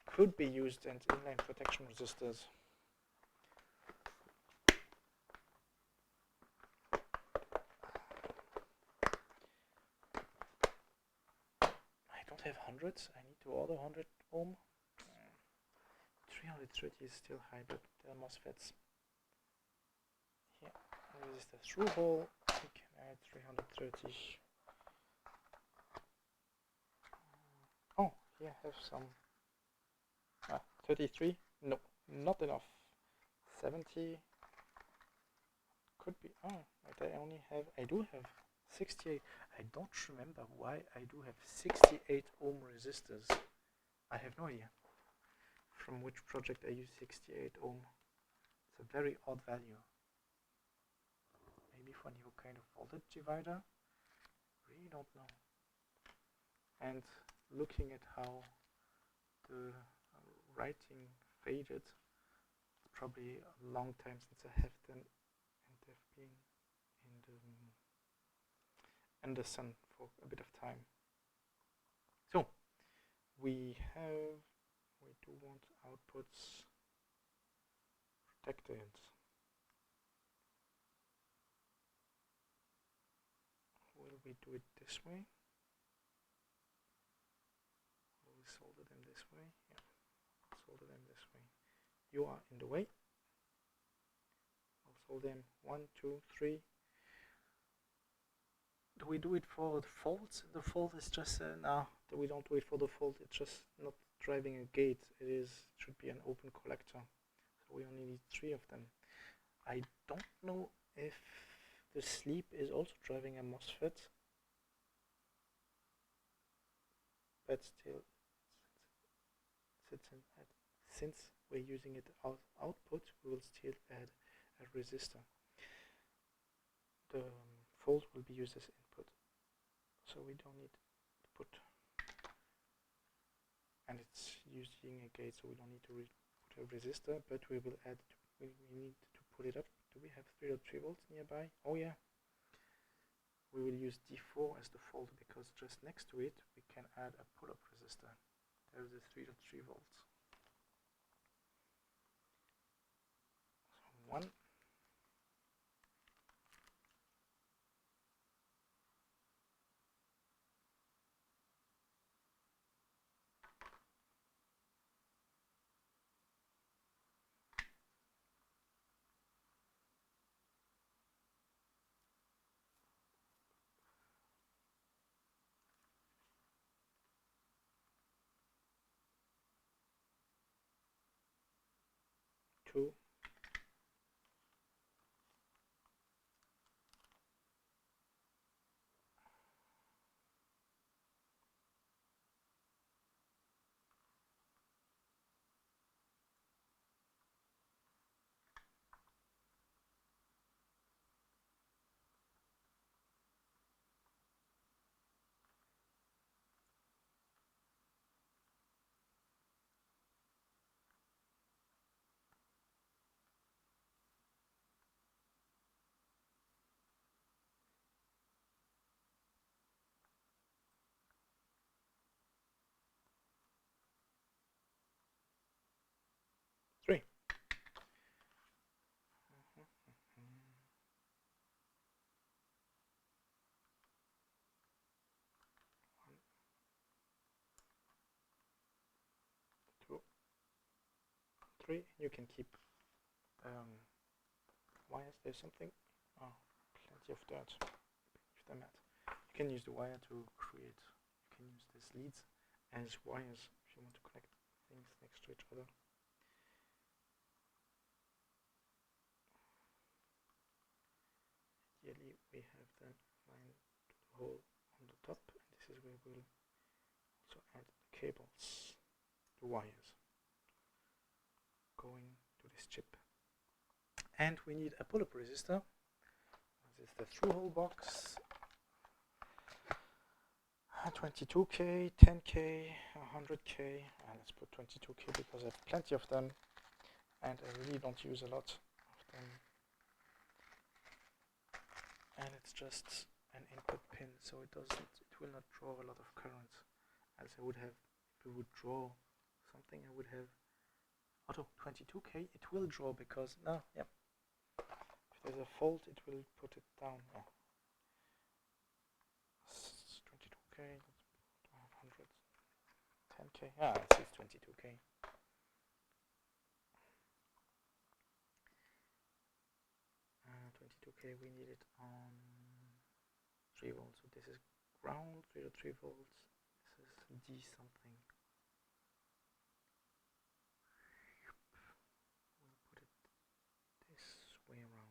could be used in inline protection resistors. I don't have hundreds. I need to order 100 ohm. 330 is still high, but there are MOSFETs. Here, resistor through hole. We can add 330. Oh, here I have some. 33. No, not enough. 70. Could be. Oh, but I do have 68. I don't remember why I do have 68 ohm resistors. I have no idea from which project I use 68 ohm. It's a very odd value. Maybe for new kind of voltage divider? Really don't know. And looking at how the writing faded, it's probably a long time since I have them, and they've been in the sun for a bit of time. So we do want outputs protected. Will we do it this way? Will we solder them this way? Yeah, solder them this way. You are in the way. I'll solder them 1, 2, 3. Do we do it for the fault? The fault is just no. We don't do it for the fault. It's just not driving a gate. It should be an open collector. So we only need 3 of them. I don't know if the sleep is also driving a MOSFET, but still, since we're using it as output, we will still add a resistor. The fault will be used as input, so we don't need to put, and it's using a gate, so we don't need to put a resistor, but we will add, we need to put it up. Do we have 3.3 volts nearby? Oh yeah. We will use D4 as the fault because just next to it we can add a pull-up resistor. There's a 3.3 volts. So 1. Two. battery. You can keep wires. There's something. Oh, plenty of dirt beneath the mat. You can use the wire to create. You can use these leads as wires if you want to connect things next to each other. Ideally, we have then line to the hole on the top, and this is where we'll also add the cables, the wires going to this chip. And we need a pull-up resistor. This is the through-hole box. 22k, 10k, 100k. Let's put 22k because I have plenty of them, and I really don't use a lot of them. And it's just an input pin, so it will not draw a lot of current. As I would have, if we would draw something, I would have auto 22k. It will draw because if there's a fault, it will put it down. 22k, 100, 10k. It says 22k. We need it on 3 volts. So this is ground, 3.3 volts. This is D something. We'll put it this way around.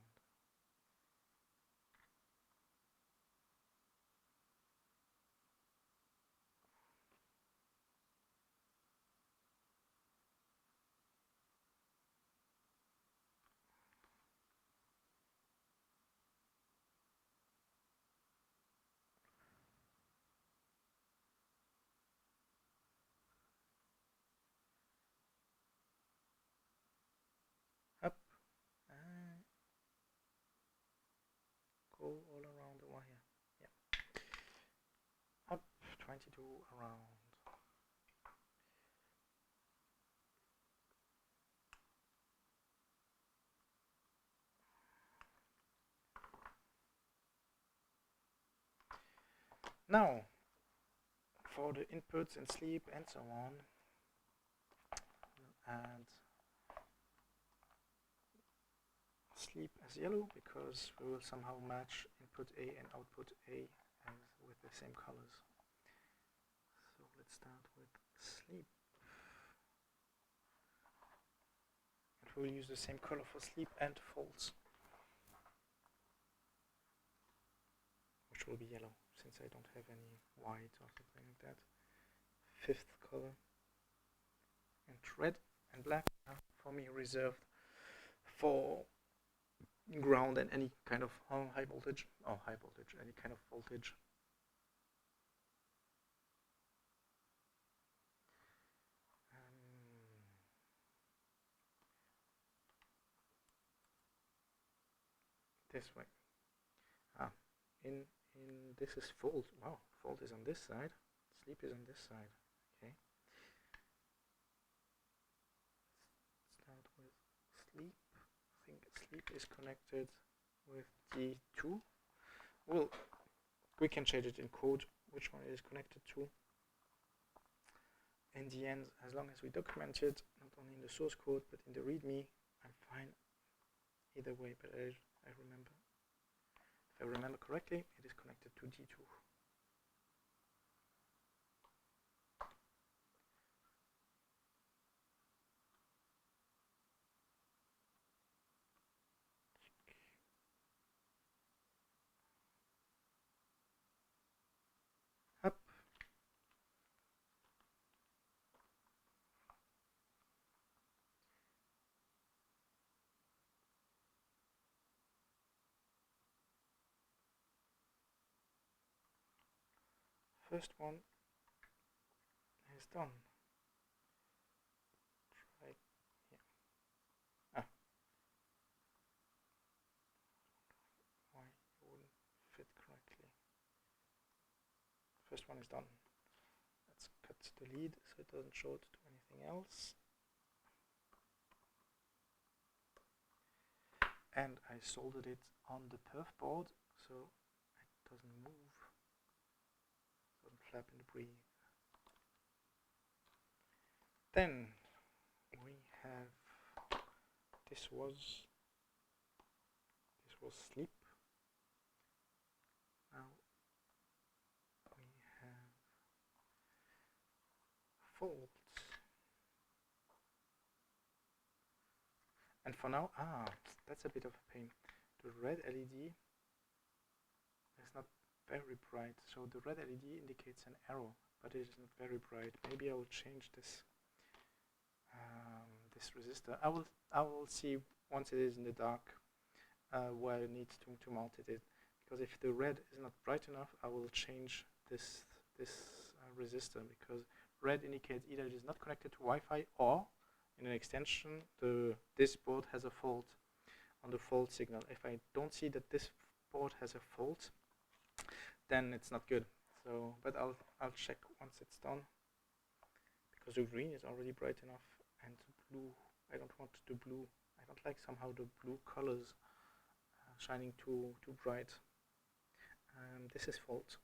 Up and go all around the wire. Up 22 around. Now, for the inputs and sleep and so on, we'll add sleep as yellow because we will somehow match input A and output A as with the same colors. So let's start with sleep. And we will use the same color for sleep and false, which will be yellow since I don't have any white or something like that. 5th color. And red and black are for me reserved for ground and any kind of high voltage, any kind of voltage. This way. In this is fault. Wow, fault is on this side. Sleep is on this side. Okay. Let's start with sleep. I think sleep is connected with D2. Well, we can change it in code which one it is connected to. In the end, as long as we document it, not only in the source code but in the README, I'm fine either way. But I remember. If I remember correctly, it is connected to D2. Up. First one is done. Try here. Why it wouldn't fit correctly. First one is done. Let's cut the lead so it doesn't show it to anything else. And I soldered it on the perf board so it doesn't move, doesn't flap in the breeze. Then we have this was sleep. Now we have fault. And for now, that's a bit of a pain. The red LED is not very bright, so the red LED indicates an arrow, but it is not very bright. Maybe I will change this this resistor. I will see once it is in the dark where I need to mount it. Because if the red is not bright enough, I will change this resistor, because red indicates either it is not connected to Wi-Fi, or in an extension this board has a fault on the fault signal. If I don't see that this board has a fault, then it's not good. So, but I'll check once it's done, because the green is already bright enough, and the blue, I don't want the blue. I don't like somehow the blue colors shining too bright. This is fault.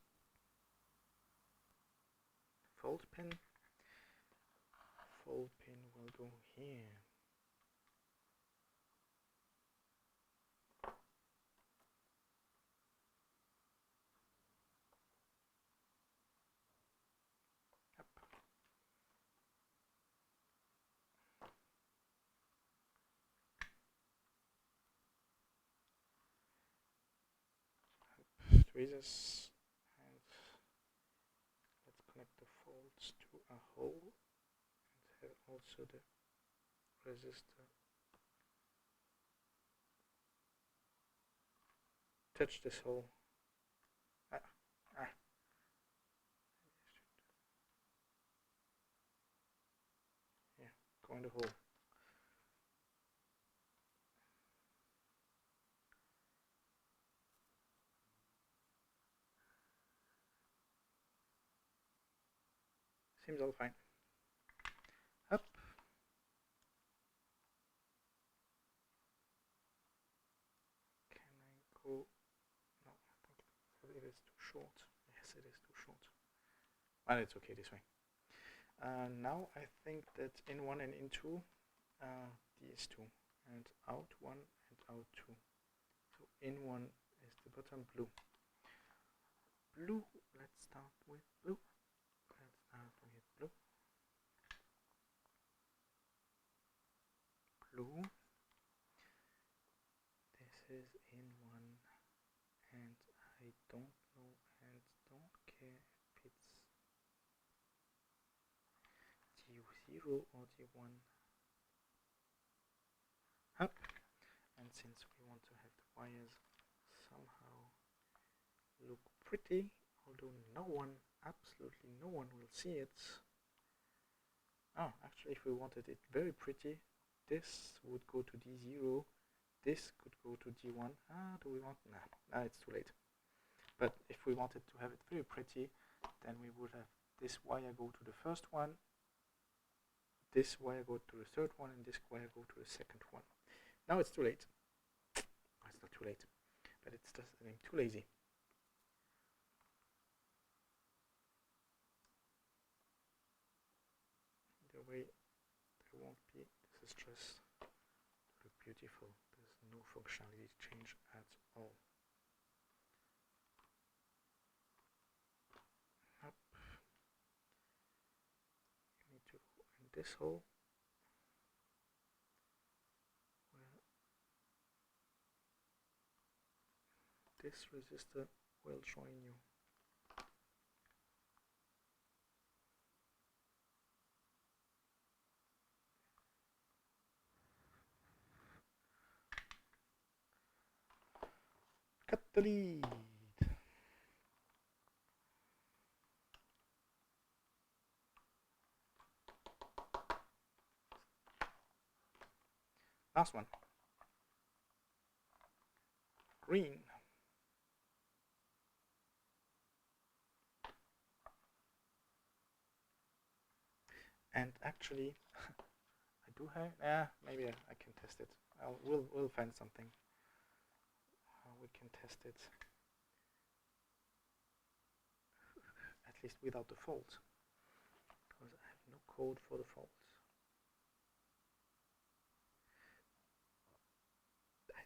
Fault pin. Fault pin will go here. Tweezers, and let's connect the faults to a hole, and have also the resistor touch this hole. Yeah, go in the hole. Seems all fine. Up. Can I go? No, I think it is too short. Yes, it is too short. But it's okay this way. Now I think that in 1 and in 2, these two, and out 1 and out 2. So in 1 is the bottom blue. Blue, let's start with blue. Let's start with blue. Blue. This is in 1, and I don't know and don't care if it's D0 or D1. Up. And since we want to have the wires somehow look pretty, although absolutely no one will see it. Actually, if we wanted it very pretty, this would go to D0, this could go to D1. Do we want? Nah, it's too late. But if we wanted to have it very pretty, then we would have this wire go to the first one, this wire go to the third one, and this wire go to the second one. Now it's too late. It's not too late, but it's just I'm too lazy. The way there won't be, this is just to look beautiful. There's no functionality change at all. Up. You need to go in this hole. This resistor will join you. Cut the lead. Last one. Green. And actually, I do have. Maybe I can test it. We'll find something. We can test it. At least without the fault, because I have no code for the fault.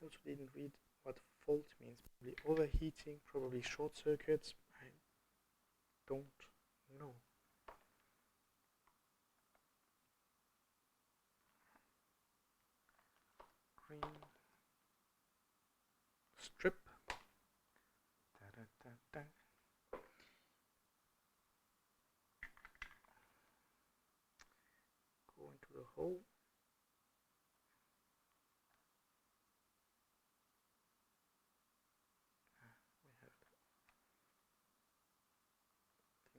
also didn't read what fault means. Probably overheating, probably short circuits. I don't know. Green strip. Da, da, da, da. Go into the hole. We have the thing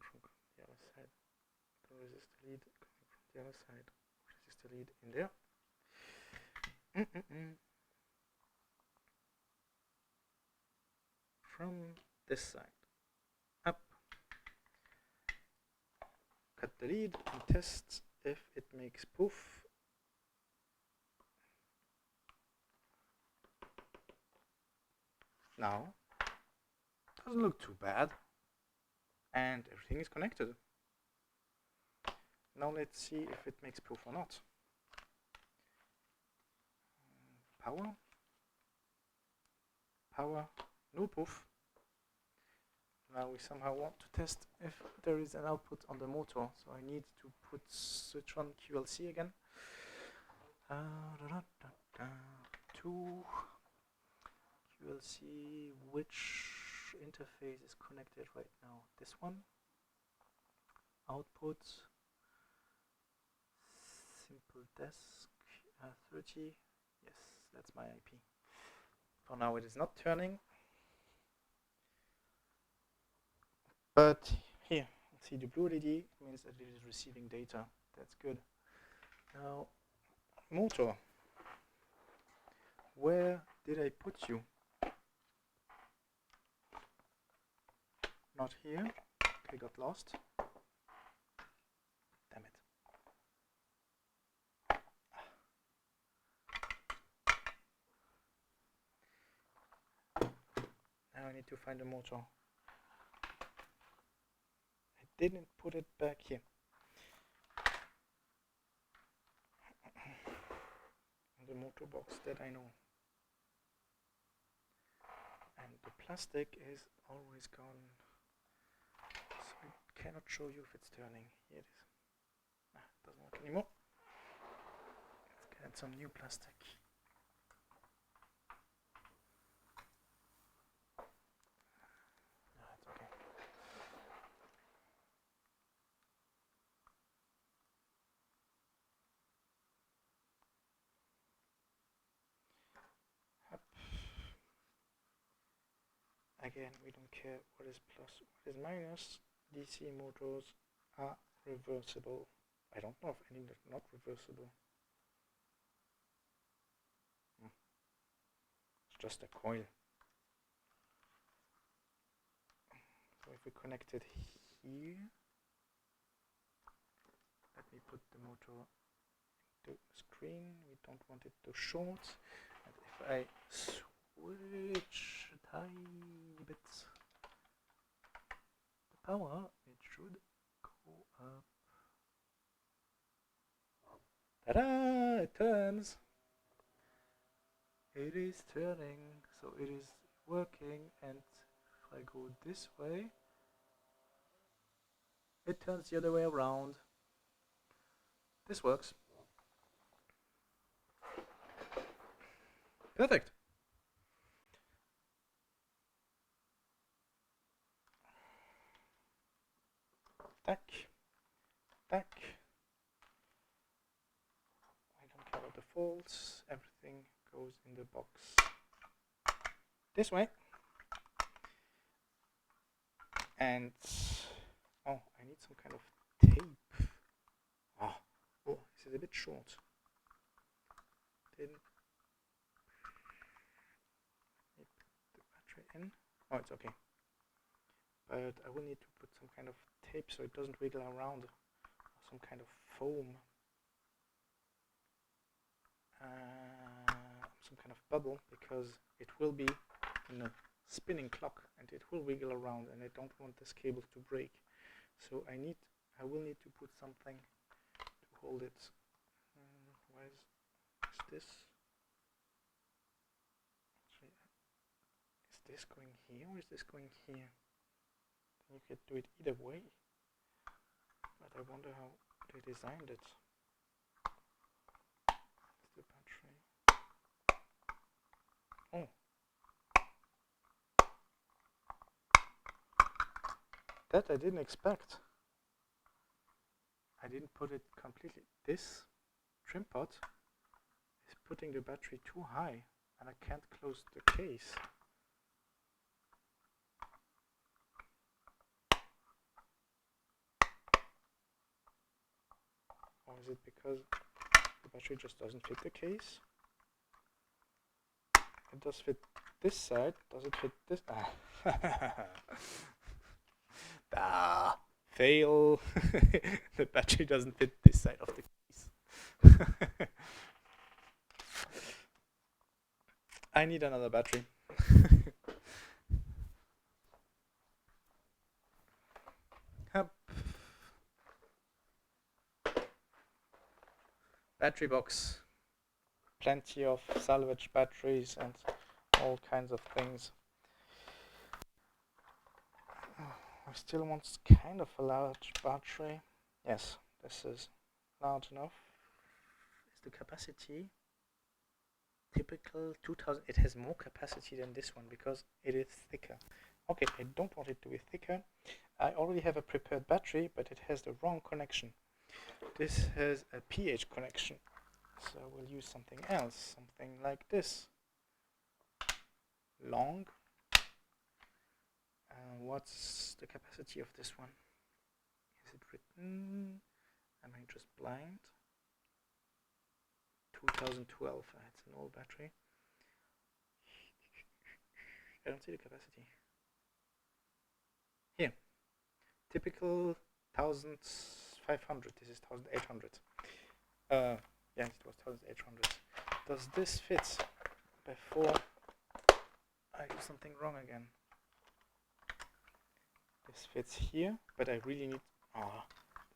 from the other side. The resistor lead coming from the other side. Resistor lead in there. From this side up. Cut the lead and test if it makes poof. Now, doesn't look too bad, and everything is connected. Now let's see if it makes poof or not. Power, power, no poof. Now we somehow want to test if there is an output on the motor, so I need to switch on QLC again. To QLC, which interface is connected right now? This one. Output. Simple desk 30. Yes, that's my IP. For now it is not turning. But here, see the blue LED means that it is receiving data. That's good. Now, motor. Where did I put you? Not here. Okay, got lost. Damn it. Now I need to find the motor. I didn't put it back here. The motor box that I know. And the plastic is always gone. So I cannot show you if it's turning. Here it is. It doesn't work anymore. Let's get some new plastic. It's okay. Again, we don't care what is plus, what is minus. DC motors are reversible. I don't know of any that are not reversible. It's just a coil. So if we connect it here, let me put the motor into the screen. We don't want it to short. And if I switch a tiny bit the power, it should go up. Ta-da! It turns. It is turning, so it is working, and if I go this way, it turns the other way around. This works. Perfect. Tack. Tack. I don't care about the faults. Everything goes in the box. This way. And oh, I need some kind of tape. Oh, this is a bit short. Didn't put the battery in. Oh, it's okay. But I will need to put some kind of tape so it doesn't wiggle around, or some kind of foam, some kind of bubble, because it will be in a spinning clock and it will wiggle around, and I don't want this cable to break. So I will need to put something to hold it. Where is this? this going here or is this going here? You could do it either way, but I wonder how they designed it. It's the battery. Oh, that I didn't expect. I didn't put it completely. This trim pot is putting the battery too high and I can't close the case. Or is it because the battery just doesn't fit the case? It does fit this side. Does it fit this? Ah, fail. The battery doesn't fit this side of the case. I need another battery. Yep. Battery box. Plenty of salvage batteries and all kinds of things. I still want kind of a large battery. Yes, this is large enough. Is the capacity typical 2000? It has more capacity than this one because it is thicker. Okay, I don't want it to be thicker. I already have a prepared battery, but it has the wrong connection. This has a pH connection, so we'll use something else, something like this. Long. What's the capacity of this one? Is it written? Am I just blind? 2012. It's an old battery. I don't see the capacity. Here. Typical 1500. This is 1800. Yeah, it was 1800. Does this fit before I do something wrong again? This fits here, but I really need...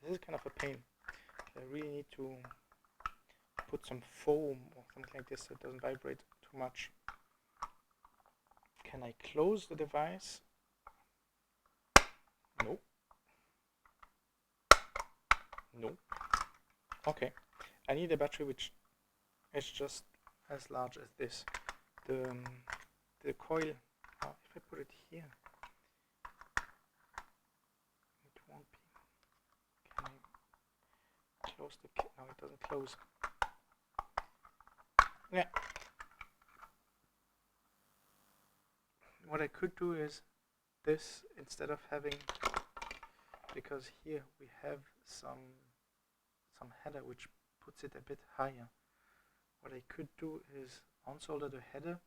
this is kind of a pain. I really need to put some foam or something like this so it doesn't vibrate too much. Can I close the device? No. No. Okay. I need a battery which is just as large as this. The coil... if I put it here... Close the kit. No, it doesn't close. Yeah. What I could do is this instead of having, because here we have some header which puts it a bit higher. What I could do is unsolder the header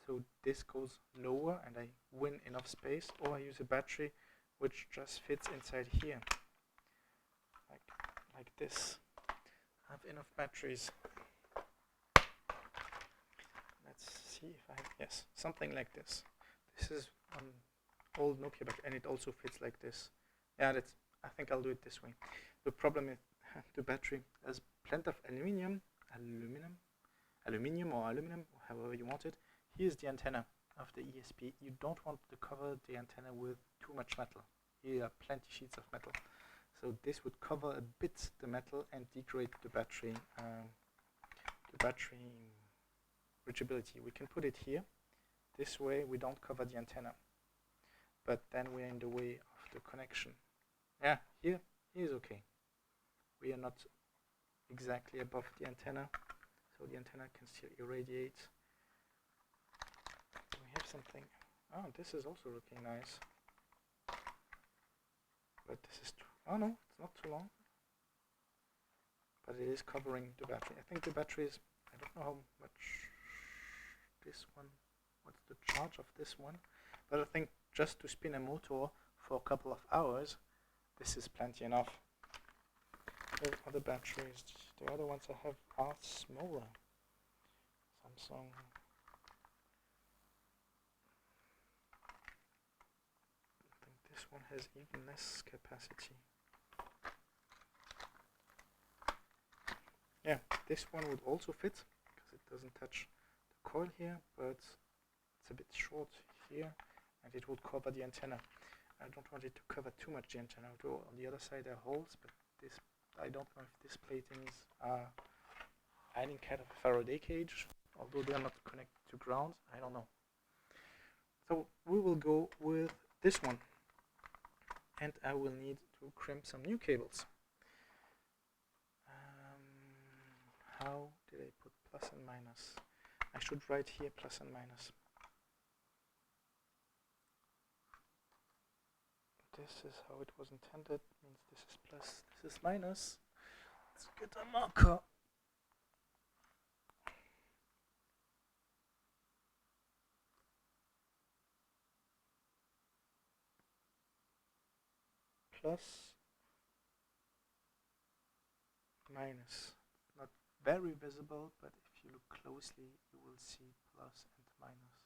so this goes lower and I win enough space, or I use a battery which just fits inside here. Like this. I have enough batteries. Let's see if I have, yes, something like this. This is an old Nokia battery and it also fits like this. Yeah, I think I'll do it this way. The problem is the battery has plenty of aluminium, however you want it. Here's the antenna of the ESP. You don't want to cover the antenna with too much metal. Here are plenty sheets of metal. So this would cover a bit the metal and degrade the battery reachability. We can put it here. This way we don't cover the antenna, but then we're in the way of the connection. Yeah, here is okay. We are not exactly above the antenna, so the antenna can still irradiate. We have something. Oh, this is also looking nice. But this is oh no, it's not too long. But it is covering the battery. I think the battery is, I don't know how much this one, what's the charge of this one, but I think just to spin a motor for a couple of hours, this is plenty enough. The other batteries, the other ones I have are smaller. Samsung. I think this one has even less capacity. Yeah, this one would also fit because it doesn't touch the coil here, but it's a bit short here, and it would cover the antenna. I don't want it to cover too much the antenna, although on the other side there are holes, but this, I don't know if these platings are any kind of Faraday cage, although they are not connected to ground, I don't know. So we will go with this one, and I will need to crimp some new cables. How did I put plus and minus? I should write here plus and minus. This is how it was intended, means this is plus, this is minus. Let's get a marker. Plus, minus. Not very visible, but if you look closely, you will see plus and minus.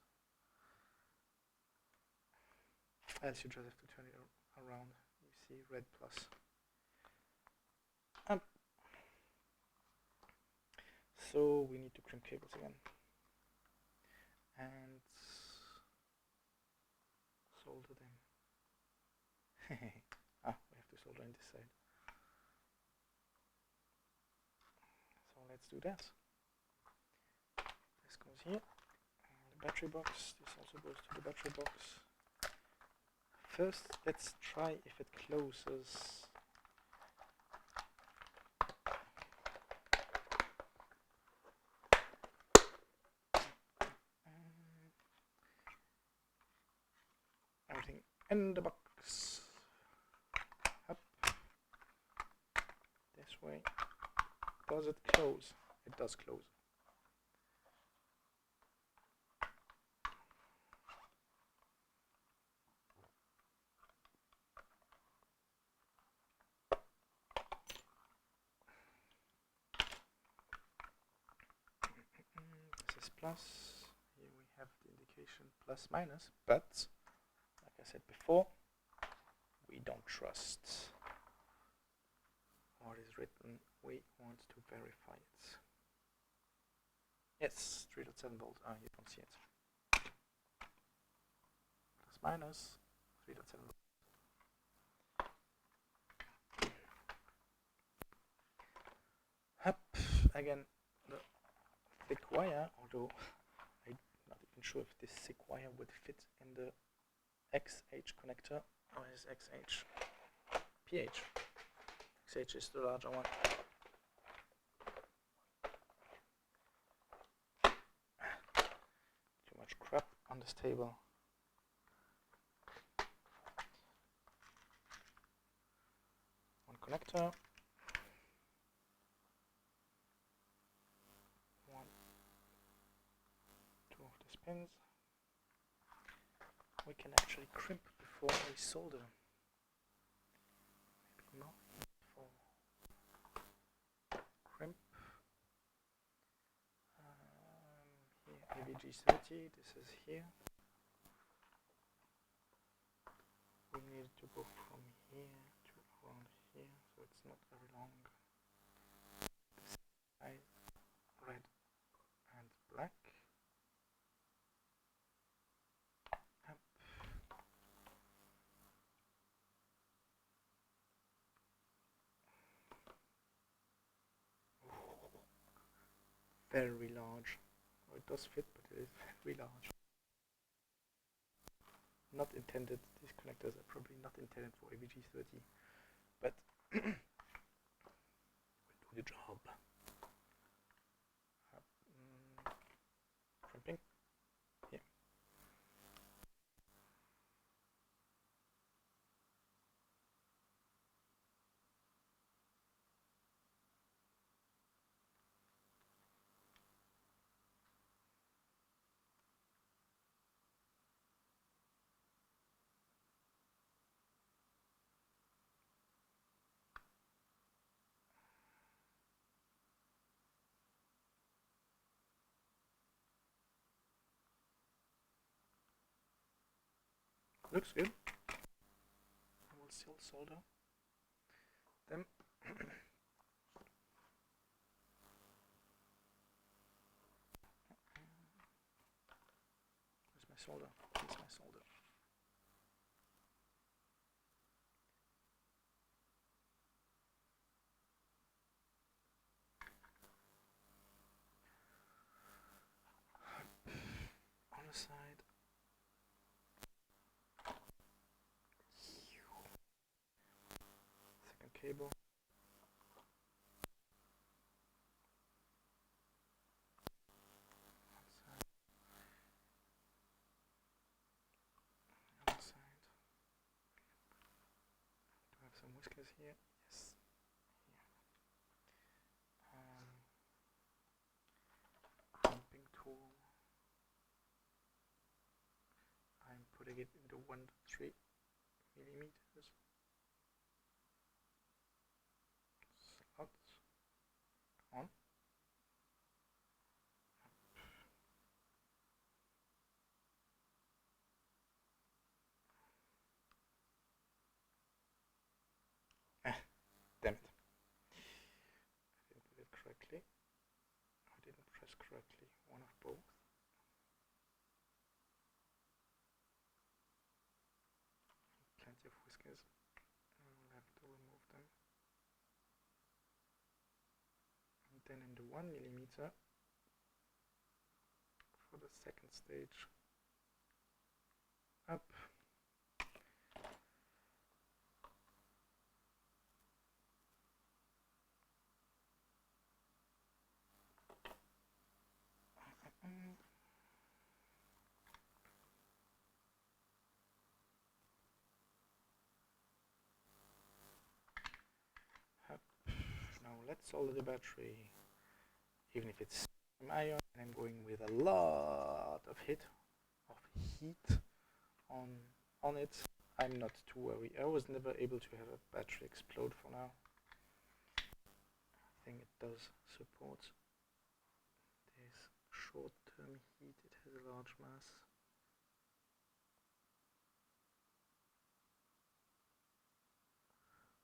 Else you just have to turn it around. You see red plus. So we need to crimp cables again. And solder them. We have to solder on this side. So let's do that. This goes here. The battery box. This also goes to the battery box. First, let's try if it closes. Everything in the box. Up. This way. Does it close? It does close. This is plus. Here we have the indication plus minus, but like I said before, we don't trust what is written. We want to verify it. Yes, 3.7 volt. You don't see it. Plus minus 3.7 volt. Up again, the thick wire, although I'm not even sure if this thick wire would fit in the XH connector. Or is XH? PH. XH is the larger one. Too much crap on this table. One connector. Two of these pins. We can actually crimp before we solder. Maybe not for crimp. Here AVG30, this is here. We need to go from here to around here, so it's not very long. This side, red and black. Very large. Oh, it does fit, but it is very large. Not intended, these connectors are probably not intended for AVG30, but will do the job. Crimping. Yeah. Looks good. I will still solder them. Where's my solder? Please, my solder. On the side. Second cable. Some whiskers here, yes. Pumping tool. I'm putting it into 1.3 millimeters. Slots on. Damn it. I didn't do it correctly. I didn't press correctly. One of both. Plenty of whiskers. We'll have to remove them. And then into 1 millimeter for the second stage. Up. Now let's solder the battery, even if it's iron, and I'm going with a lot of heat on it. I'm not too worried. I was never able to have a battery explode for now. I think it does support this short-term heat. It has a large mass.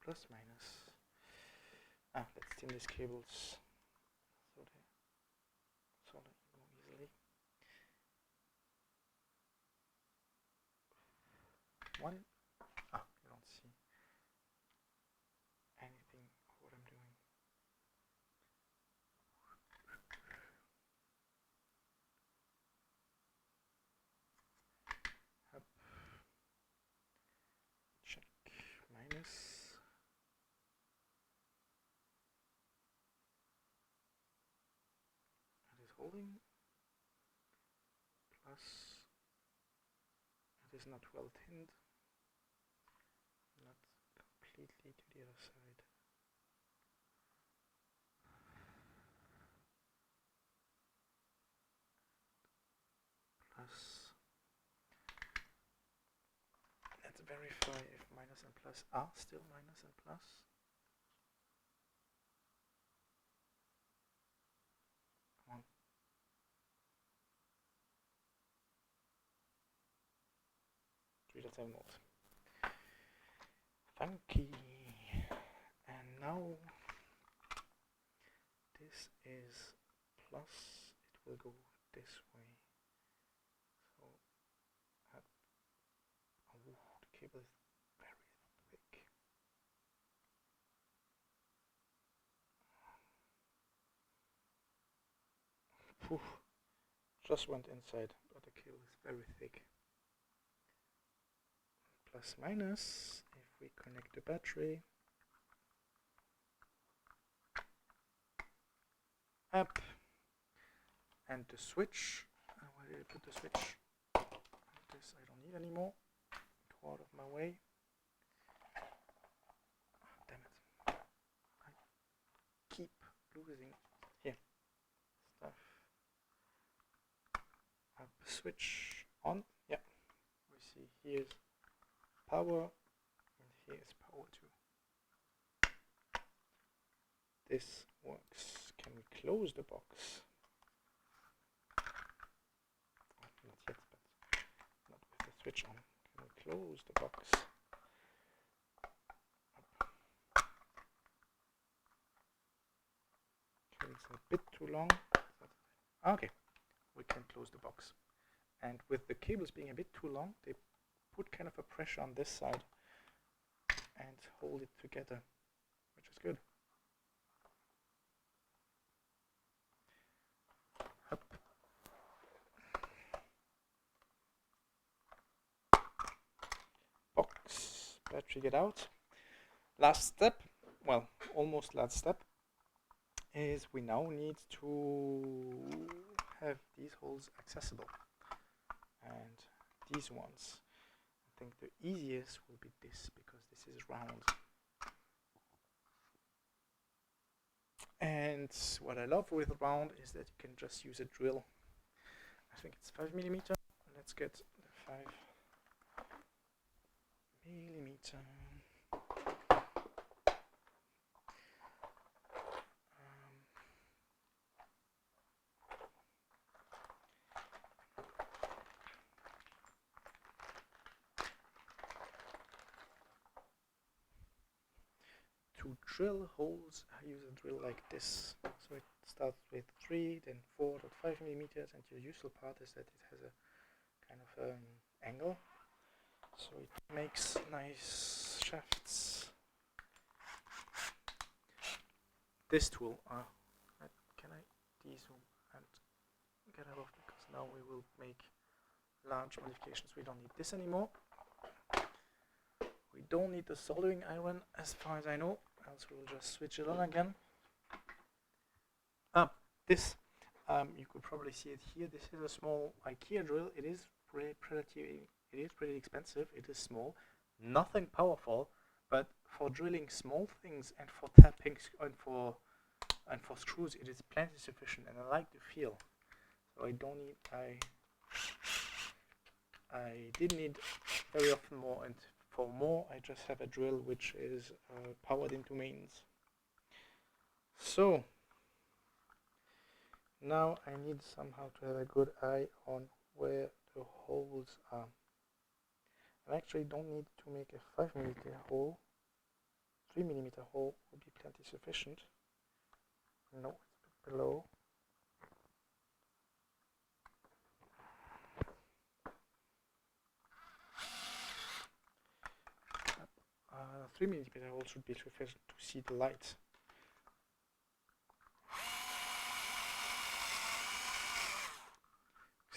Plus minus. Let's thin these cables so they solder more easily. One. You don't see anything of what I'm doing. Up. Check. Minus. Holding. Plus, it is not well tinned, not completely to the other side. Plus, let's verify if minus and plus are still minus and plus. Come on. .7 volts. Funky. And now this is plus. It will go this way. So the cable is very thick. Poof. Just went inside, but the cable is very thick. Plus minus, if we connect the battery. Up. And the switch. Where did I put the switch? This I don't need anymore. Go out of my way. Damn it. I keep losing here stuff. Up, switch on. Yeah. We see here's power and here's power too. This works. Can we close the box? Not yet, but not with the switch on. Can we close the box? Okay, it's a bit too long. Okay, we can close the box. And with the cables being a bit too long, they put kind of a pressure on this side and hold it together, which is good. Up. Box, battery get out. Last step, well, almost last step, is we now need to have these holes accessible. And these ones, I think the easiest will be this, because this is round. And what I love with round is that you can just use a drill. I think it's 5mm. Let's get the 5mm. To drill holes, I use a drill like this. So it starts with 3, then 4.5mm, and your useful part is that it has a kind of angle, so it makes nice shafts. This tool, can I de-zoom and get out of, because now we will make large modifications. We don't need this anymore. We don't need the soldering iron as far as I know, else we will just switch it on again. This, you could probably see it here. This is a small IKEA drill. It is pretty expensive. It is small, nothing powerful, but for drilling small things and for tapping and for screws, it is plenty sufficient, and I like the feel. So I don't need, I didn't need very often more, and for more I just have a drill which is powered into mains. So now I need somehow to have a good eye on where the holes are. I actually don't need to make a 5mm hole. 3mm hole would be plenty sufficient. No, it's a bit below. 3mm hole should be sufficient to see the light.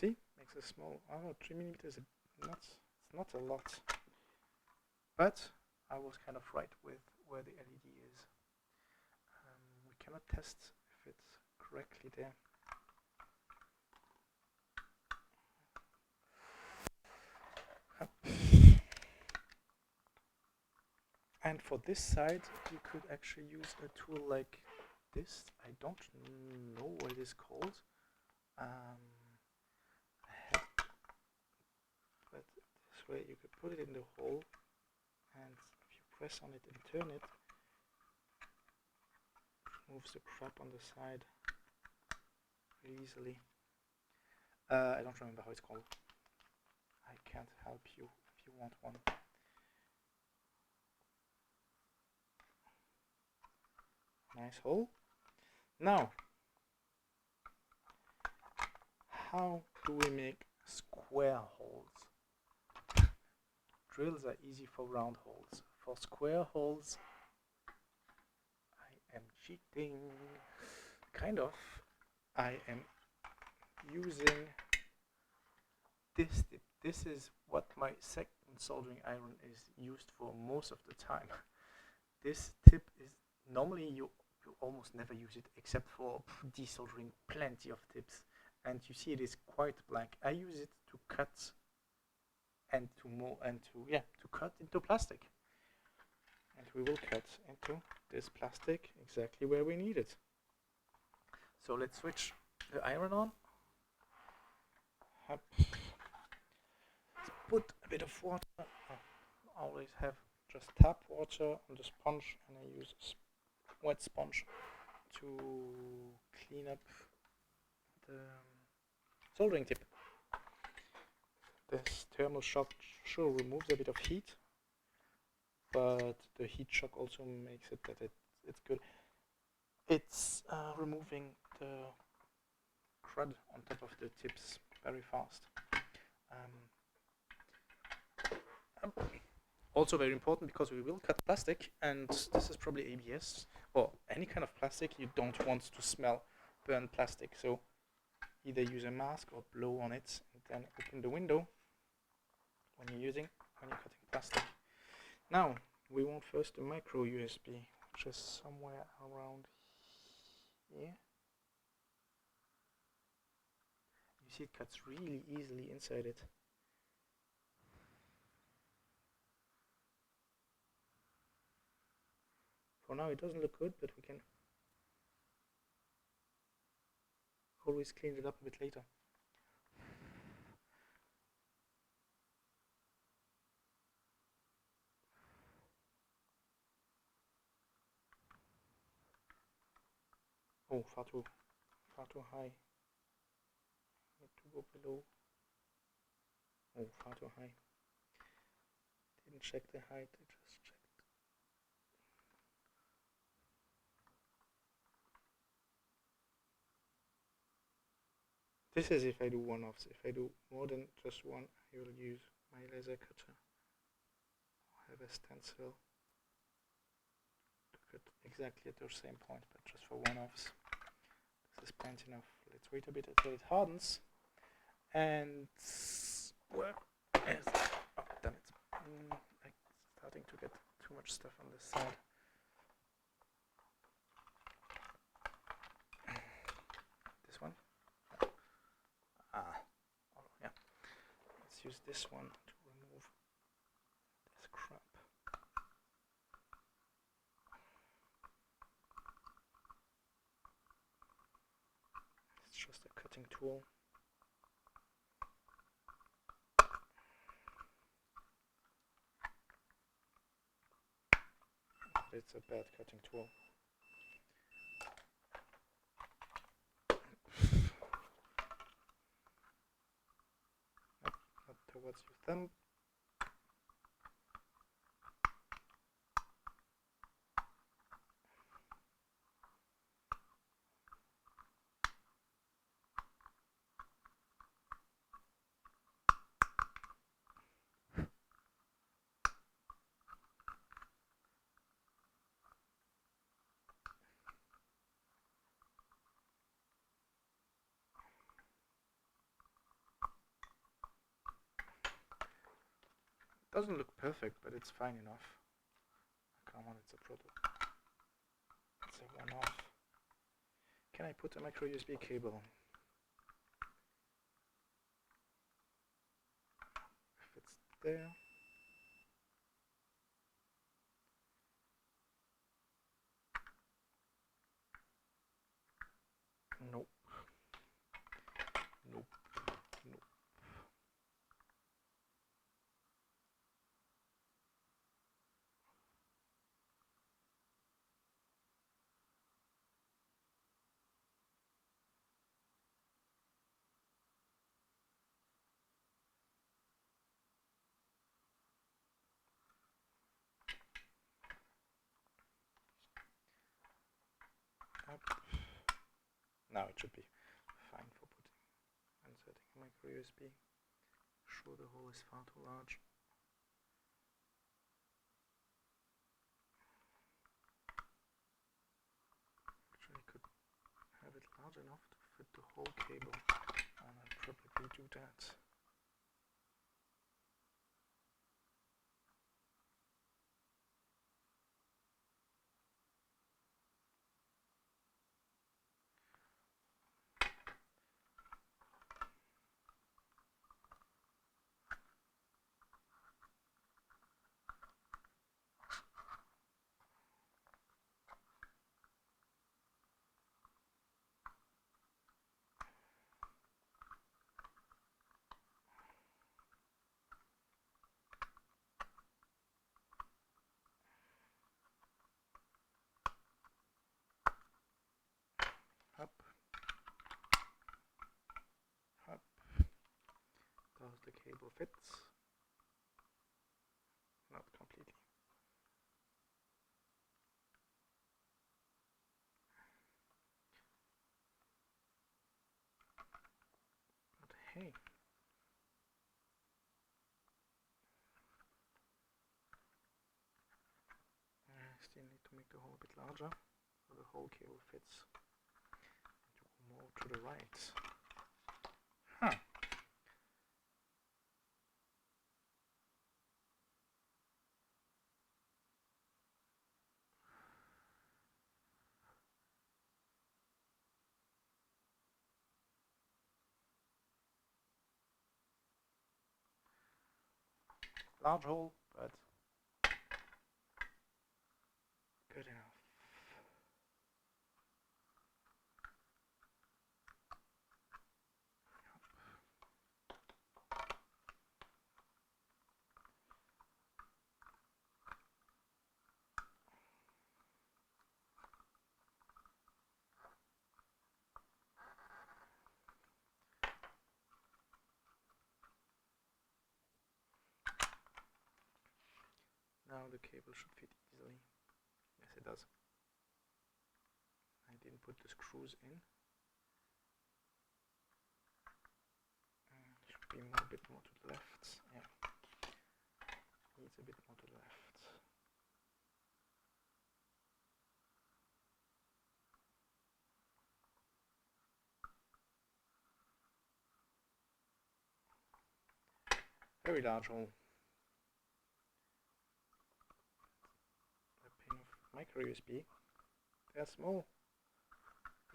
See, makes a small. 3mm is it's not a lot, but I was kind of right with where the LED is. We cannot test if it's correctly there. And for this side, you could actually use a tool like this. I don't know what it is called. But this way you could put it in the hole, and if you press on it and turn it, it moves the crap on the side really easily. I don't remember how it's called. I can't help you if you want one. Nice hole. Now, how do we make square holes? Drills are easy for round holes. For square holes, I am cheating. Kind of. I am using this tip. This is what my second soldering iron is used for most of the time. This tip is normally you almost never use it except for desoldering plenty of tips, and you see it is quite blank. I use it to cut and to cut into plastic, and we will cut into this plastic exactly where we need it. So let's switch the iron on. Let's put a bit of water. I always have just tap water on the sponge, and I use a wet sponge to clean up the soldering tip. This thermal shock sure removes a bit of heat, but the heat shock also makes it that it's good. It's removing the crud on top of the tips very fast. Also very important, because we will cut plastic, and this is probably ABS or any kind of plastic. You don't want to smell burnt plastic, so either use a mask or blow on it, and then open the window when you're cutting plastic. Now we want first the micro USB, which is somewhere around here. You see it cuts really easily inside it. For now it doesn't look good, but we can always clean it up a bit later. Oh, far too high. Need to go below. Oh, far too high. Didn't check the height, I just checked. This is if I do one-offs. If I do more than just one, I will use my laser cutter. I have a stencil to cut exactly at the same point, but just for one-offs. This is plenty enough. Let's wait a bit until it hardens. And where is it? Oh, damn it. I'm starting to get too much stuff on this side. This one? Oh, yeah. Let's use this one to remove this crap. It's just a cutting tool. It's a bad cutting tool. Not towards your thumb. Doesn't look perfect, but it's fine enough. Come on, it's a prototype. It's a one-off. Can I put a micro USB cable? If it's there. Nope. Nope. Nope. Up. Now it should be fine for putting and setting a micro USB. Sure, the hole is far too large. Actually, I could have it large enough to fit the whole cable, and I'll probably do that. Up. Up. Does the cable fit? Not completely. But hey, still need to make the hole a bit larger so the whole cable fits more to the right. Huh. Large hole, but good enough. Now the cable should fit easily. Yes, it does. I didn't put the screws in. Should be a bit more to the left. Yeah, needs a bit more to the left. Very large hole. A pin of micro USB. They're small.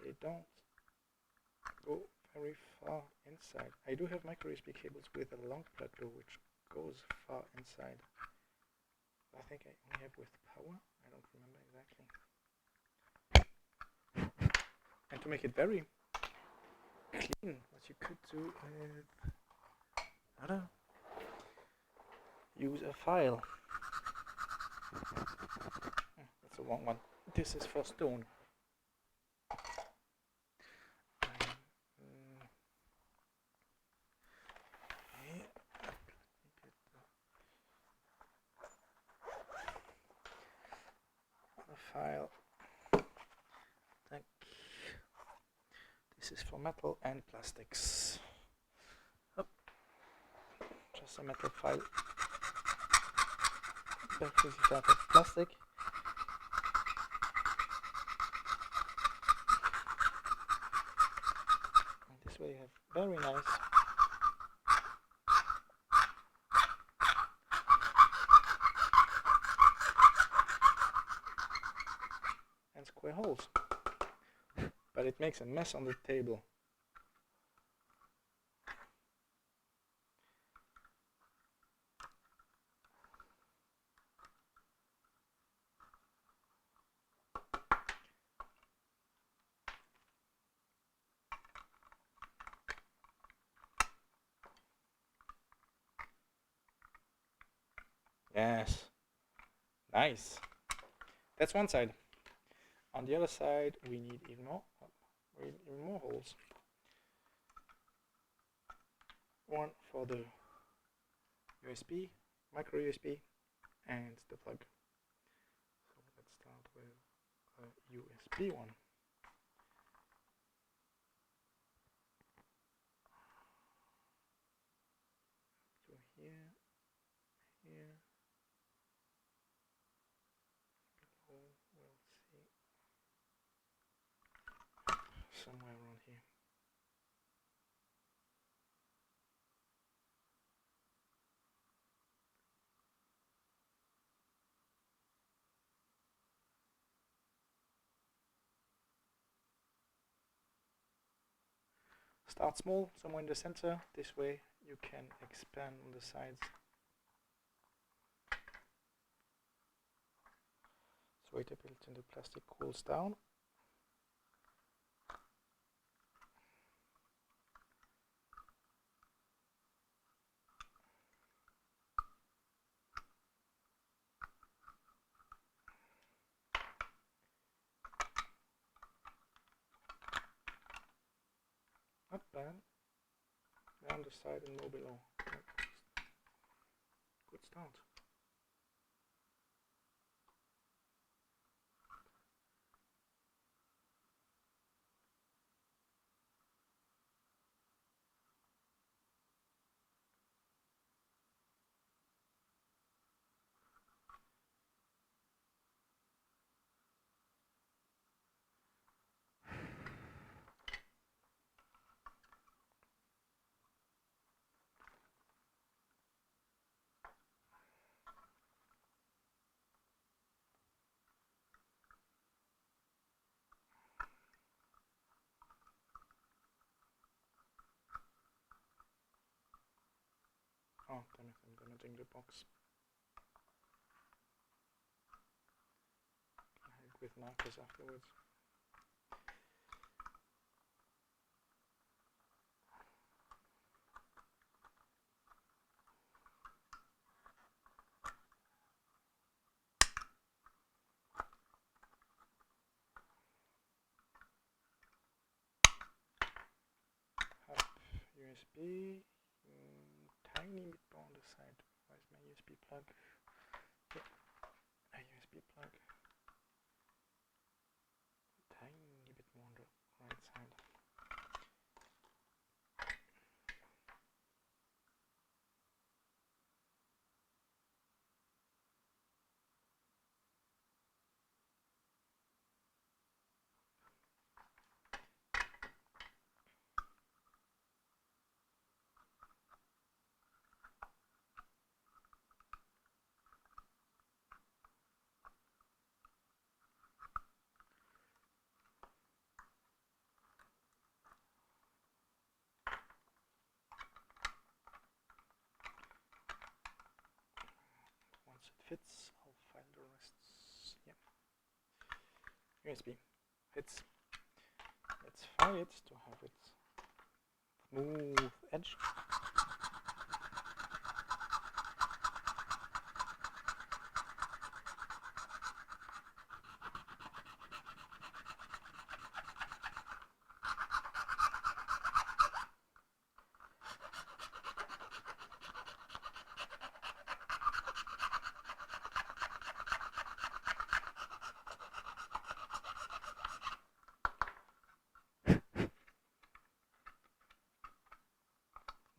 They don't go very far inside. I do have micro USB cables with a long plug though, which goes far inside. I think I only have with power. I don't remember exactly. And to make it very clean, what you could do is, I don't know, use a file. That's a wrong one. This is for stone. File. This is for metal and plastics. Oh. Just a metal file. Perfectly type of plastic. And this way you have very nice and square holes. But it makes a mess on the table. Yes, nice. That's one side. On the other side, we need even more. We need even more holes. One for the USB, micro USB, and the plug. So let's start with a USB one. So here, here, below, we'll see somewhere around here. Start small, somewhere in the center. This way you can expand on the sides. So wait a bit until the plastic cools down. Not bad. Down the side and more below. Good start. Oh, damn it, I'm damaging the box. With markers afterwards. USB, tiny bit more on the side. Where's my USB plug? Yeah, a USB plug. Tiny bit more on the right side. Once it fits, I'll find the rest. Yeah. USB fits. Let's fire it to have it smooth edge.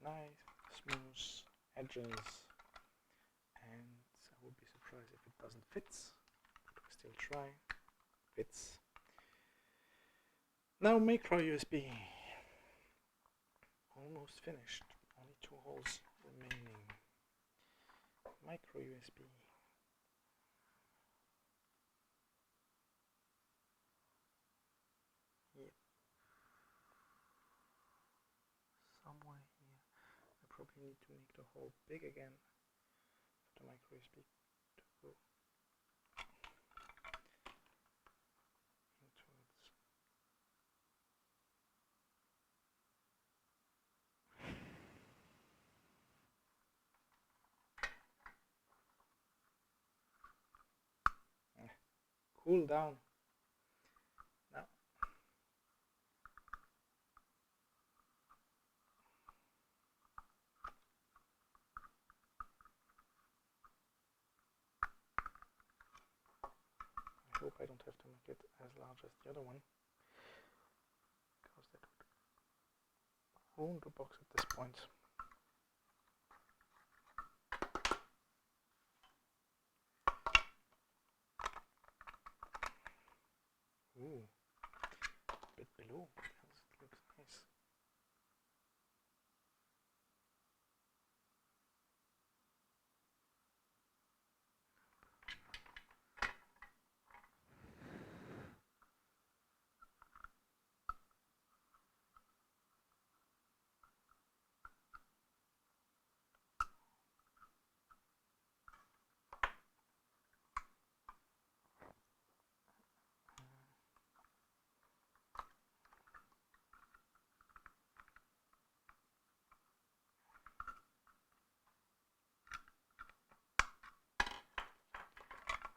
Nice, smooth edges, and I would be surprised if it doesn't fit, but we still try. Fits. Now micro USB. Almost finished. Only 2 holes remaining. Micro USB. Yeah. Somewhere here. I probably need to make the hole big again for the micro USB to go into its. Cool down. Now. I hope I don't have to make it as large as the other one, because that would ruin the box at this point. Ooh, a bit below, because it looks nice.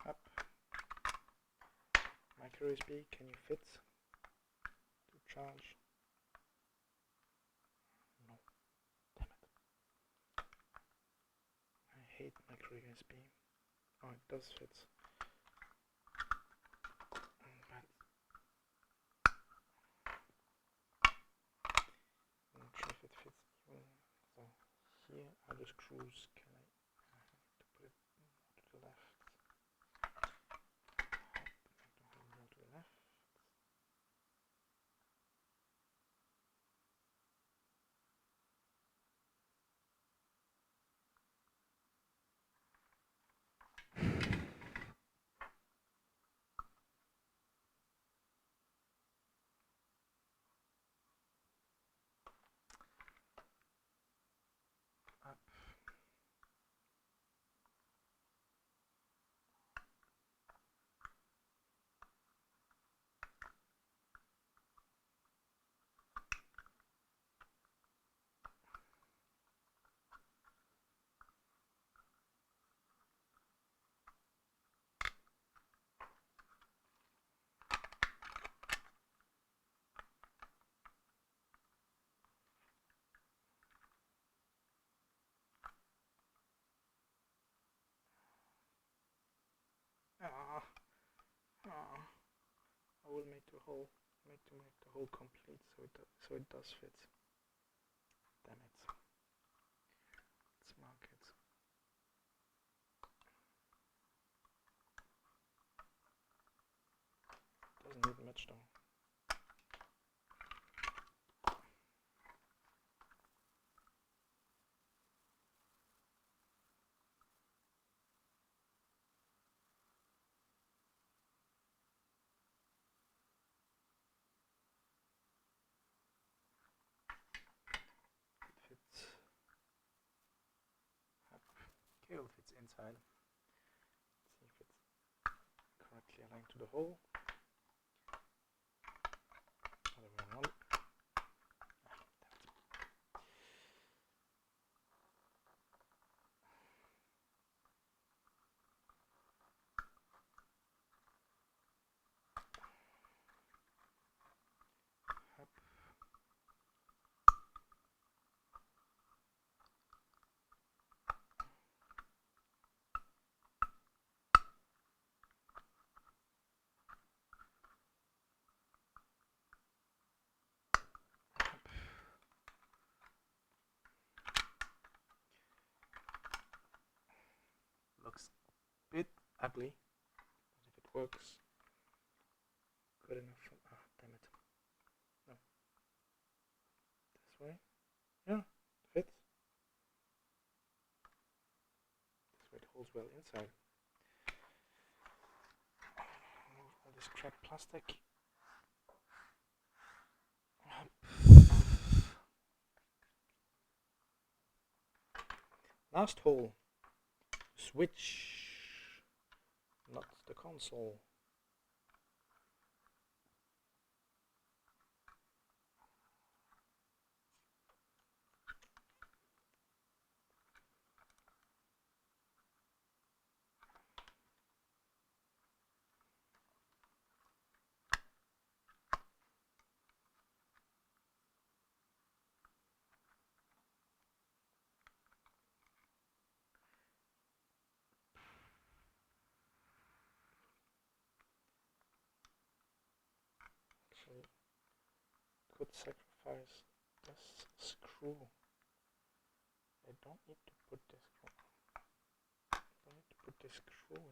Up. Micro USB, can you fit to charge? No. Damn it. I hate micro USB. Oh, it does fit. But I'm not sure if it fits even. So here are the screws. Can I have to put it more to the left? Make the hole more to the left. Up. will make the hole complete, so it does fit. Damn it. Let's mark it. Doesn't need much though. Cable fits inside. Let's see if it's correctly aligned to the hole. Other way around. Looks a bit ugly, but if it works good enough for, damn it. No. This way? Yeah, it fits. This way it holds well inside. Remove all this crap plastic. Last hole. Switch, not the console. Could sacrifice this screw. I don't need to put this screw. In.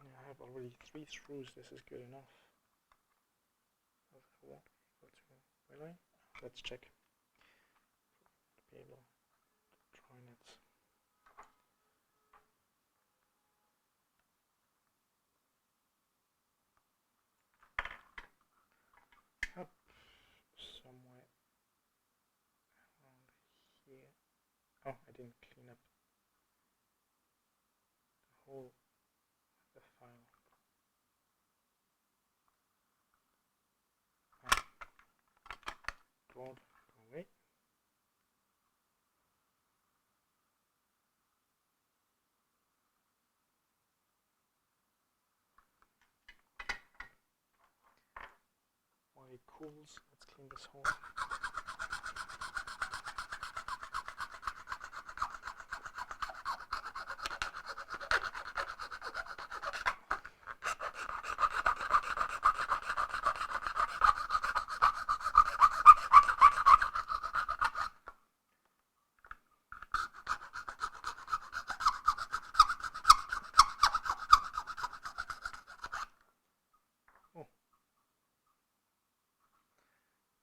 Yeah, I have already 3 screws. This is good enough. I won't be able to. Will I? Let's check. Be able to join it. Up somewhere around here. Oh, I didn't clean up the whole the file. Go away. While it cools, let's clean this hole.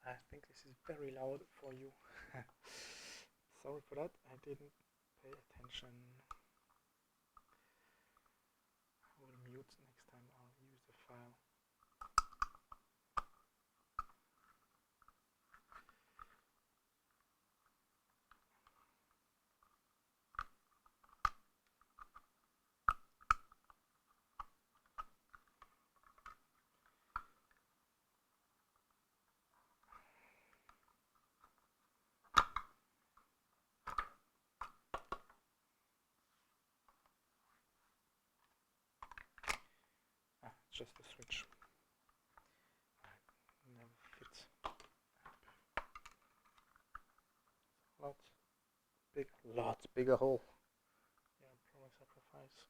I think this is very loud for you. Sorry for that, I didn't pay attention. I will mute next time, I'll use the file. Just a switch. Never fits. Lots bigger hole. Yeah, probably sacrifice.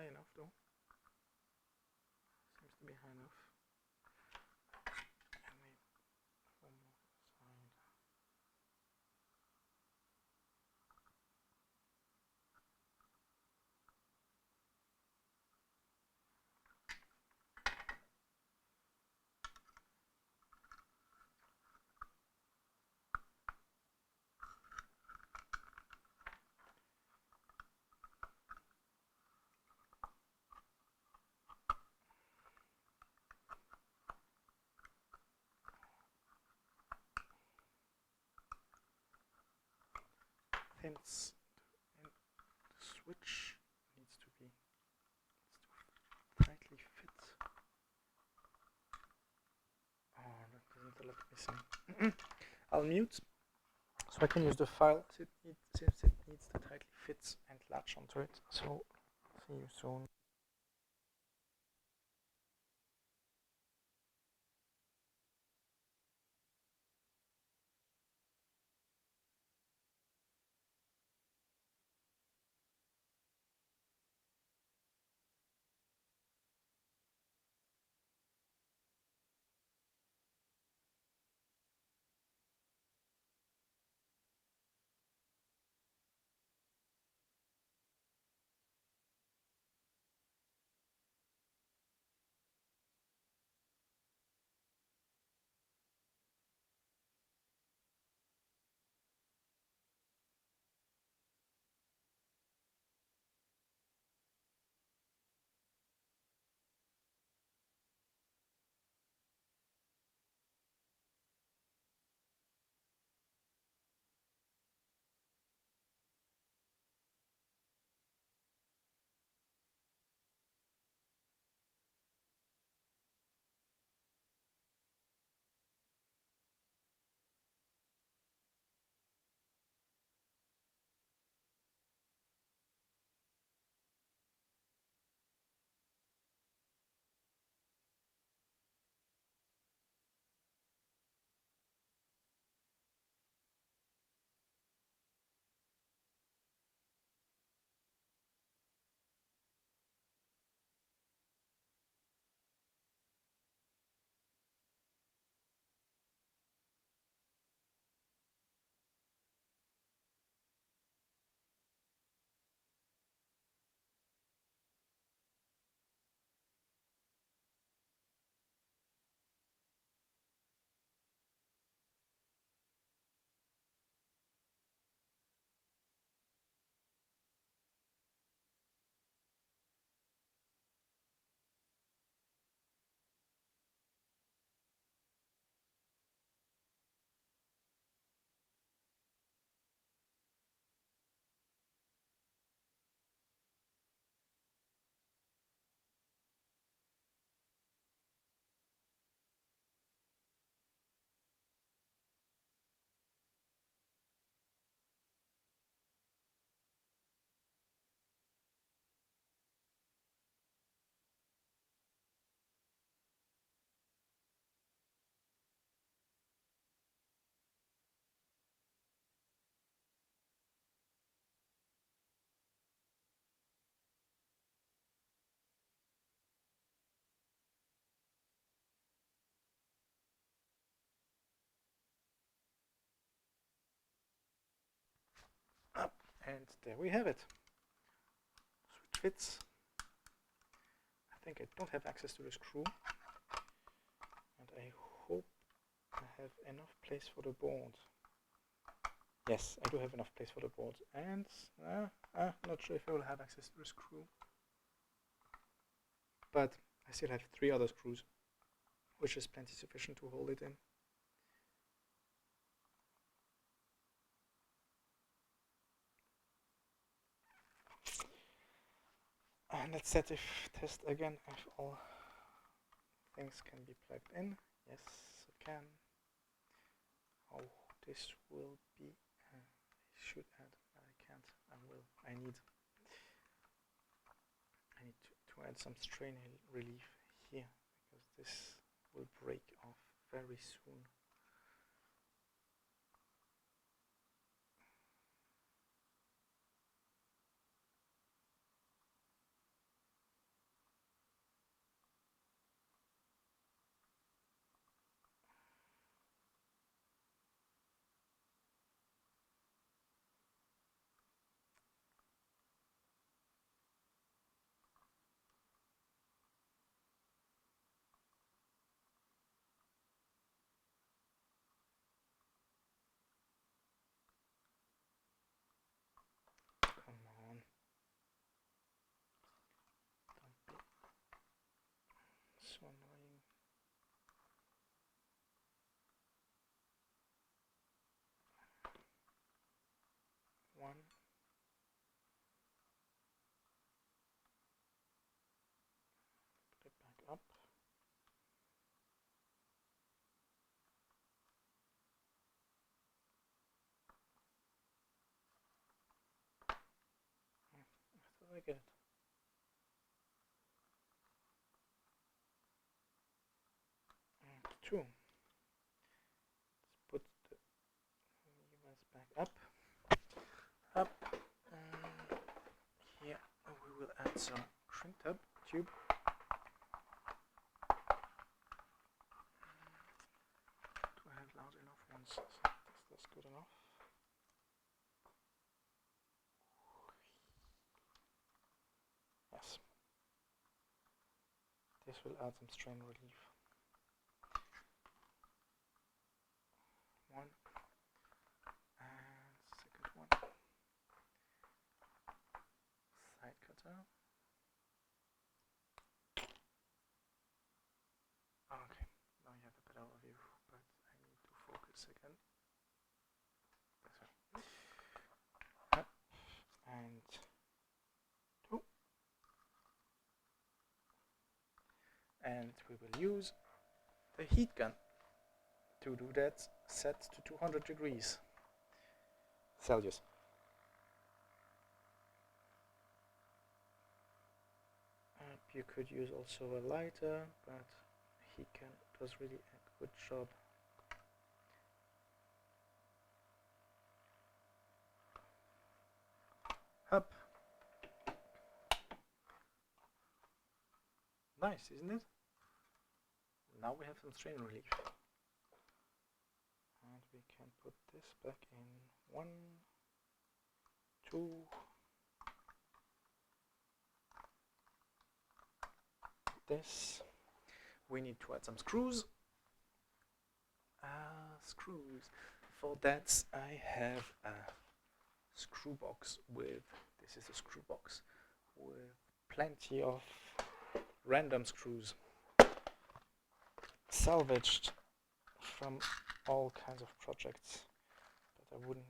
high enough though. Seems to be high enough. And maybe one more side. Hence, the switch needs to tightly fit. Oh, that doesn't let me sing. I'll mute so I can use the file since it needs to tightly fit and latch onto it. So, see you soon. Up, and there we have it. Switch fits. I think I don't have access to the screw, and I hope I have enough place for the board. Yes, I do have enough place for the board, and not sure if I will have access to the screw, but I still have 3 other screws, which is plenty sufficient to hold it in. And let's test again if all things can be plugged in. Yes, it can. Oh, this will be. I should add, but I can't. I will. I need to add some strain relief here because this will break off very soon. so annoying. One. Put it back up. I thought I get it. And 2. Let's put the US back up. And here we will add some shrink tube. Do I have loud enough ones? So that's good enough. Yes. This will add some strain relief. 1 and second one. Side cutter. Okay, now you have a better overview, but I need to focus again. Up and 2. And we will use the heat gun. To do that, set to 200 degrees Celsius. You could use also a lighter, but heat gun does really a good job. Up. Nice, isn't it? Now we have some strain relief. And we can put this back in 1, 2. This. We need to add some screws. Screws. For that I have a screw box with, this is a screw box with plenty of random screws salvaged from all kinds of projects, but I wouldn't,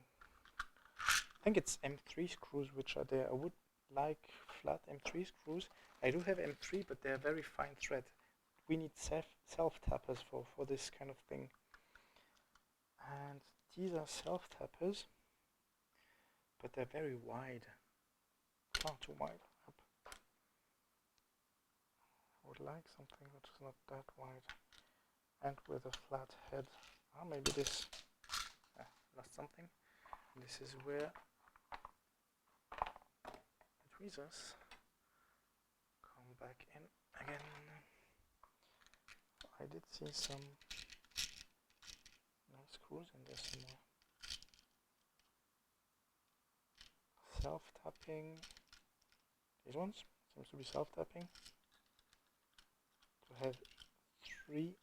I think it's M3 screws which are there. I would like flat M3 screws. I do have M3, but they're very fine thread. We need self-tappers for this kind of thing. And these are self-tappers, but they're very wide. Not too wide. Up. I would like something which is not that wide and with a flat head. Maybe this. Lost something. This is where the tweezers come back in again. I did see some nice screws in there somewhere. Self-tapping. These ones seems to be self-tapping. To have 3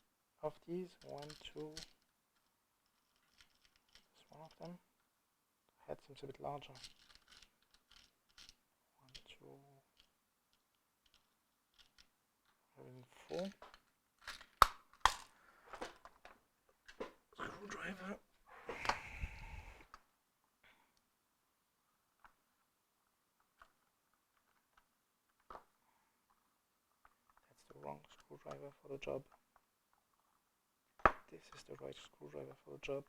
of these, 1, 2. This one of them. The head seems a bit larger. 1, 2, 4. Screwdriver. That's the wrong screwdriver for the job. This is the right screwdriver for the job.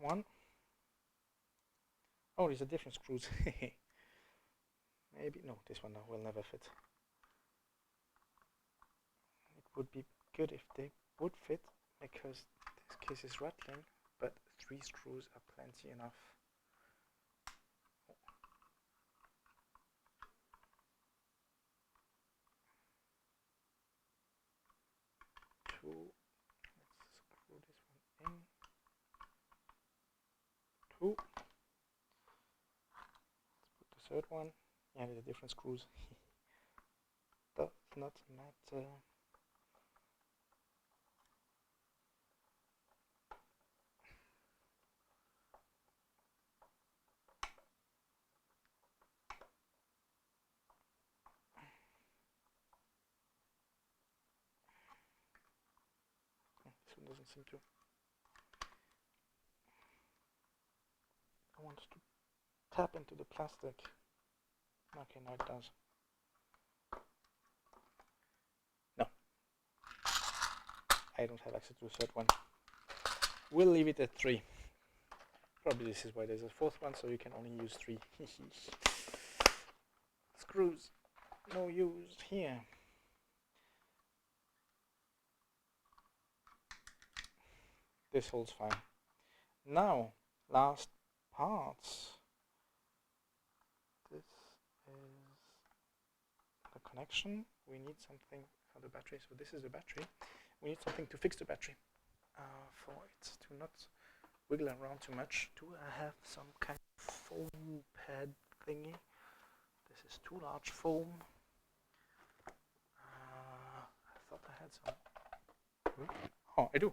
One. Oh, these are different screws. Maybe, no, this one will never fit. It would be good if they would fit, because this case is rattling, but 3 screws are plenty enough. 2. Let's screw this one in. 2. Let's put the third one. Yeah, they're different screws. Does not matter. one doesn't seem to. I want to tap into the plastic. Okay, now it does. No. I don't have access to a third one. We'll leave it at 3. Probably this is why there's a fourth one, so you can only use 3. Screws. No use here. This holds fine. Now, last parts. This is the connection. We need something for the battery. So this is the battery. We need something to fix the battery. For it to not wiggle around too much. Do I have some kind of foam pad thingy? This is too large foam. I thought I had some. Oh, I do.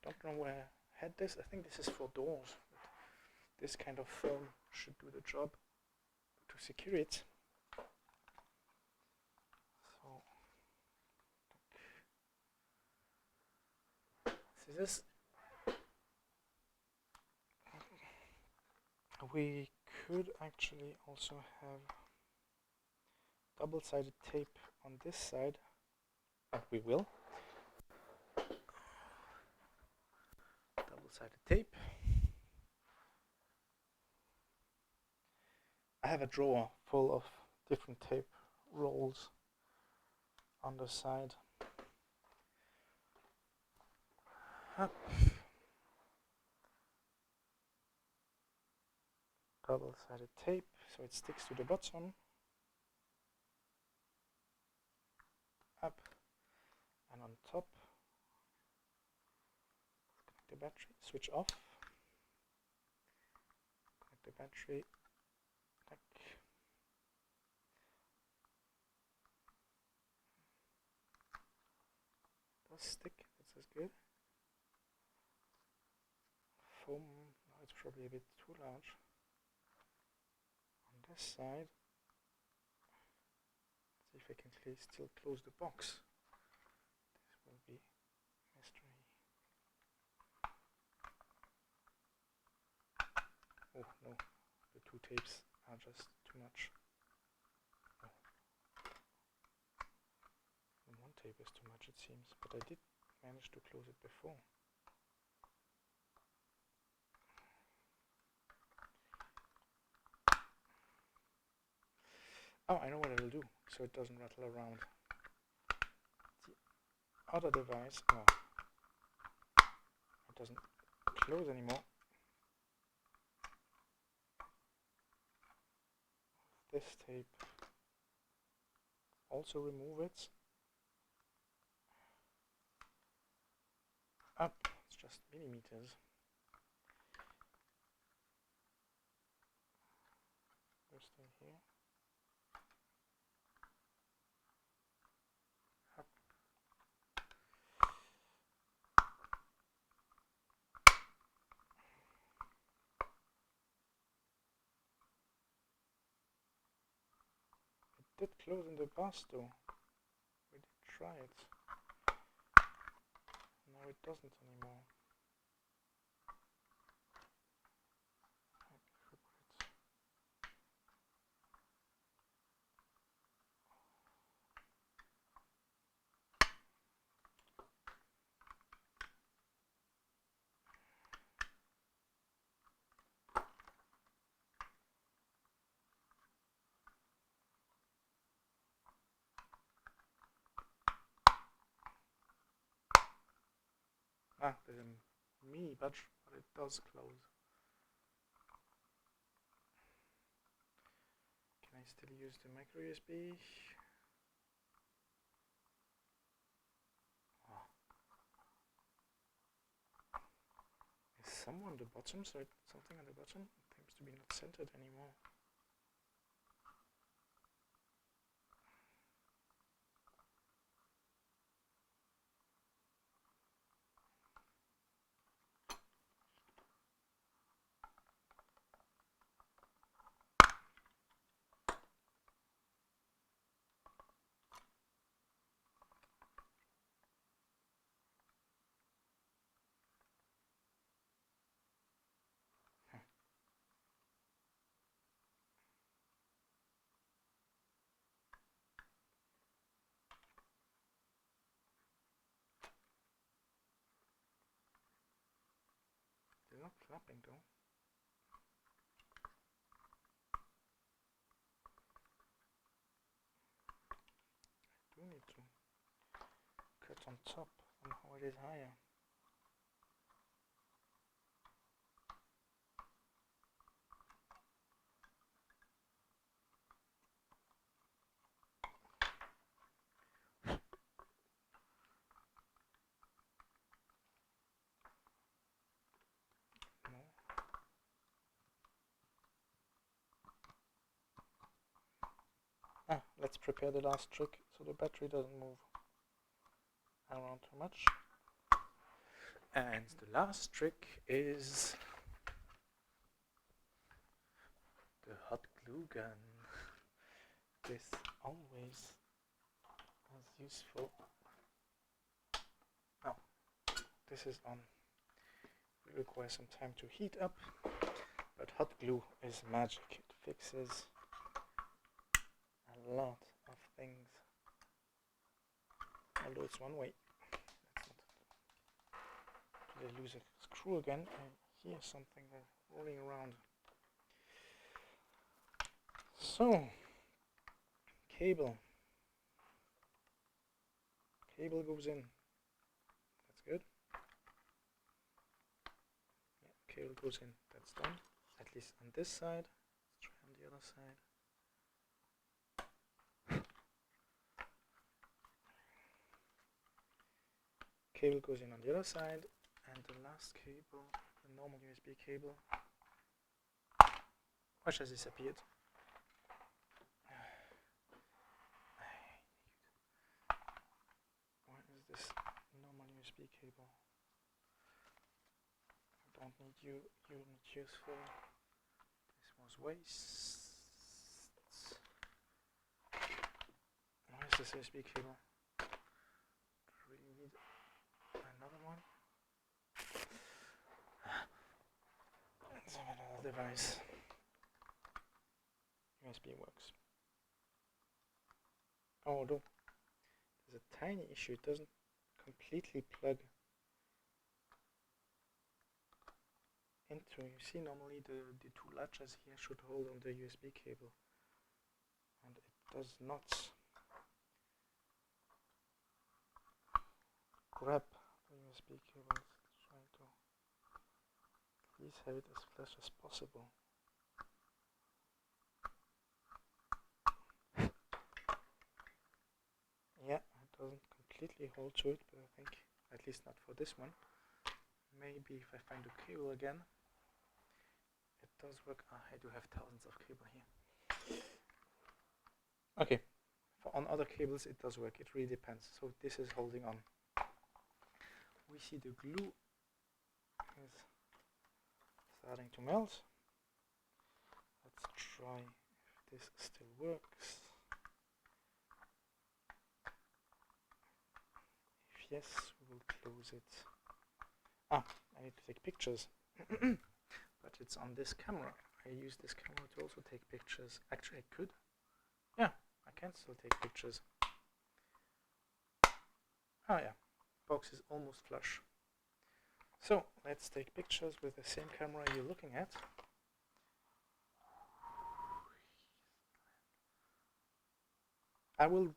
Don't know where I had this. I think this is for doors. This kind of foam should do the job to secure it. So this is. We could actually also have double-sided tape on this side, but we will. Double-sided tape. I have a drawer full of different tape rolls on the side. Up. Double-sided tape so it sticks to the bottom. Up and on top. Connect the battery, switch off. Connect the battery. Tack. Does stick, that's good. Foam, no, it's probably a bit too large. On this side, let's see if I can still close the box. This will be mystery. Oh no, the 2 tapes are just too much. No. And 1 tape is too much, it seems, but I did manage to close it before. Oh, I know what I will do, so it doesn't rattle around. The other device, oh, it doesn't close anymore. This tape, also remove it. Up, it's just millimeters. We're still here. Up. It did close in the past though. We did try it. Now it doesn't anymore. Ah, there's a mini badge, but it does close. Can I still use the micro USB? Oh. Is some on the bottom? So something on the bottom seems to be not centered anymore. not flapping though. I do need to cut on top, somehow it is higher. Let's prepare the last trick so the battery doesn't move around too much. And the last trick is the hot glue gun. This always is useful. Now, this is on. It requires some time to heat up, but hot glue is magic. It fixes a lot of things. Although it's one way. Did I lose a screw again? I hear something rolling around. So, cable. Cable goes in. That's good. Yeah, cable goes in. That's done. At least on this side. Let's try on the other side. Cable goes in on the other side, and the last cable, the normal USB cable, which has disappeared. Where is this normal USB cable? I don't need unit useful. This was waste. Where is this USB cable? Really need another one. Let's have another device. USB works. Oh no, there's a tiny issue. It doesn't completely plug into. You see, normally the two latches here should hold on the USB cable, and it does not grab the USB cable. Let's try to please have it as flush as possible. Yeah, it doesn't completely hold to it, but I think, at least not for this one. Maybe if I find a cable again, it does work. I do have thousands of cable here. Okay, on other cables it does work. It really depends. So this is holding on. We see the glue is starting to melt. Let's try if this still works. If yes, we will close it. I need to take pictures. But it's on this camera. I use this camera to also take pictures. Actually, I could. Yeah, I can still take pictures. Oh yeah, box is almost flush. So let's take pictures with the same camera you're looking at. I will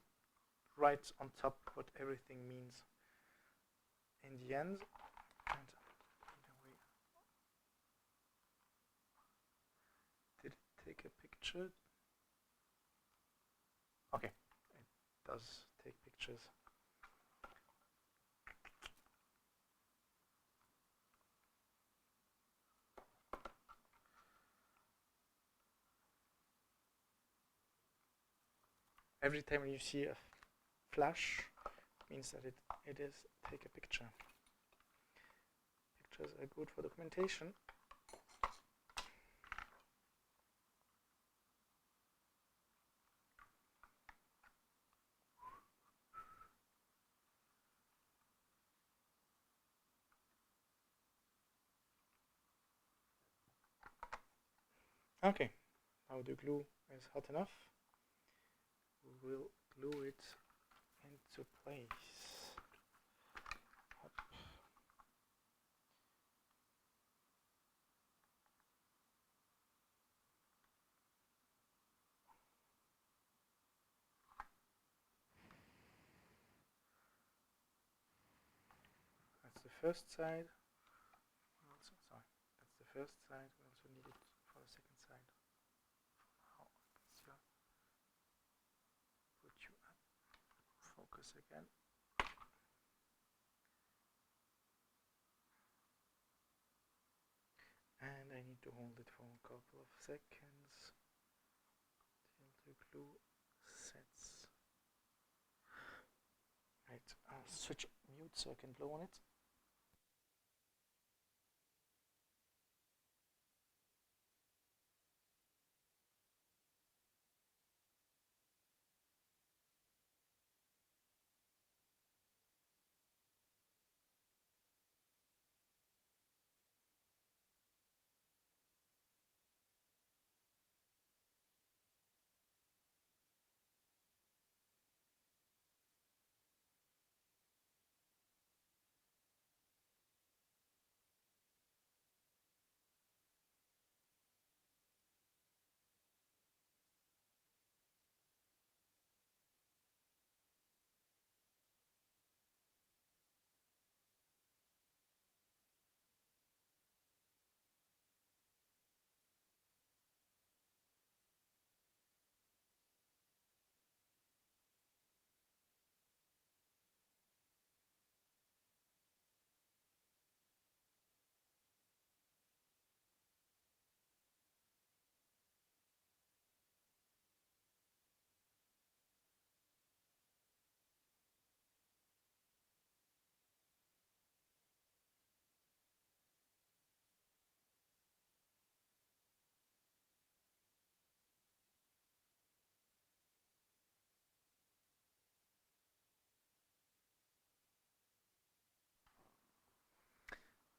write on top what everything means in the end. And did it take a picture? Okay, it does take pictures. Every time you see a flash, means that it is take a picture. Pictures are good for documentation. Okay, now the glue is hot enough. We will glue it into place. Up. first side. Also, sorry, that's the first side. We also need it for the second side. Now, put you up. Focus again. And I need to hold it for a couple of seconds till the glue sets. Right, I'll switch mute so I can blow on it.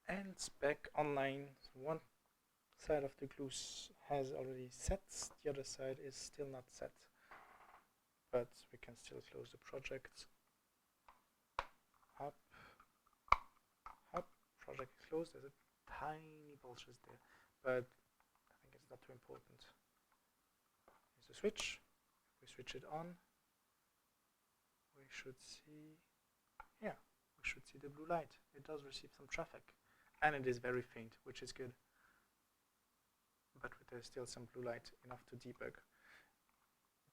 And it's back online. One side of the glue has already set, the other side is still not set, but we can still close the project. Up, up, project is closed. There's a tiny bullshit there, but I think it's not too important. Here's the switch. If we switch it on, we should see, yeah, we should see the blue light. It does receive some traffic, and it is very faint, which is good. But there's still some blue light, enough to debug.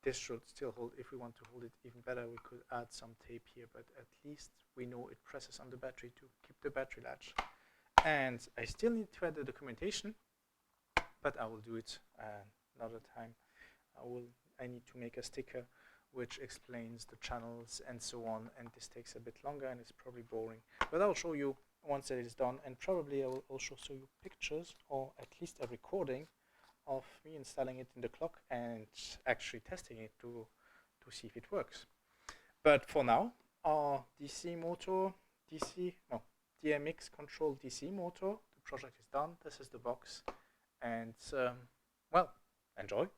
This should still hold. If we want to hold it even better, we could add some tape here, but at least we know it presses on the battery to keep the battery latch. And I still need to add the documentation, but I will do it another time. I need to make a sticker which explains the channels and so on, and this takes a bit longer and it's probably boring. But I'll show you once it is done, and probably I will also show you pictures, or at least a recording of me installing it in the clock and actually testing it to see if it works. But for now, our DMX controlled DC motor, the project is done. This is the box, and well, enjoy.